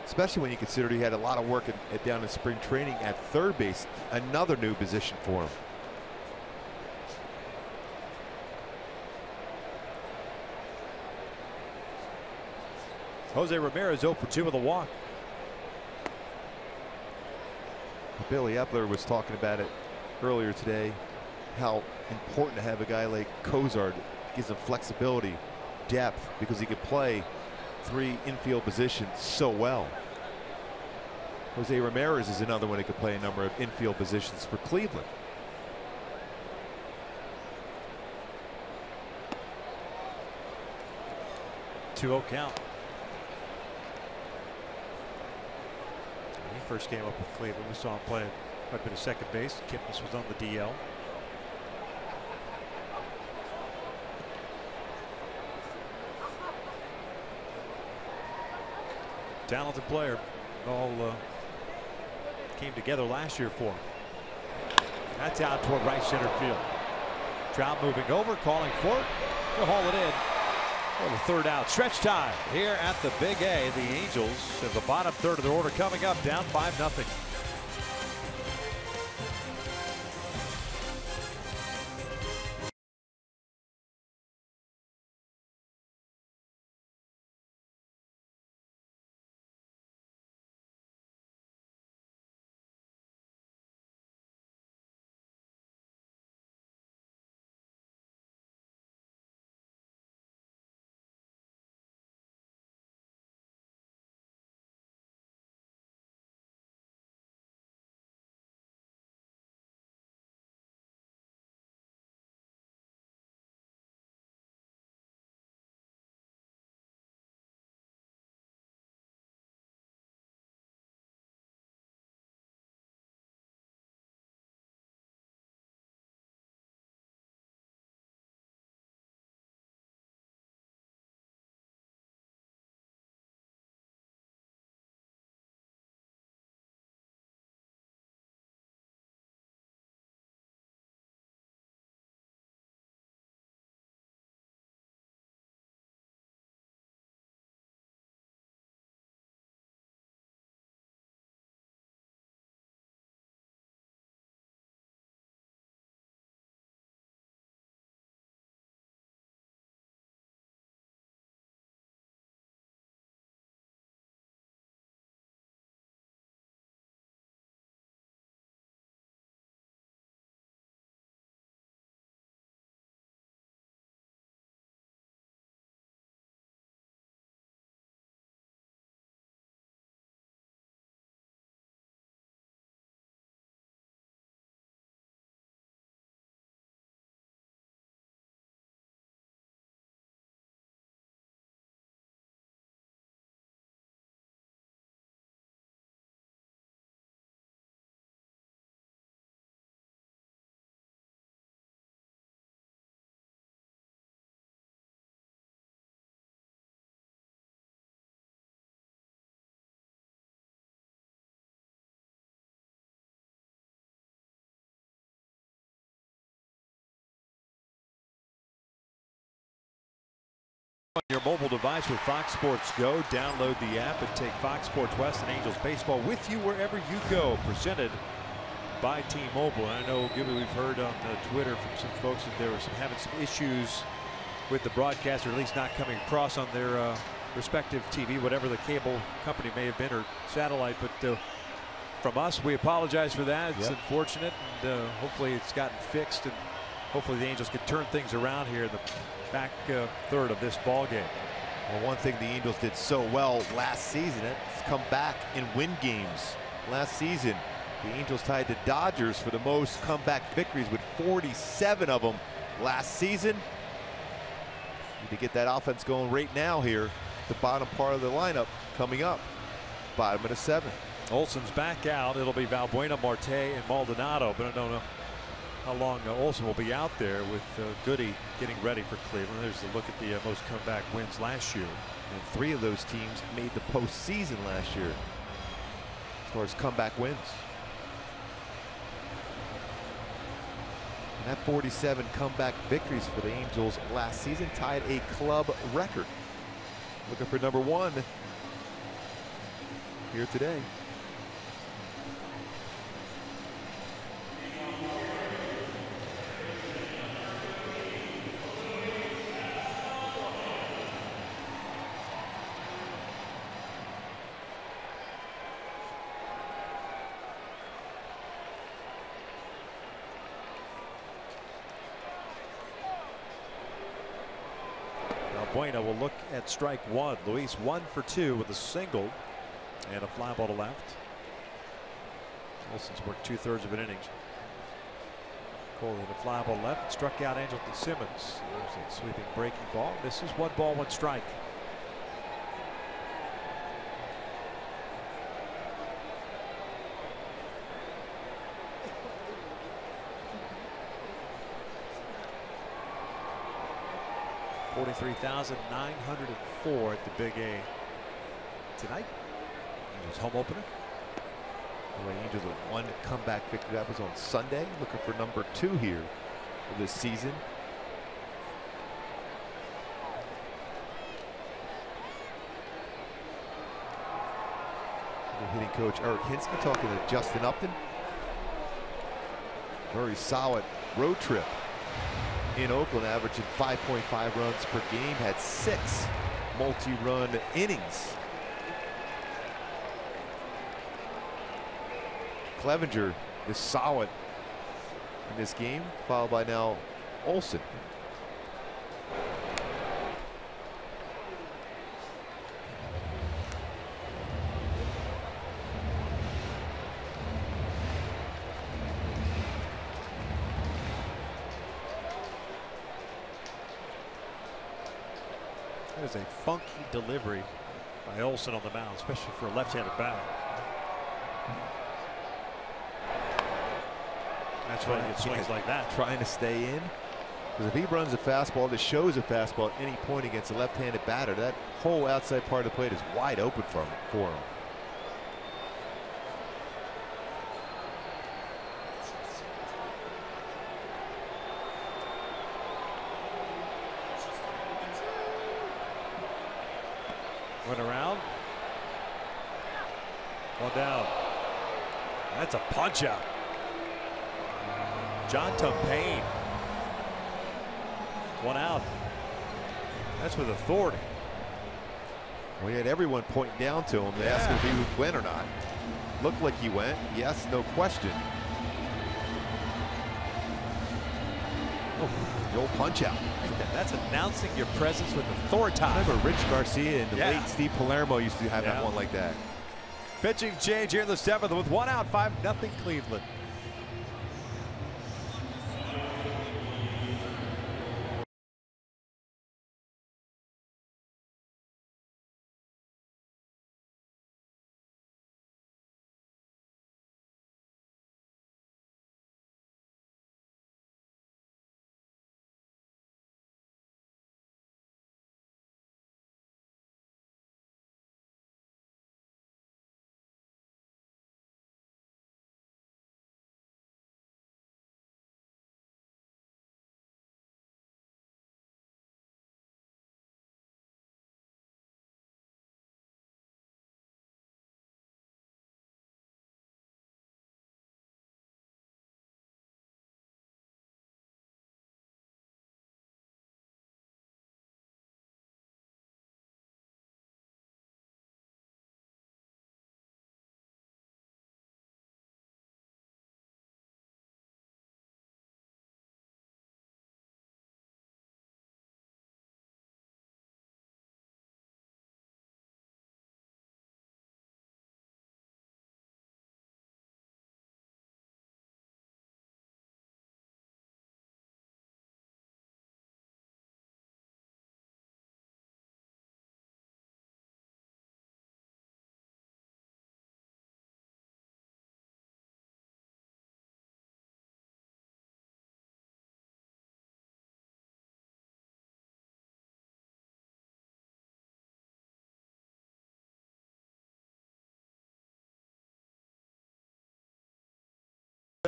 Especially when you consider he had a lot of work down in spring training at third base. Another new position for him. Jose Ramirez 0 for 2 with a walk. Billy Epler was talking about it earlier today, how important to have a guy like Kozar. Gives him flexibility, depth, because he could play 3 infield positions so well. Jose Ramirez is another one who could play a number of infield positions for Cleveland. Two-0 count. When he first came up with Cleveland, we saw him playing quite a bit of second base. Kipnis was on the DL. Talented player. It all came together last year for him. That's out toward right center field. Trout moving over, calling for it. He'll haul it in. Well, the third out. Stretch time here at the Big A. The Angels have the bottom third of their order coming up, down 5-0. On your mobile device with Fox Sports Go, download the app and take Fox Sports West and Angels baseball with you wherever you go. Presented by T-Mobile. I know, Gibby, we've heard on Twitter from some folks that they were having some issues with the broadcast, or at least not coming across on their respective TV, whatever the cable company may have been, or satellite. But from us, we apologize for that. It's unfortunate, and hopefully it's gotten fixed and Hopefully the Angels can turn things around here in the back third of this ball game. Well, one thing the Angels did so well last season is come back and win games. Last season, the Angels tied the Dodgers for the most comeback victories with 47 of them last season. Need to get that offense going right now here. The bottom part of the lineup coming up. Bottom of the 7th. Olson's back out. It'll be Valbuena, Marte, and Maldonado, but I don't know how long Olson will be out there with Goody getting ready for Cleveland. There's a look at the most comeback wins last year. And 3 of those teams made the postseason last year as far as comeback wins. And that 47 comeback victories for the Angels last season tied a club record. Looking for number 1 here today. Valbuena will look at strike 1. Luis 1 for 2 with a single and a fly ball to left. Olson's worked 2/3 of an inning. Cole hit a fly ball left, struck out Angelton Simmons. There's a sweeping breaking ball. Misses. 1 ball, 1 strike. $43,904 at the Big A tonight. Angels home opener. The Angels with 1 comeback victory. That was on Sunday. Looking for number 2 here for this season. Hitting coach Eric Hinsky talking to Justin Upton. Very solid road trip in Oakland, averaging 5.5 runs per game, had 6 multi-run innings. Clevenger is solid in this game, followed by now Olson. That is a funky delivery by Olson on the mound, especially for a left-handed batter. That's why he gets swings like that. Trying to stay in. Because if he runs a fastball that shows a fastball at any point against a left-handed batter, that whole outside part of the plate is wide open for him. Went around. 1 down. That's a punch out. John Tumpane. 1 out. That's with authority. We had everyone pointing down to him. They asked him if he went or not. Looked like he went. Yes, no question. Oh, the old punch out. That's announcing your presence with authority. I remember Rich Garcia and the late Steve Palermo used to have that one like that. Pitching change here in the 7th with 1 out, 5-0 Cleveland.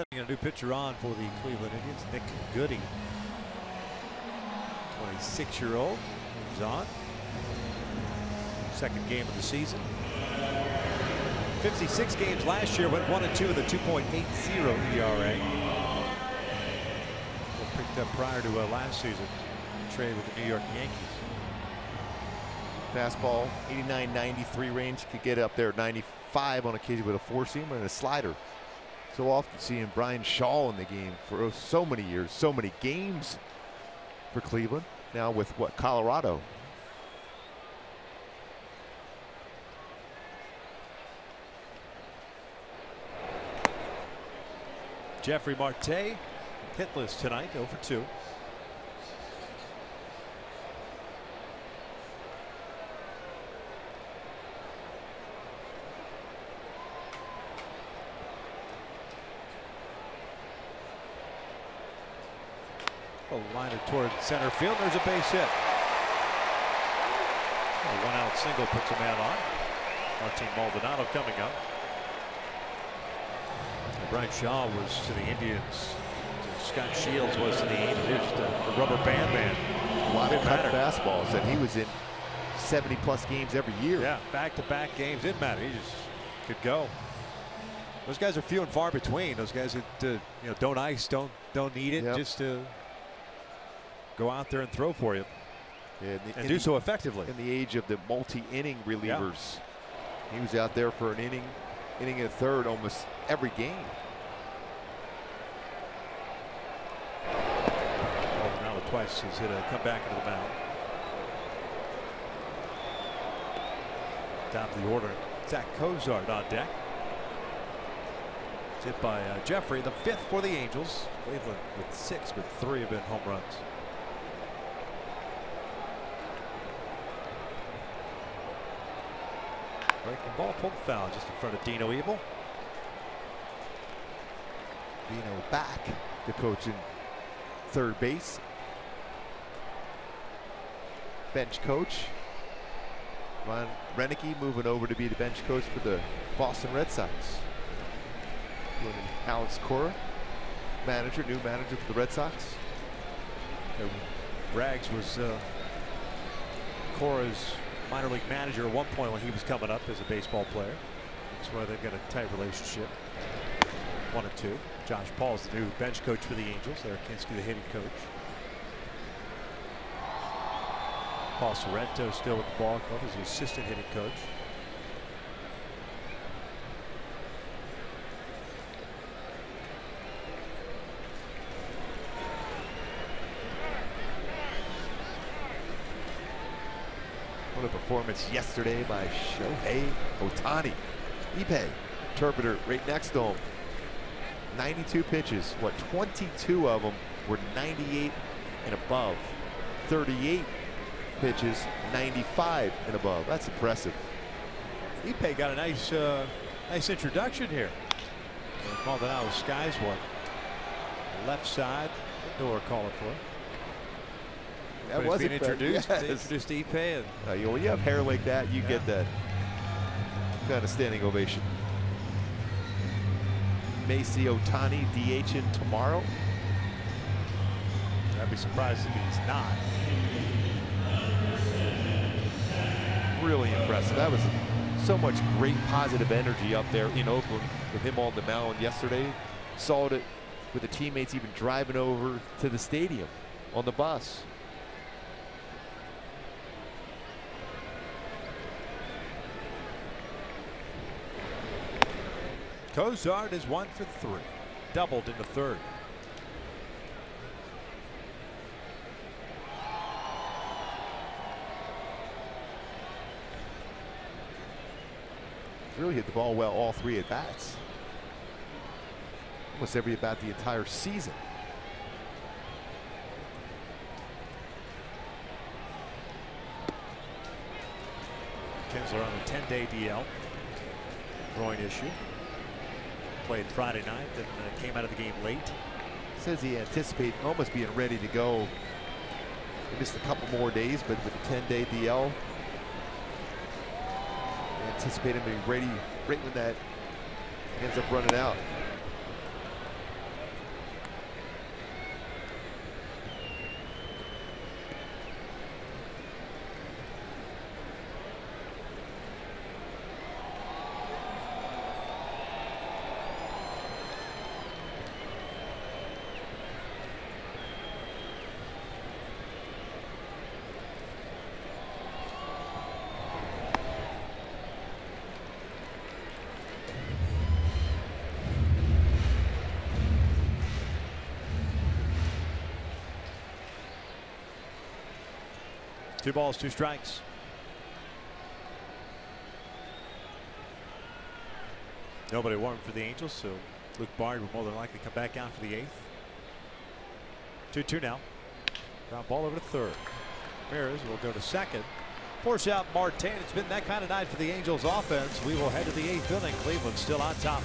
Sending a new pitcher on for the Cleveland Indians, Nick Goody. 26-year-old moves on. Second game of the season. 56 games last year, went 1-2 with a 2.80 ERA. Picked up prior to last season, trade with the New York Yankees. Fastball, 89, 93 range, could get up there at 95 on occasion with a four-seamer and a slider. So often seeing Brian Shaw in the game for so many years, so many games for Cleveland. Now with what, Colorado? Jeffrey Marte, hitless tonight, 0 for 2. A liner toward center field. There's a base hit. A one-out single puts a man on. Martin Maldonado coming up. Brian Shaw was to the Indians. Scott Shields was to the Angels. The rubber band man. A lot of cut fastballs, and he was in 70-plus games every year. Yeah, back-to-back games. Didn't matter. He just could go. Those guys are few and far between. Those guys that don't ice, don't need it, just to go out there and throw for you, and do so effectively. In the age of the multi-inning relievers, he was out there for an inning and a third almost every game. Maldonado twice has hit a comeback into the mound. Top of the order, Zach Cozart on deck. It's hit by Jeffrey, the 5th for the Angels. Cleveland with 6, but 3 have been home runs. Breaking ball, pulled foul just in front of Dino Evil. Dino back to coaching third base. Bench coach Ron Renicky moving over to be the bench coach for the Boston Red Sox. Alex Cora, new manager for the Red Sox. Braggs was Cora's minor league manager at one point when he was coming up as a baseball player. That's why they've got a tight relationship. 1-2. Josh Paul's the new bench coach for the Angels. Eric Kinski, the hitting coach. Paul Sorrento still with the ball club as the assistant hitting coach. What a performance yesterday by Shohei Ohtani. Ippei, interpreter right next to him. 92 pitches, 22 of them were 98 and above. 38 pitches, 95 and above. That's impressive. Ippei got a nice introduction here. Maldonado skies one. Left side, door calling for it. That was being introduced. Yes. They introduced Ippei. When you have hair like that, you get that kind of standing ovation. May see Ohtani DHing tomorrow. I'd be surprised if he's not. Really impressive. That was so much great positive energy up there in Oakland with him on the mound yesterday. Saw it with the teammates even driving over to the stadium on the bus. Cozart is 1 for 3. Doubled in the third. Really hit the ball well all 3 at bats. Almost every at bat the entire season. Kinsler on a 10-day DL. Groin issue. Played Friday night, then came out of the game late. Says he anticipates almost being ready to go. He missed a couple more days, but with the 10-day DL, anticipate him being ready right when that ends up running out. 2 balls, 2 strikes. Nobody warmed for the Angels, so Luke Bard will more than likely come back out for the 8th. 2-2 now. Ground ball over to third. Ramirez will go to second. Force out Martin. It's been that kind of night for the Angels offense. We will head to the 8th inning. Cleveland still on top.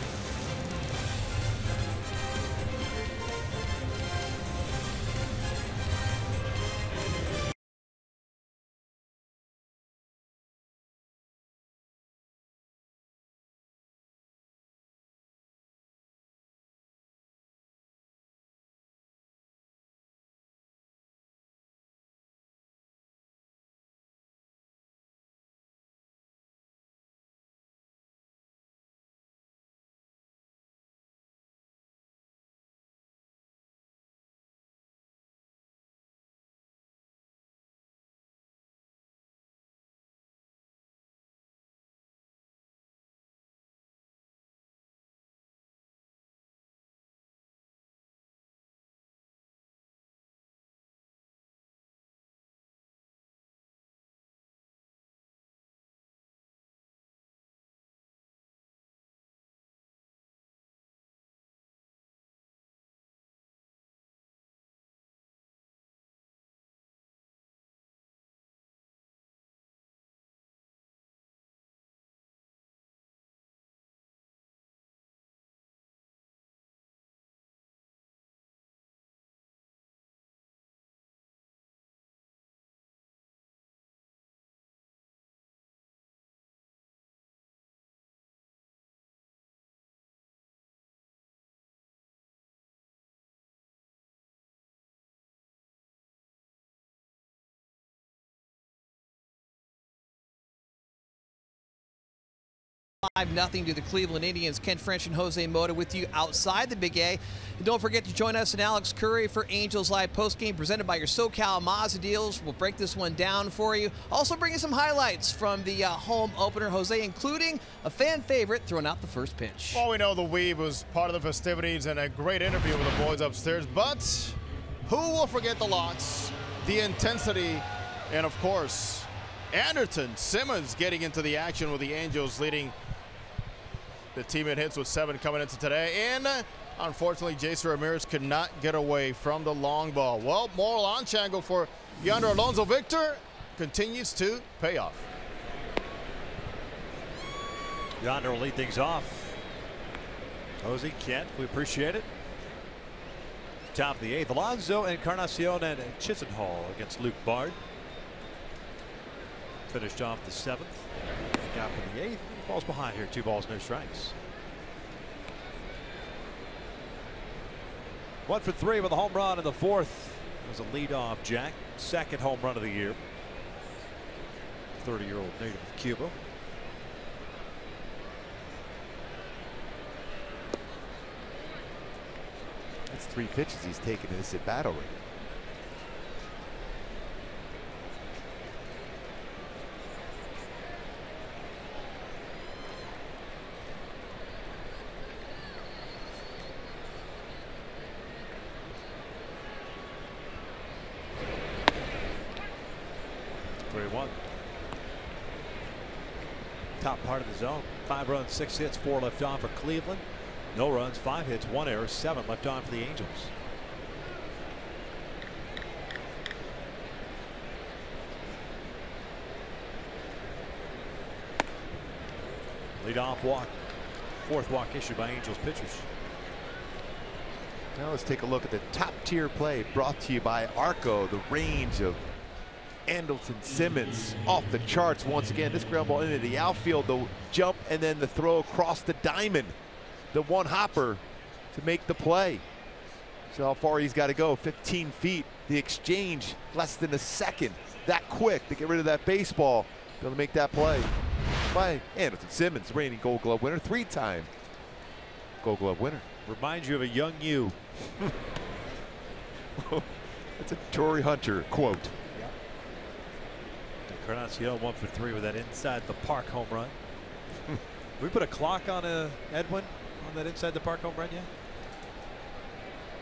Nothing to the Cleveland Indians. Ken French and Jose Mota with you outside the Big A. And don't forget to join us and Alex Curry for Angels Live postgame presented by your SoCal Mazda deals. We'll break this one down for you. Also bringing some highlights from the home opener, Jose, including a fan favorite throwing out the first pitch. Well, we know the Weave was part of the festivities and a great interview with the boys upstairs, but who will forget the lots, the intensity, and of course, Anderson Simmons getting into the action with the Angels leading the team in hits with 7 coming into today. And unfortunately, Jason Ramirez could not get away from the long ball. Well, more launch angle for Yonder Alonso. Victor continues to pay off. Yonder will lead things off. Jose, Kent, we appreciate it. Top of the 8th, Alonso, Encarnacion, and Chisenhall against Luke Bard. Finished off the 7th. Out for the 8th. Falls behind here. 2 balls, no strikes. 1 for 3 with a home run in the 4th. It was a leadoff jack. 2nd home run of the year. 30-year-old native of Cuba. That's 3 pitches he's taken in this at bat already. Top part of the zone. 5 runs, 6 hits, 4 left on for Cleveland. No runs, 5 hits, 1 error, 7 left on for the Angels. Leadoff walk. 4th walk issued by Angels pitchers. Now let's take a look at the top tier play brought to you by Arco. The range of Anderson Simmons off the charts once again. This ground ball into the outfield, the jump, and then the throw across the diamond. The one hopper to make the play. So how far he's got to go, 15 feet. The exchange, less than a second. That quick to get rid of that baseball. Going to make that play by Anderson Simmons, reigning Gold Glove winner, 3-time Gold Glove winner. Reminds you of a young you. That's a Torrey Hunter quote. Encarnacion 1 for 3 with that inside the park home run. We put a clock on Edwin on that inside the park home run yet?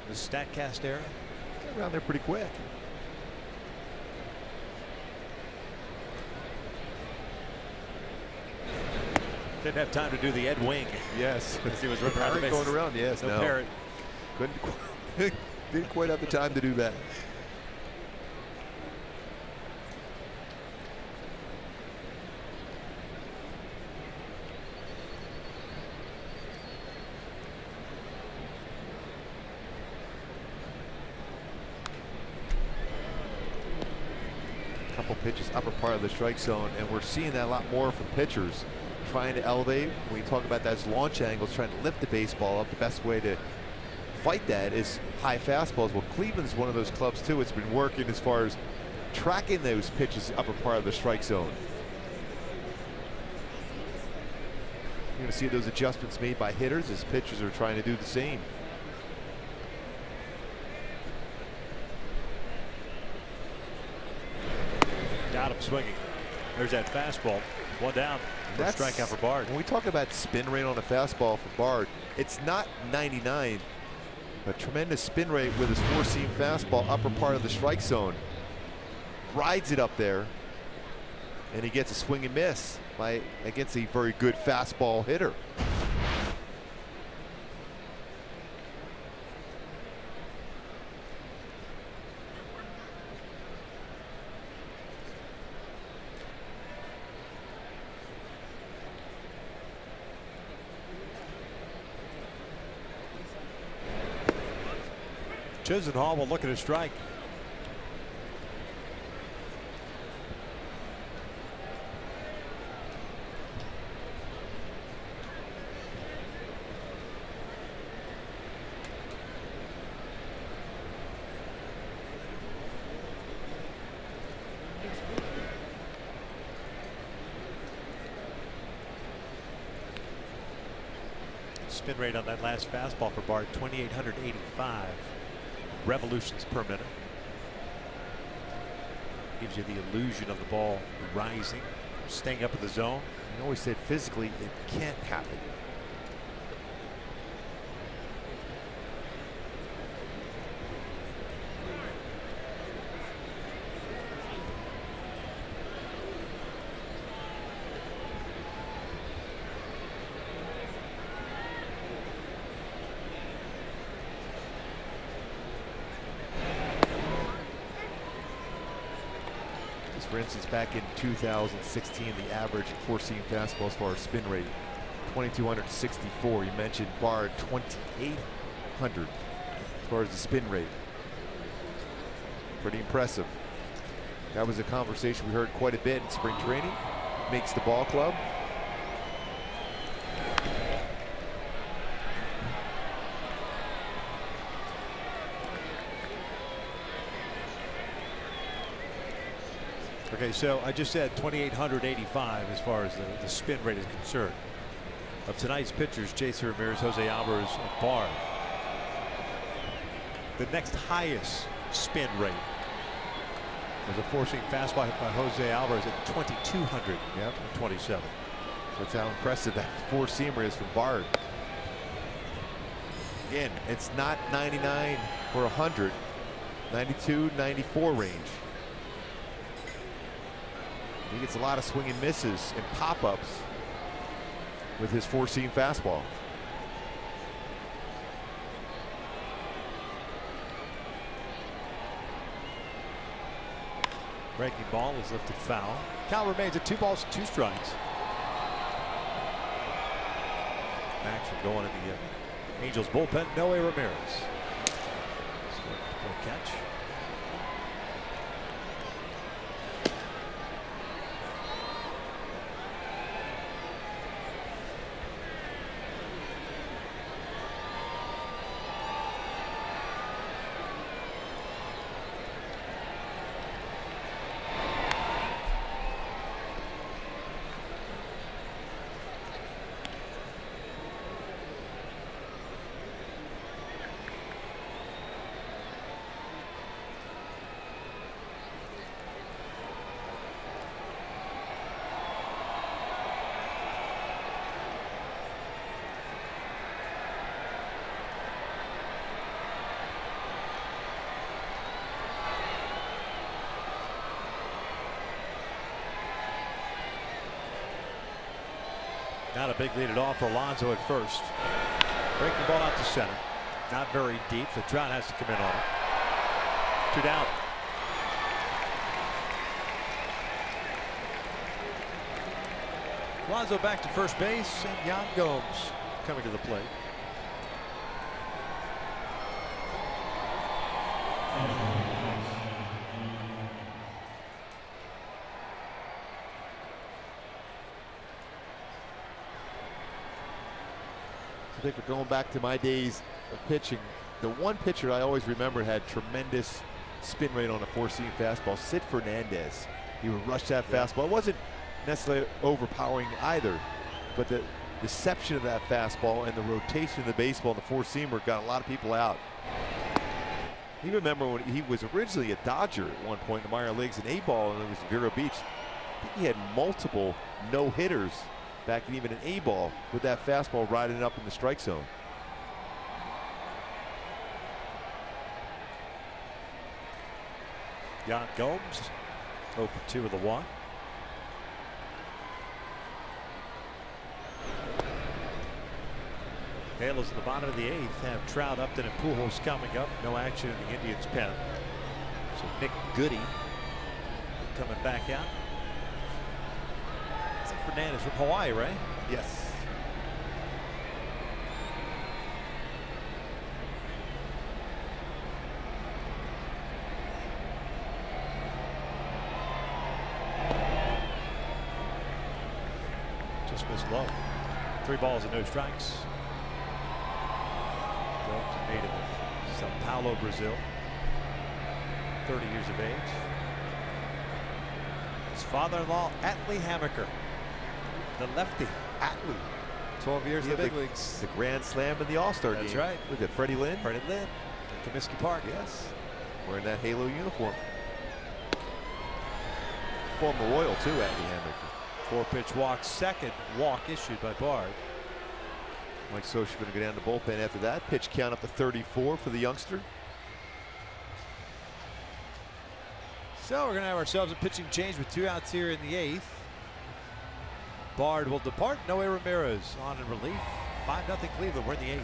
The StatCast era. Got around there pretty quick. Didn't have time to do the Ed Wing. Yes. As he was running around the bases. Going around, yes. No parrot. Didn't quite have the time to do that. Couple pitches upper part of the strike zone, and we're seeing that a lot more from pitchers trying to elevate. When we talk about those launch angles, trying to lift the baseball up, the best way to fight that is high fastballs. Well, Cleveland's one of those clubs too. It's been working as far as tracking those pitches upper part of the strike zone. You're going to see those adjustments made by hitters as pitchers are trying to do the same. Got him swinging. There's that fastball. One down. That's strikeout for Bard. When we talk about spin rate on a fastball for Bard, it's not 99. A tremendous spin rate with his four-seam fastball, upper part of the strike zone. Rides it up there, and he gets a swing and miss against a very good fastball hitter. Chisenhall will look at a strike. Spin rate on that last fastball for Bard, 2,885 revolutions per minute. Gives you the illusion of the ball rising, staying up in the zone. I always said physically it can't happen. For instance, back in 2016, the average four-seam fastball as far as spin rate, 2,264. You mentioned Bard, 2,800 as far as the spin rate. Pretty impressive. That was a conversation we heard quite a bit in spring training. Makes the ball club. Okay, so I just said 2,885 as far as the spin rate is concerned. Of tonight's pitchers, Jason Ramirez, Jose Alvarez, and Bard. The next highest spin rate was a four-seam fastball hit by Jose Alvarez at 2,200. Yep. 27. So that's how impressive that four-seamer is from Bard. Again, it's not 99 or 100, 92, 94 range. He gets a lot of swing and misses and pop-ups with his four-seam fastball. Breaking ball is lifted foul. Count remains at 2 balls, 2 strikes. Action going in the Angels bullpen. Noe Ramirez. Catch. Not a big lead at all for Alonso at first. Breaking ball out to center. Not very deep, so Trout has to come in on it. 2 down. Alonso back to first base, and Yan Gomes coming to the plate. I think we're going back to my days of pitching. The one pitcher I always remember had tremendous spin rate on a 4-seam fastball, Sid Fernandez. He would rush that fastball. It wasn't necessarily overpowering either, but the deception of that fastball and the rotation of the baseball and the 4-seamer got a lot of people out. You remember when he was originally a Dodger at one point in the minor leagues, an A-ball, and it was Vero Beach. I think he had multiple no-hitters back in even an A-ball with that fastball riding up in the strike zone. Yan Gomes 0 for 2 with the 1. Halos in the bottom of the 8th have Trout, Upton, and Pujols coming up. No action in the Indians' pen. So Nick Goody coming back out. Is that Fernandez from Hawaii, right? Yes. Just missed low. 3 balls and no strikes. Gomes, a native of Sao Paulo, Brazil. 30 years of age. His father-in-law, Atlee Hammaker, the lefty. Atlee. 12 years in the big leagues. The Grand Slam in the All-Star game. That's right. Look at Freddie Lynn. Freddie Lynn at Comiskey Park. Yes. Wearing that Halo uniform. Former Royal, too, Atlee Hammaker. 4-pitch walk, second walk issued by Bard. Mike Scioscia going to go down to bullpen after that. Pitch count up to 34 for the youngster. So we're going to have ourselves a pitching change with 2 outs here in the 8th. Bard will depart. Noe Ramirez on in relief. 5-0 Cleveland. We're in the 8th.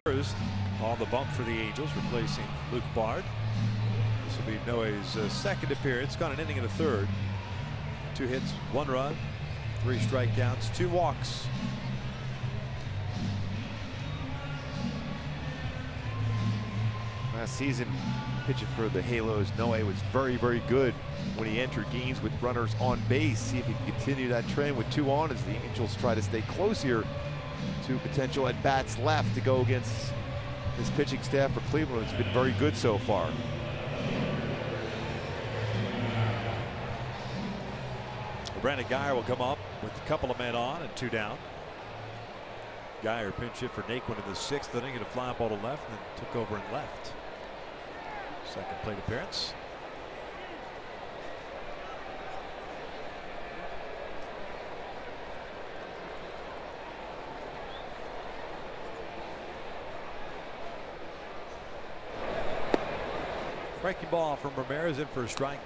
Ramirez on the bump for the Angels, replacing Luke Bard. This will be Noe's second appearance. Gone an inning and a third. 2 hits, 1 run, 3 strikeouts, 2 walks. Last season, pitching for the Halos, Noe was very, very good when he entered games with runners on base. See if he can continue that trend with 2 on as the Angels try to stay close here. 2 potential at-bats left to go against this pitching staff for Cleveland. It's been very good so far. Brandon Guyer will come up with a couple of men on and 2 down. Geyer pinch hit for Naquin in the 6th inning, and a fly ball to left, and then took over and left. Second plate appearance. Breaking ball from Ramirez, in for a strike.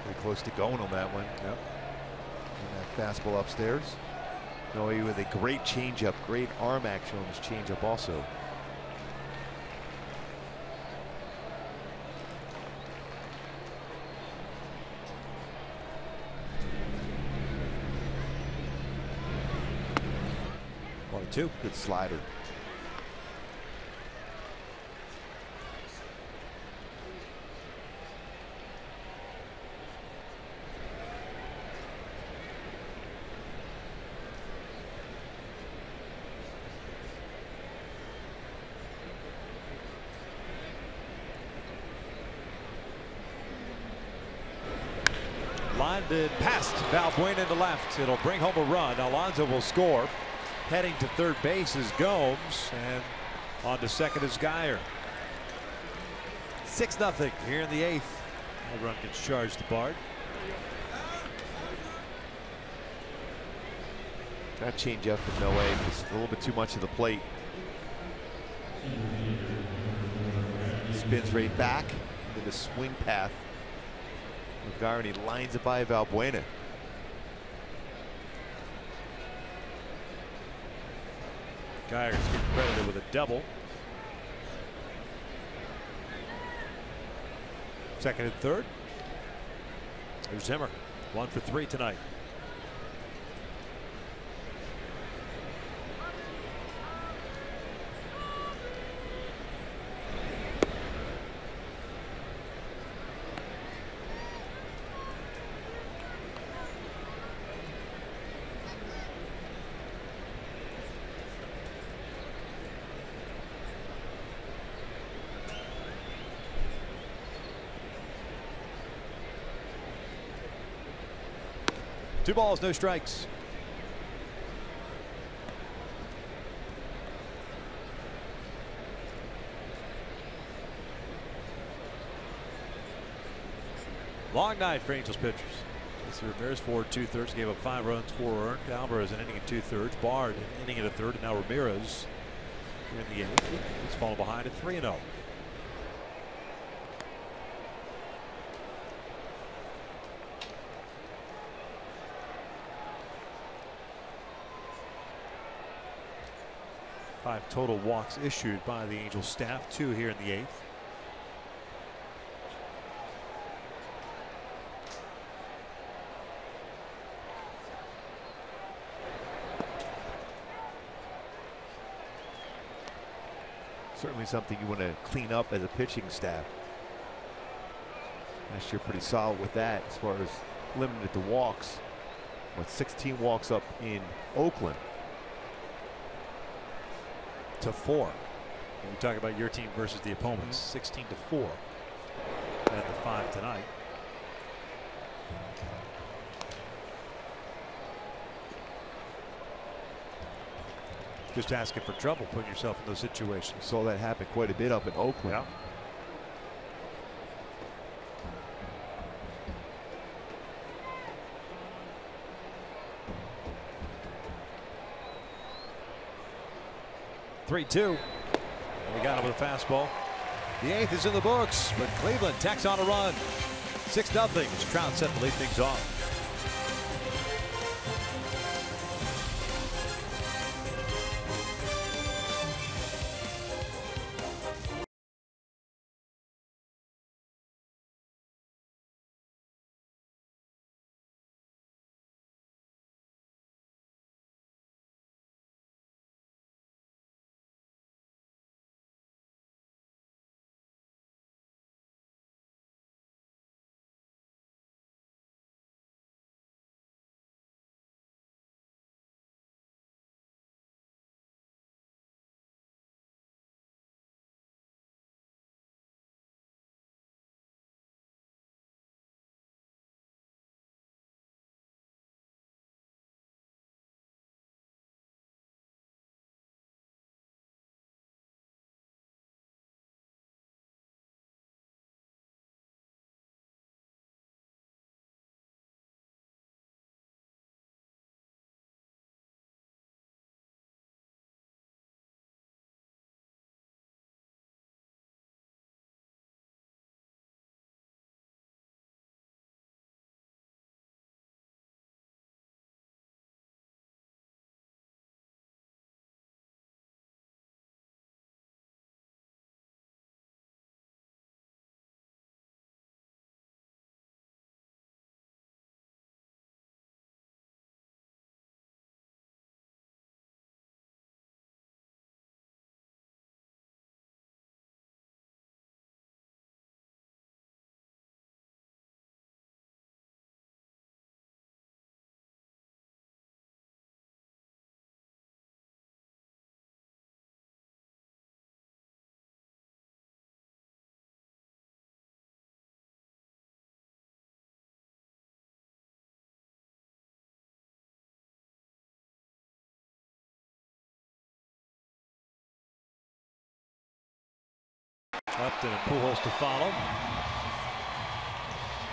Pretty close to going on that one. Yep. And that fastball upstairs. No, he with a great changeup, great arm action on his changeup also. One and two. Good slider. Lined past Valbuena into left. It'll bring home a run. Alonso will score. Heading to third base is Gomes, and on to second is Geyer. 6-0 here in the 8th. That run gets charged to Bard. That changeup from Noe was a little bit too much of the plate. Spins right back into the swing path. Garney lines it by Valbuena. Geyer's getting credited with a double. Second and third. There's Zimmer. 1 for 3 tonight. Two balls, no strikes. Long night for Angels pitchers. Ramirez 4 2/3, gave up 5 runs, 4 earned. Alvarez an inning and 2/3. Bard an inning and a third, and now Ramirez here in the 8th. He's fallen behind at 3-0. Five total walks issued by the Angels staff, 2 here in the 8th. Certainly something you want to clean up as a pitching staff. Last year pretty solid with that as far as limited to walks. With 16 walks up in Oakland. To 4. When we talk about your team versus the opponents, 16-4. And the 5 tonight. Just asking for trouble, putting yourself in those situations. Saw that happen quite a bit up in Oakland. Yeah. Three-two. We got him with a fastball. The 8th is in the books, but Cleveland tacks on a run. 6-0 as Trout set to lead things off. Upton and Pujols to follow.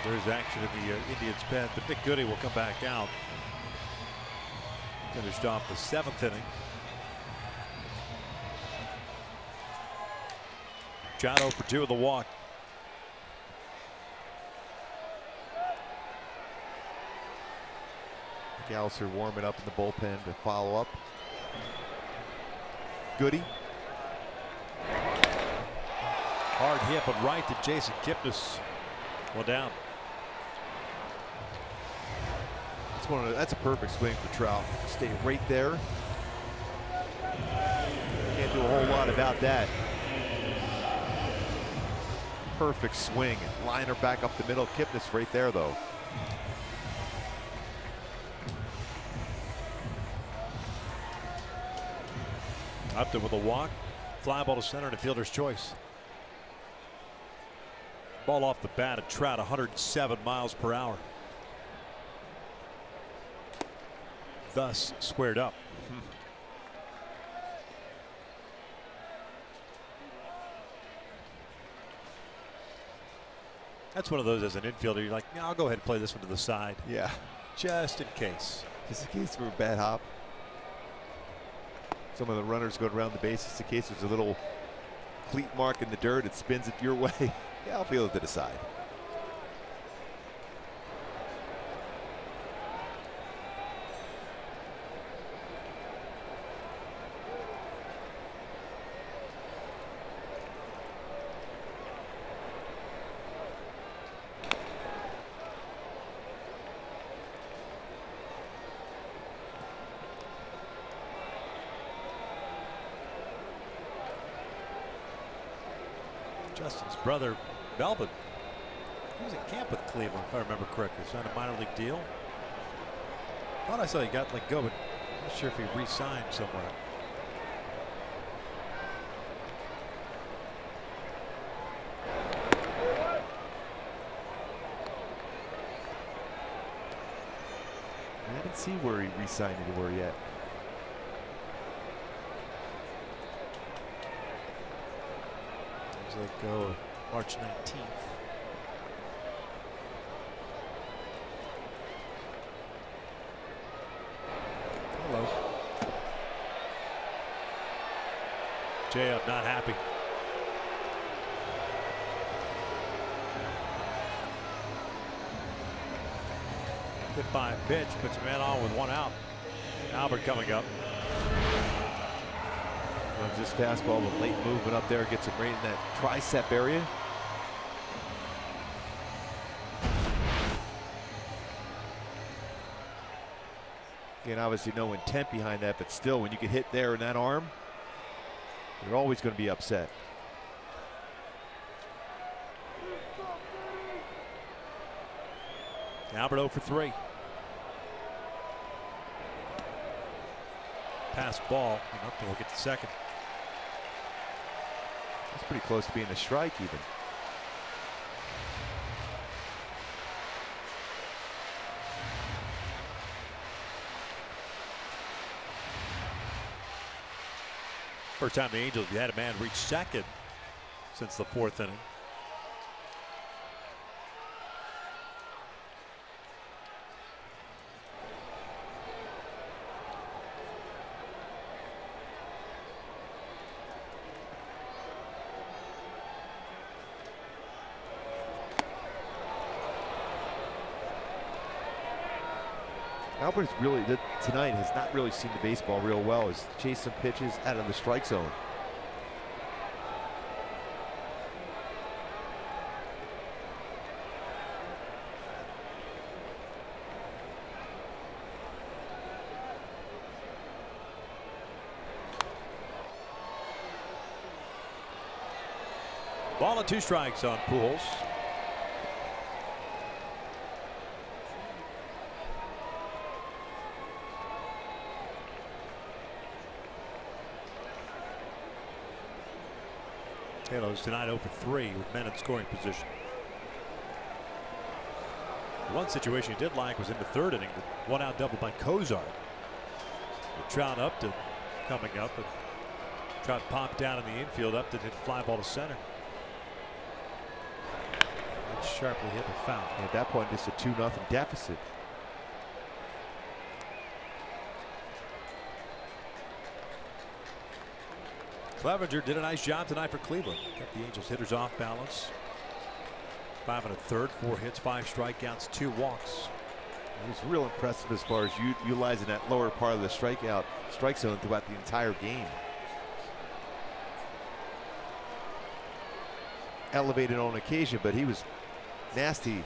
There's action in the Indians pen, but Nick Goody will come back out. Finished off the 7th inning. John 0 for 2 with the walk. Gallagher warming up in the bullpen to follow up. Goody. Hard hit, but right to Jason Kipnis. Well down. That's a perfect swing for Trout. Stay right there. Can't do a whole lot about that. Perfect swing. Liner back up the middle. Kipnis right there, though. Upton with a walk. Fly ball to center and a fielder's choice. Ball off the bat at Trout, 107 miles per hour. Thus squared up. That's one of those as an infielder, you're like, no, I'll go ahead and play this one to the side. Yeah. Just in case. Just in case for a bad hop. Some of the runners go around the bases in case there's a little cleat mark in the dirt. It spins it your way. Yeah, I'll field it to the side. Justin's brother, Melvin, he was at camp with Cleveland, if I remember correctly. Signed a minor league deal. Thought I saw he got let go, but I'm not sure if he re-signed somewhere. I didn't see where he re-signed anywhere yet. Let go March 19th. Hello. J-Up not happy. Hit by a pitch, puts a man on with 1 out. Albert coming up. Runs this fastball with late movement up there, gets him right in that tricep area. Again, obviously no intent behind that, but still, when you get hit there in that arm, you're always going to be upset. Albert 0 for 3. Pass ball, and Upton will get the second. That's pretty close to being a strike even. First time the Angels have had a man reach second since the 4th inning. Albert's really, tonight has not really seen the baseball real well. He's chased some pitches out of the strike zone. Ball and 2 strikes on Pujols. Halos tonight 0 for 3 with men in scoring position. The one situation he did like was in the 3rd inning, the 1-out double by Kozar. With Trout Upton coming up, but Trout popped down in the infield. Upton hit fly ball to center. Sharply hit the foul. At that point, it's a 2-0 deficit. Clevenger did a nice job tonight for Cleveland. Kept the Angels hitters off balance. 5 1/3, 4 hits, 5 strikeouts, 2 walks. It was real impressive as far as utilizing that lower part of the strike zone throughout the entire game. Elevated on occasion, but he was nasty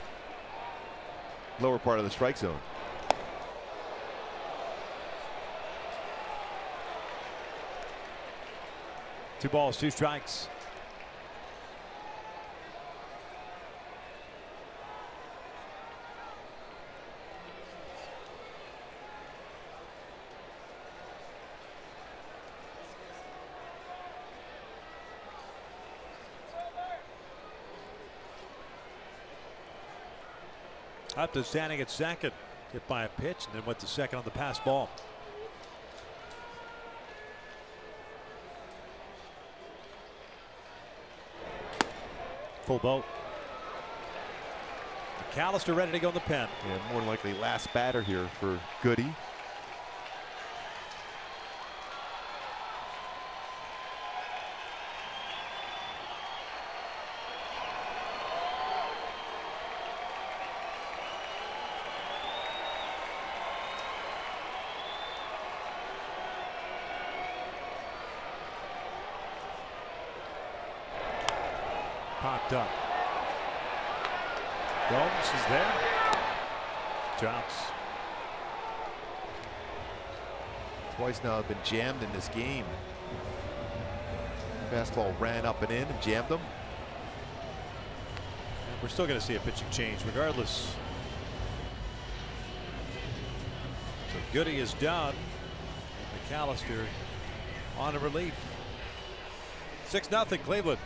lower part of the strike zone. Two balls, 2 strikes. Up to standing at second. Hit by a pitch and then went to second on the pass ball. Full boat. McAllister ready to go in the pen. Yeah, more than likely last batter here for Goody. Popped up. Gomes is there. 2 outs. Twice now have been jammed in this game. Fastball ran up and in and jammed him. And we're still going to see a pitching change regardless. So Goody is done. And McAllister on a relief. 6-0 Cleveland.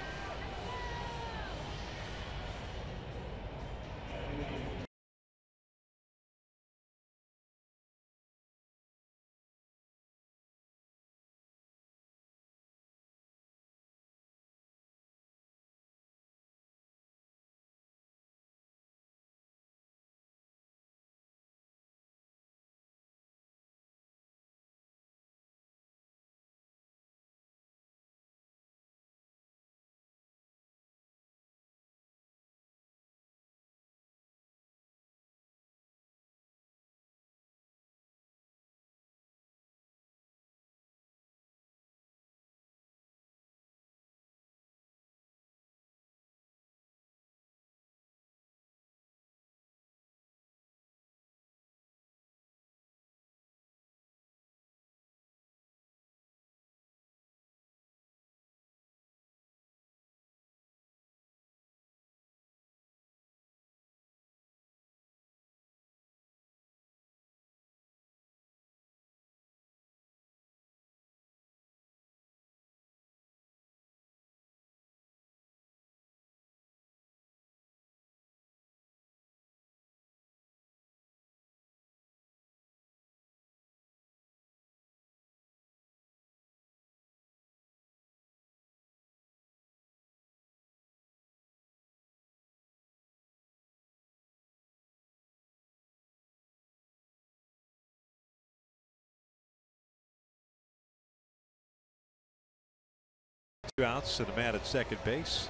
Two outs and a man at second base.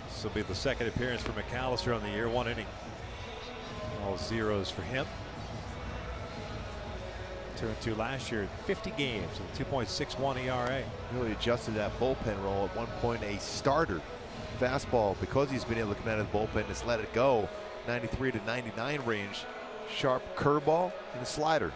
This will be the second appearance for McAllister on the year. 1 inning. All zeros for him. 2-2 last year, 50 games with a 2.61 ERA. Really adjusted that bullpen role. At one point, a starter fastball, because he's been able to come out of the bullpen, just let it go. 93 to 99 range. Sharp curveball and a slider.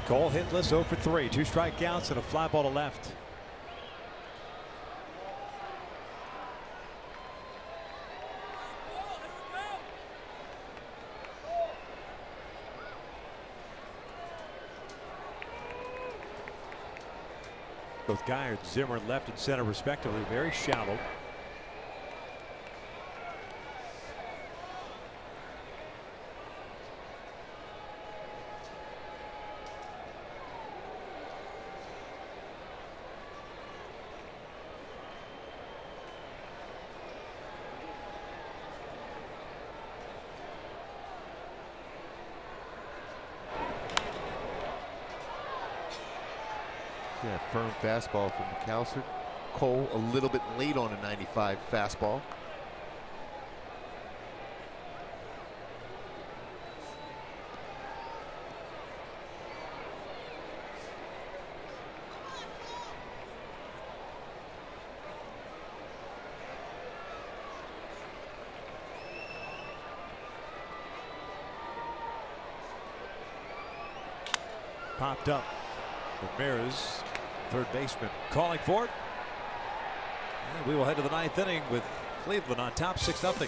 Cole hitless, 0 for 3, 2 strikeouts and a fly ball to left. Both Guy and Zimmer left and center respectively, very shallow. Yeah, firm fastball from McAllister. Cole a little bit late on a 95 fastball. Popped up. Ramirez, third baseman, calling for it. And we will head to the ninth inning with Cleveland on top 6-0.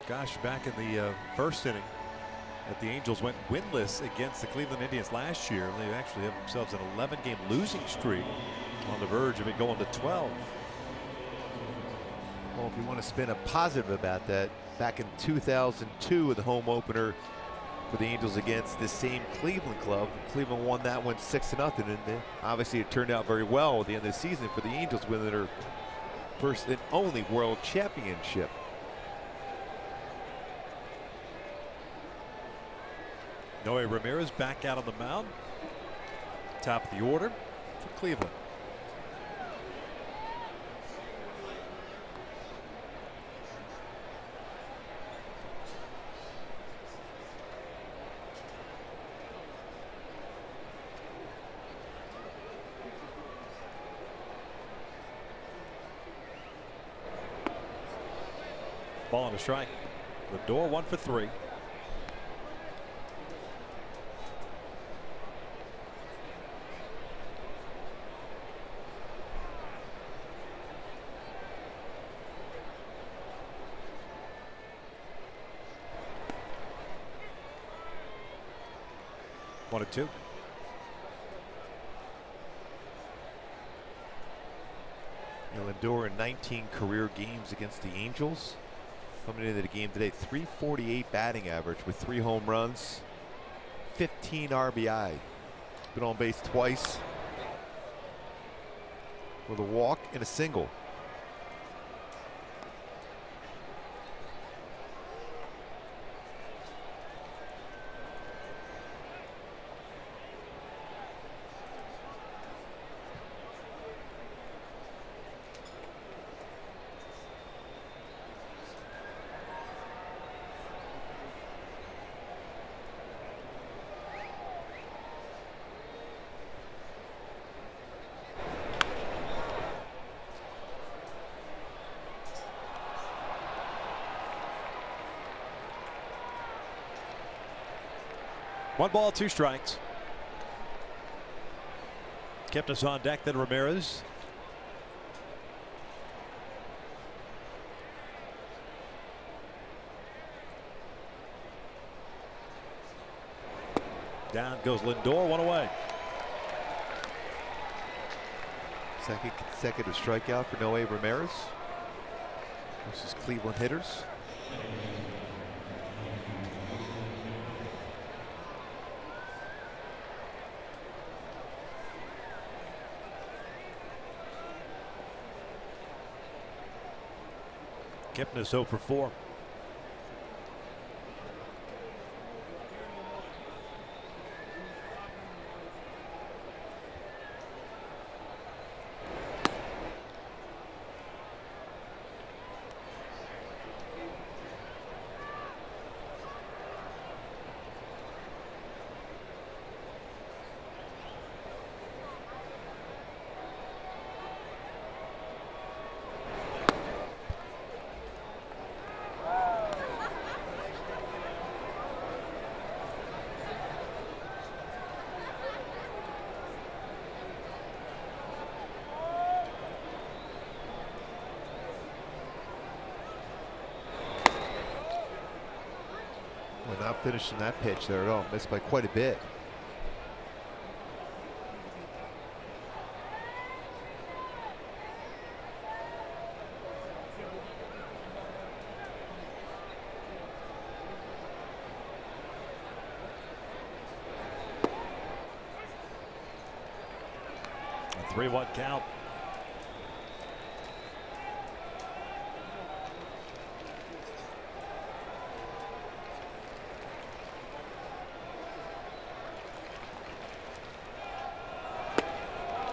Gosh, back in the first inning, that the Angels went winless against the Cleveland Indians last year. They actually have themselves an 11-game losing streak on the verge of it going to 12. Well, if you want to spin a positive about that, back in 2002 with the home opener for the Angels against this same Cleveland club, Cleveland won that one 6-0, and obviously it turned out very well at the end of the season for the Angels, winning their first and only world championship. Noe Ramirez back out on the mound. Top of the order for Cleveland. Ball on a strike. Lindor 1 for 3. One and two. Lindor in 19 career games against the Angels. Coming into the game today, .348 batting average with 3 home runs, 15 RBI. Been on base twice with a walk and a single. One ball, 2 strikes. Kept us on deck, then Ramirez. Down goes Lindor, one away. Second consecutive strikeout for Noe Ramirez versus Cleveland hitters. Kipnis 0 for 4. We're not finishing that pitch there at all. Missed by quite a bit. A 3-1 count.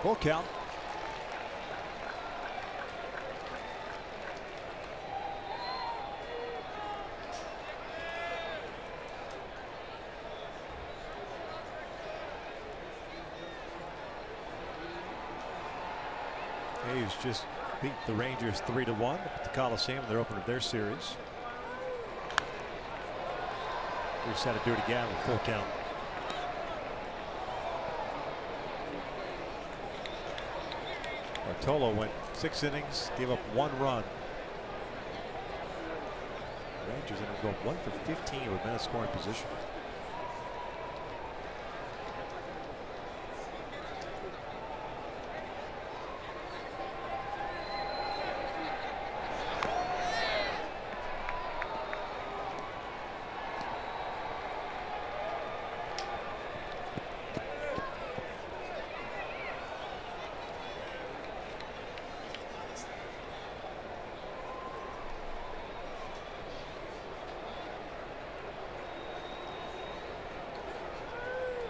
Full count. A's just beat the Rangers 3-1 at the Coliseum in their opener of their series. We just had to do it again with full count. Bartolo went 6 innings, gave up 1 run. Rangers ended up going 1 for 15 with men in scoring position.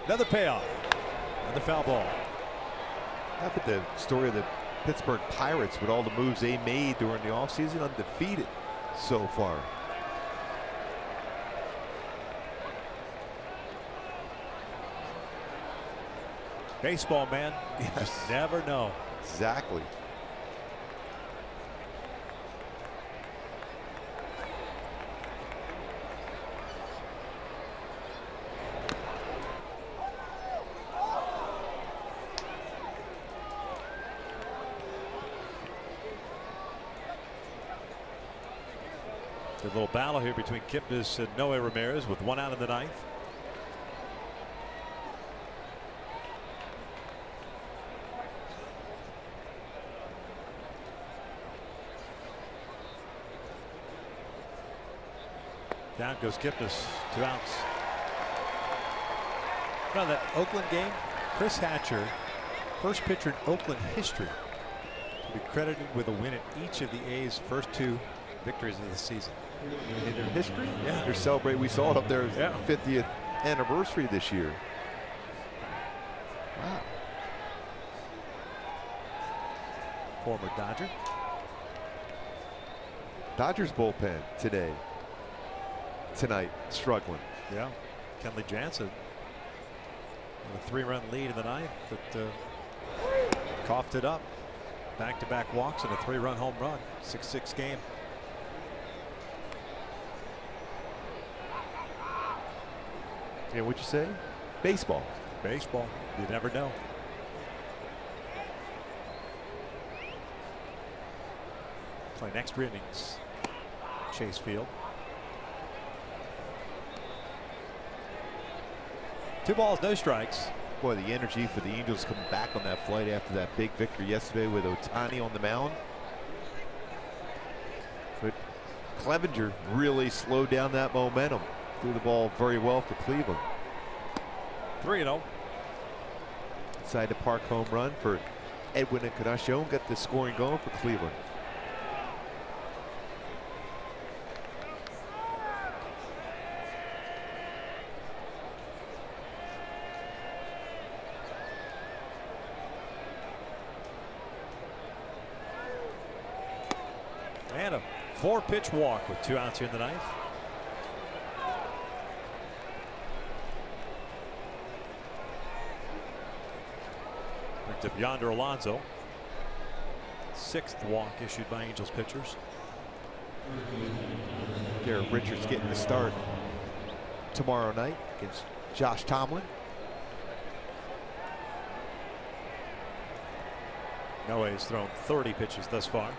Another payoff. Another foul ball. How about the story of the Pittsburgh Pirates with all the moves they made during the offseason? Undefeated so far. Baseball, man. You Yes. just never know. Exactly. A little battle here between Kipnis and Noe Ramirez with 1 out in the 9th. Down goes Kipnis, 2 outs. Now that Oakland game, Chris Hatcher, first pitcher in Oakland history to be credited with a win in each of the A's first 2 victories of the season. In their history? Yeah. They're celebrating. We saw it up there, Yeah. 50th anniversary this year. Wow. Former Dodger. Dodgers bullpen tonight, struggling. Yeah. Kenley Jansen with a 3-run lead in the 9th that coughed it up. Back-to-back walks and a 3-run home run. 6-6 game. Yeah, what'd you say? Baseball. Baseball. You never know. Play extra innings. Chase Field. 2 balls, no strikes. Boy, the energy for the Angels coming back on that flight after that big victory yesterday with Ohtani on the mound. But Clevenger really slowed down that momentum. Threw the ball very well for Cleveland. 3-0. Inside the park home run for Edwin Encarnacion. Got the scoring going for Cleveland. And a 4-pitch walk with 2 outs here in the 9th. Brings up Yonder Alonso. 6th walk issued by Angels pitchers. Garrett Richards getting the start tomorrow night against Josh Tomlin. Noe has thrown 30 pitches thus far.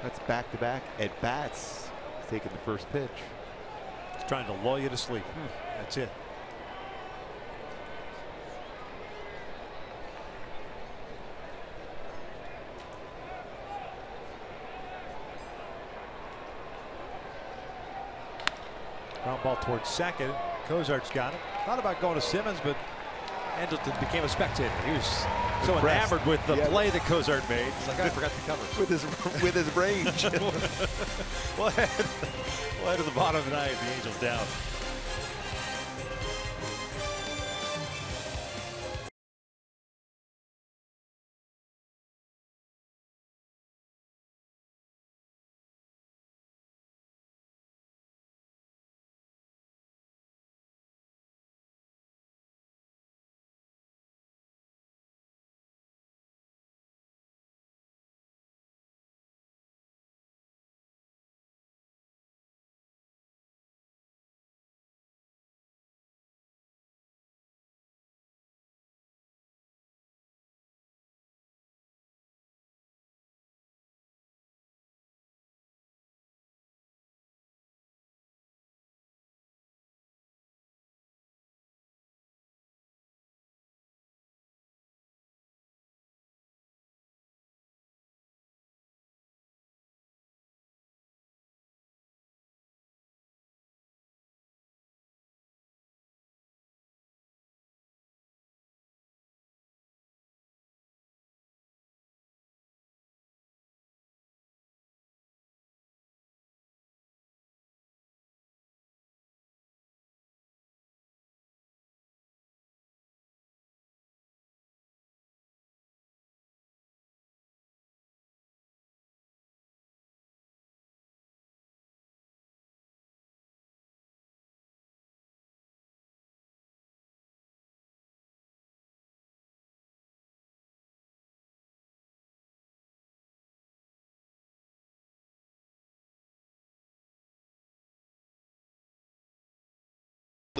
That's back-to-back at bats. Taking the first pitch. He's trying to lull you to sleep. That's it. Ground ball towards second. Cozart's got it. Thought about going to Simmons, but Andleton became a spectator. He was so enamored with the play that Cozart made. He's like, I forgot to cover. With his range. We'll head to the bottom of the 9th. The Angels down.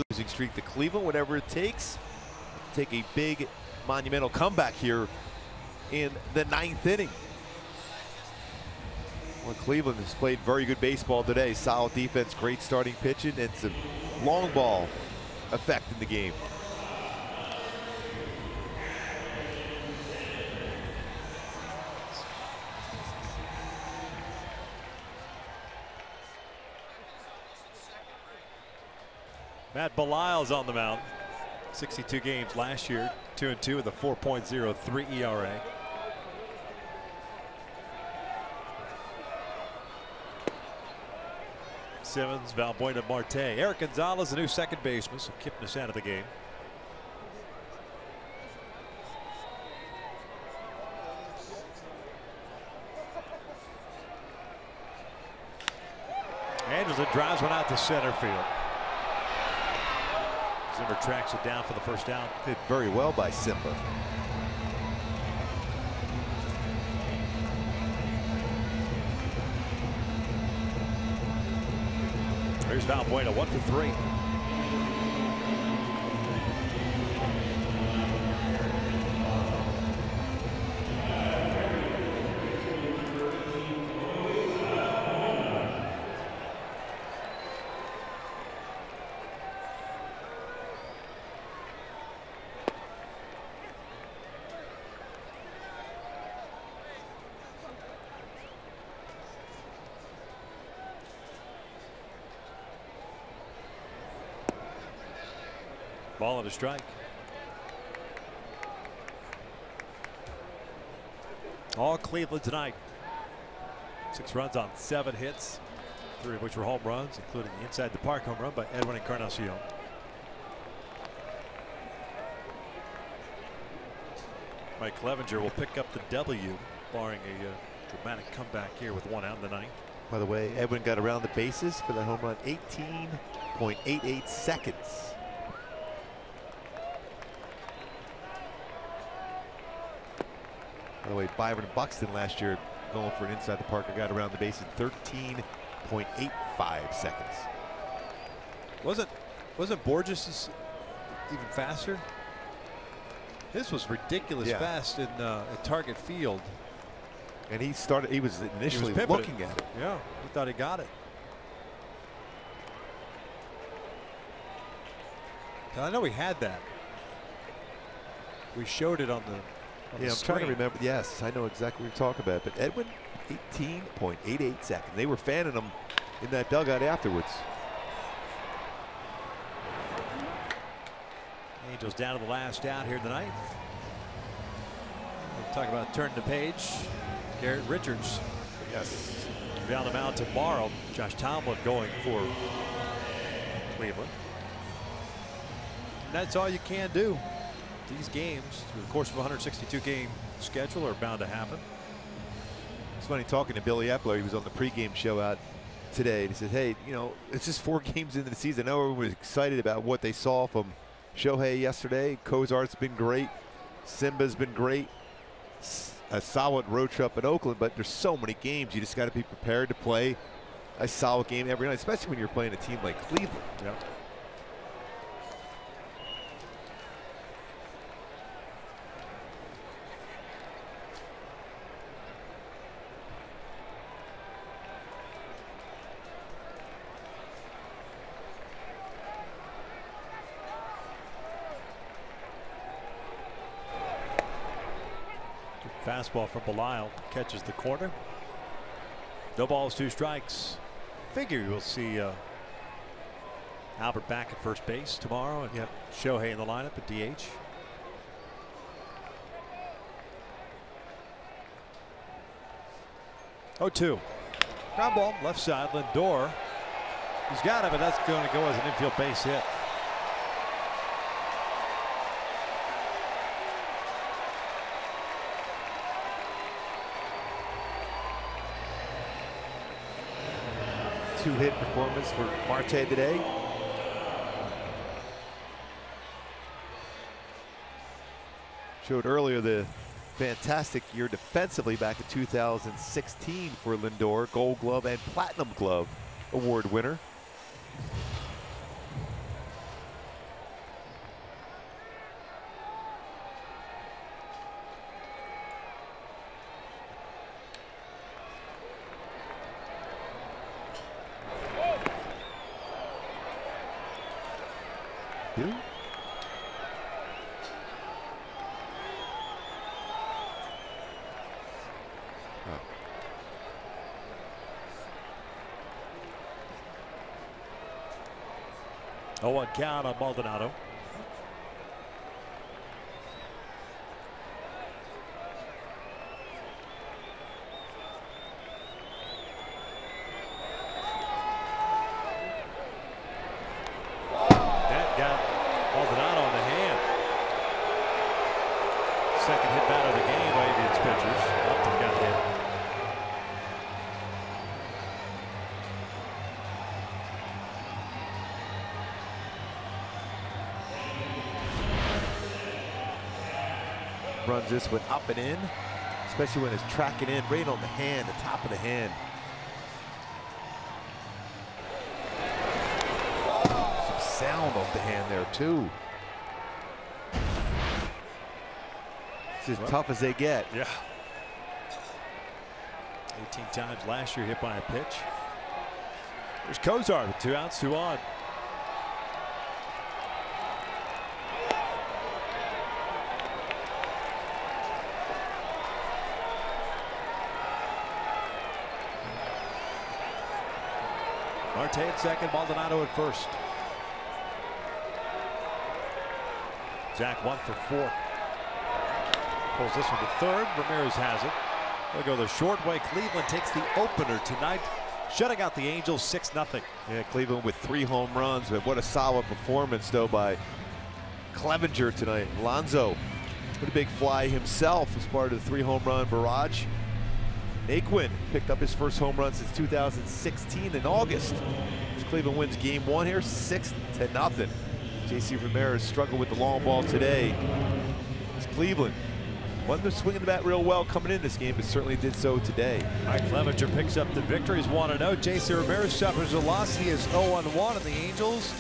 Losing streak to Cleveland, whatever it takes. Take a big monumental comeback here in the 9th inning. Well, Cleveland has played very good baseball today. Solid defense, great starting pitching, and some long ball effect in the game. Matt Belisle's on the mound. 62 games last year, 2-2 with a 4.03 ERA. Simmons, Valbuena, Marte. Eric Gonzalez, the new second baseman, so Kipnis out of the game. Anderson drives one out to center field. Zimmer tracks it down for the first down. Did very well by Simba. Here's Valbuena, 1 for 3. Ball and a strike. All Cleveland tonight. 6 runs on 7 hits, 3 of which were home runs, including the inside the park home run by Edwin Encarnacion. Mike Clevenger will pick up the W, barring a dramatic comeback here with 1 out in the 9th. By the way, Edwin got around the bases for the home run, 18.88 seconds. By the way, Byron Buxton last year going for an inside the park got around the base in 13.85 seconds. Wasn't Borges even faster? His was ridiculous fast in Target Field. And he was initially looking at it. Yeah, he thought he got it. I know we had that. We showed it on the I'm trying to remember. Yes, I know exactly what you're talking about. But Edwin, 18.88 seconds. They were fanning him in that dugout afterwards. Angels down to the last out here in the 9th. We'll talk about turning the page. Garrett Richards. Yes. Down the mound tomorrow. Josh Tomlin going for Cleveland. And that's all you can do. These games, through the course of a 162 game schedule, are bound to happen. It's funny talking to Billy Epler. He was on the pregame show out today. And he said, hey, you know, it's just 4 games into the season. I know everyone was excited about what they saw from Shohei yesterday. Kozart's been great. Simba's been great. A solid road trip in Oakland, but there's so many games. You just got to be prepared to play a solid game every night, especially when you're playing a team like Cleveland. Yep. Fastball from Belisle catches the corner. No balls, 2 strikes. Figure we'll see Albert back at first base tomorrow, and Shohei in the lineup at DH. Oh, 2. Ground ball, left side, Lindor. He's got it, but that's going to go as an infield base hit. Two-hit performance for Marte today. Showed earlier the fantastic year defensively back in 2016 for Lindor, Gold Glove and Platinum Glove award winner. Oh, 1 count on Maldonado. That got Maldonado on the hand. Second hit batter of the game by Indians pitchers. Upton got hit. Runs this one up and in, especially when it's tracking in right on the hand, the top of the hand. Some sound off the hand there too. It's as tough as they get. Yeah. 18 times last year hit by a pitch. There's Kozar with 2 outs, 2 on. Marte at second, Maldonado at first. Zach 1 for 4. Pulls this one to third. Ramirez has it. They'll go the short way. Cleveland takes the opener tonight, shutting out the Angels 6-0. Yeah, Cleveland with 3 home runs, but what a solid performance though by Clevenger tonight. Alonso, what a big fly himself as part of the 3 home run barrage. Naquin picked up his first home run since 2016 in August. As Cleveland wins game 1 here, 6-0. JC Ramirez struggled with the long ball today. It's Cleveland. Wasn't swinging the bat real well coming in this game, but certainly did so today. Mike Clevenger picks up the victory. He's 1-0. JC Ramirez suffers a loss. He is 0-1, and the Angels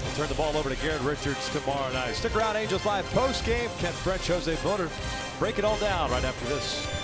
will turn the ball over to Garrett Richards tomorrow night. Stick around, Angels Live post game. Ken French, Jose Motor break it all down right after this.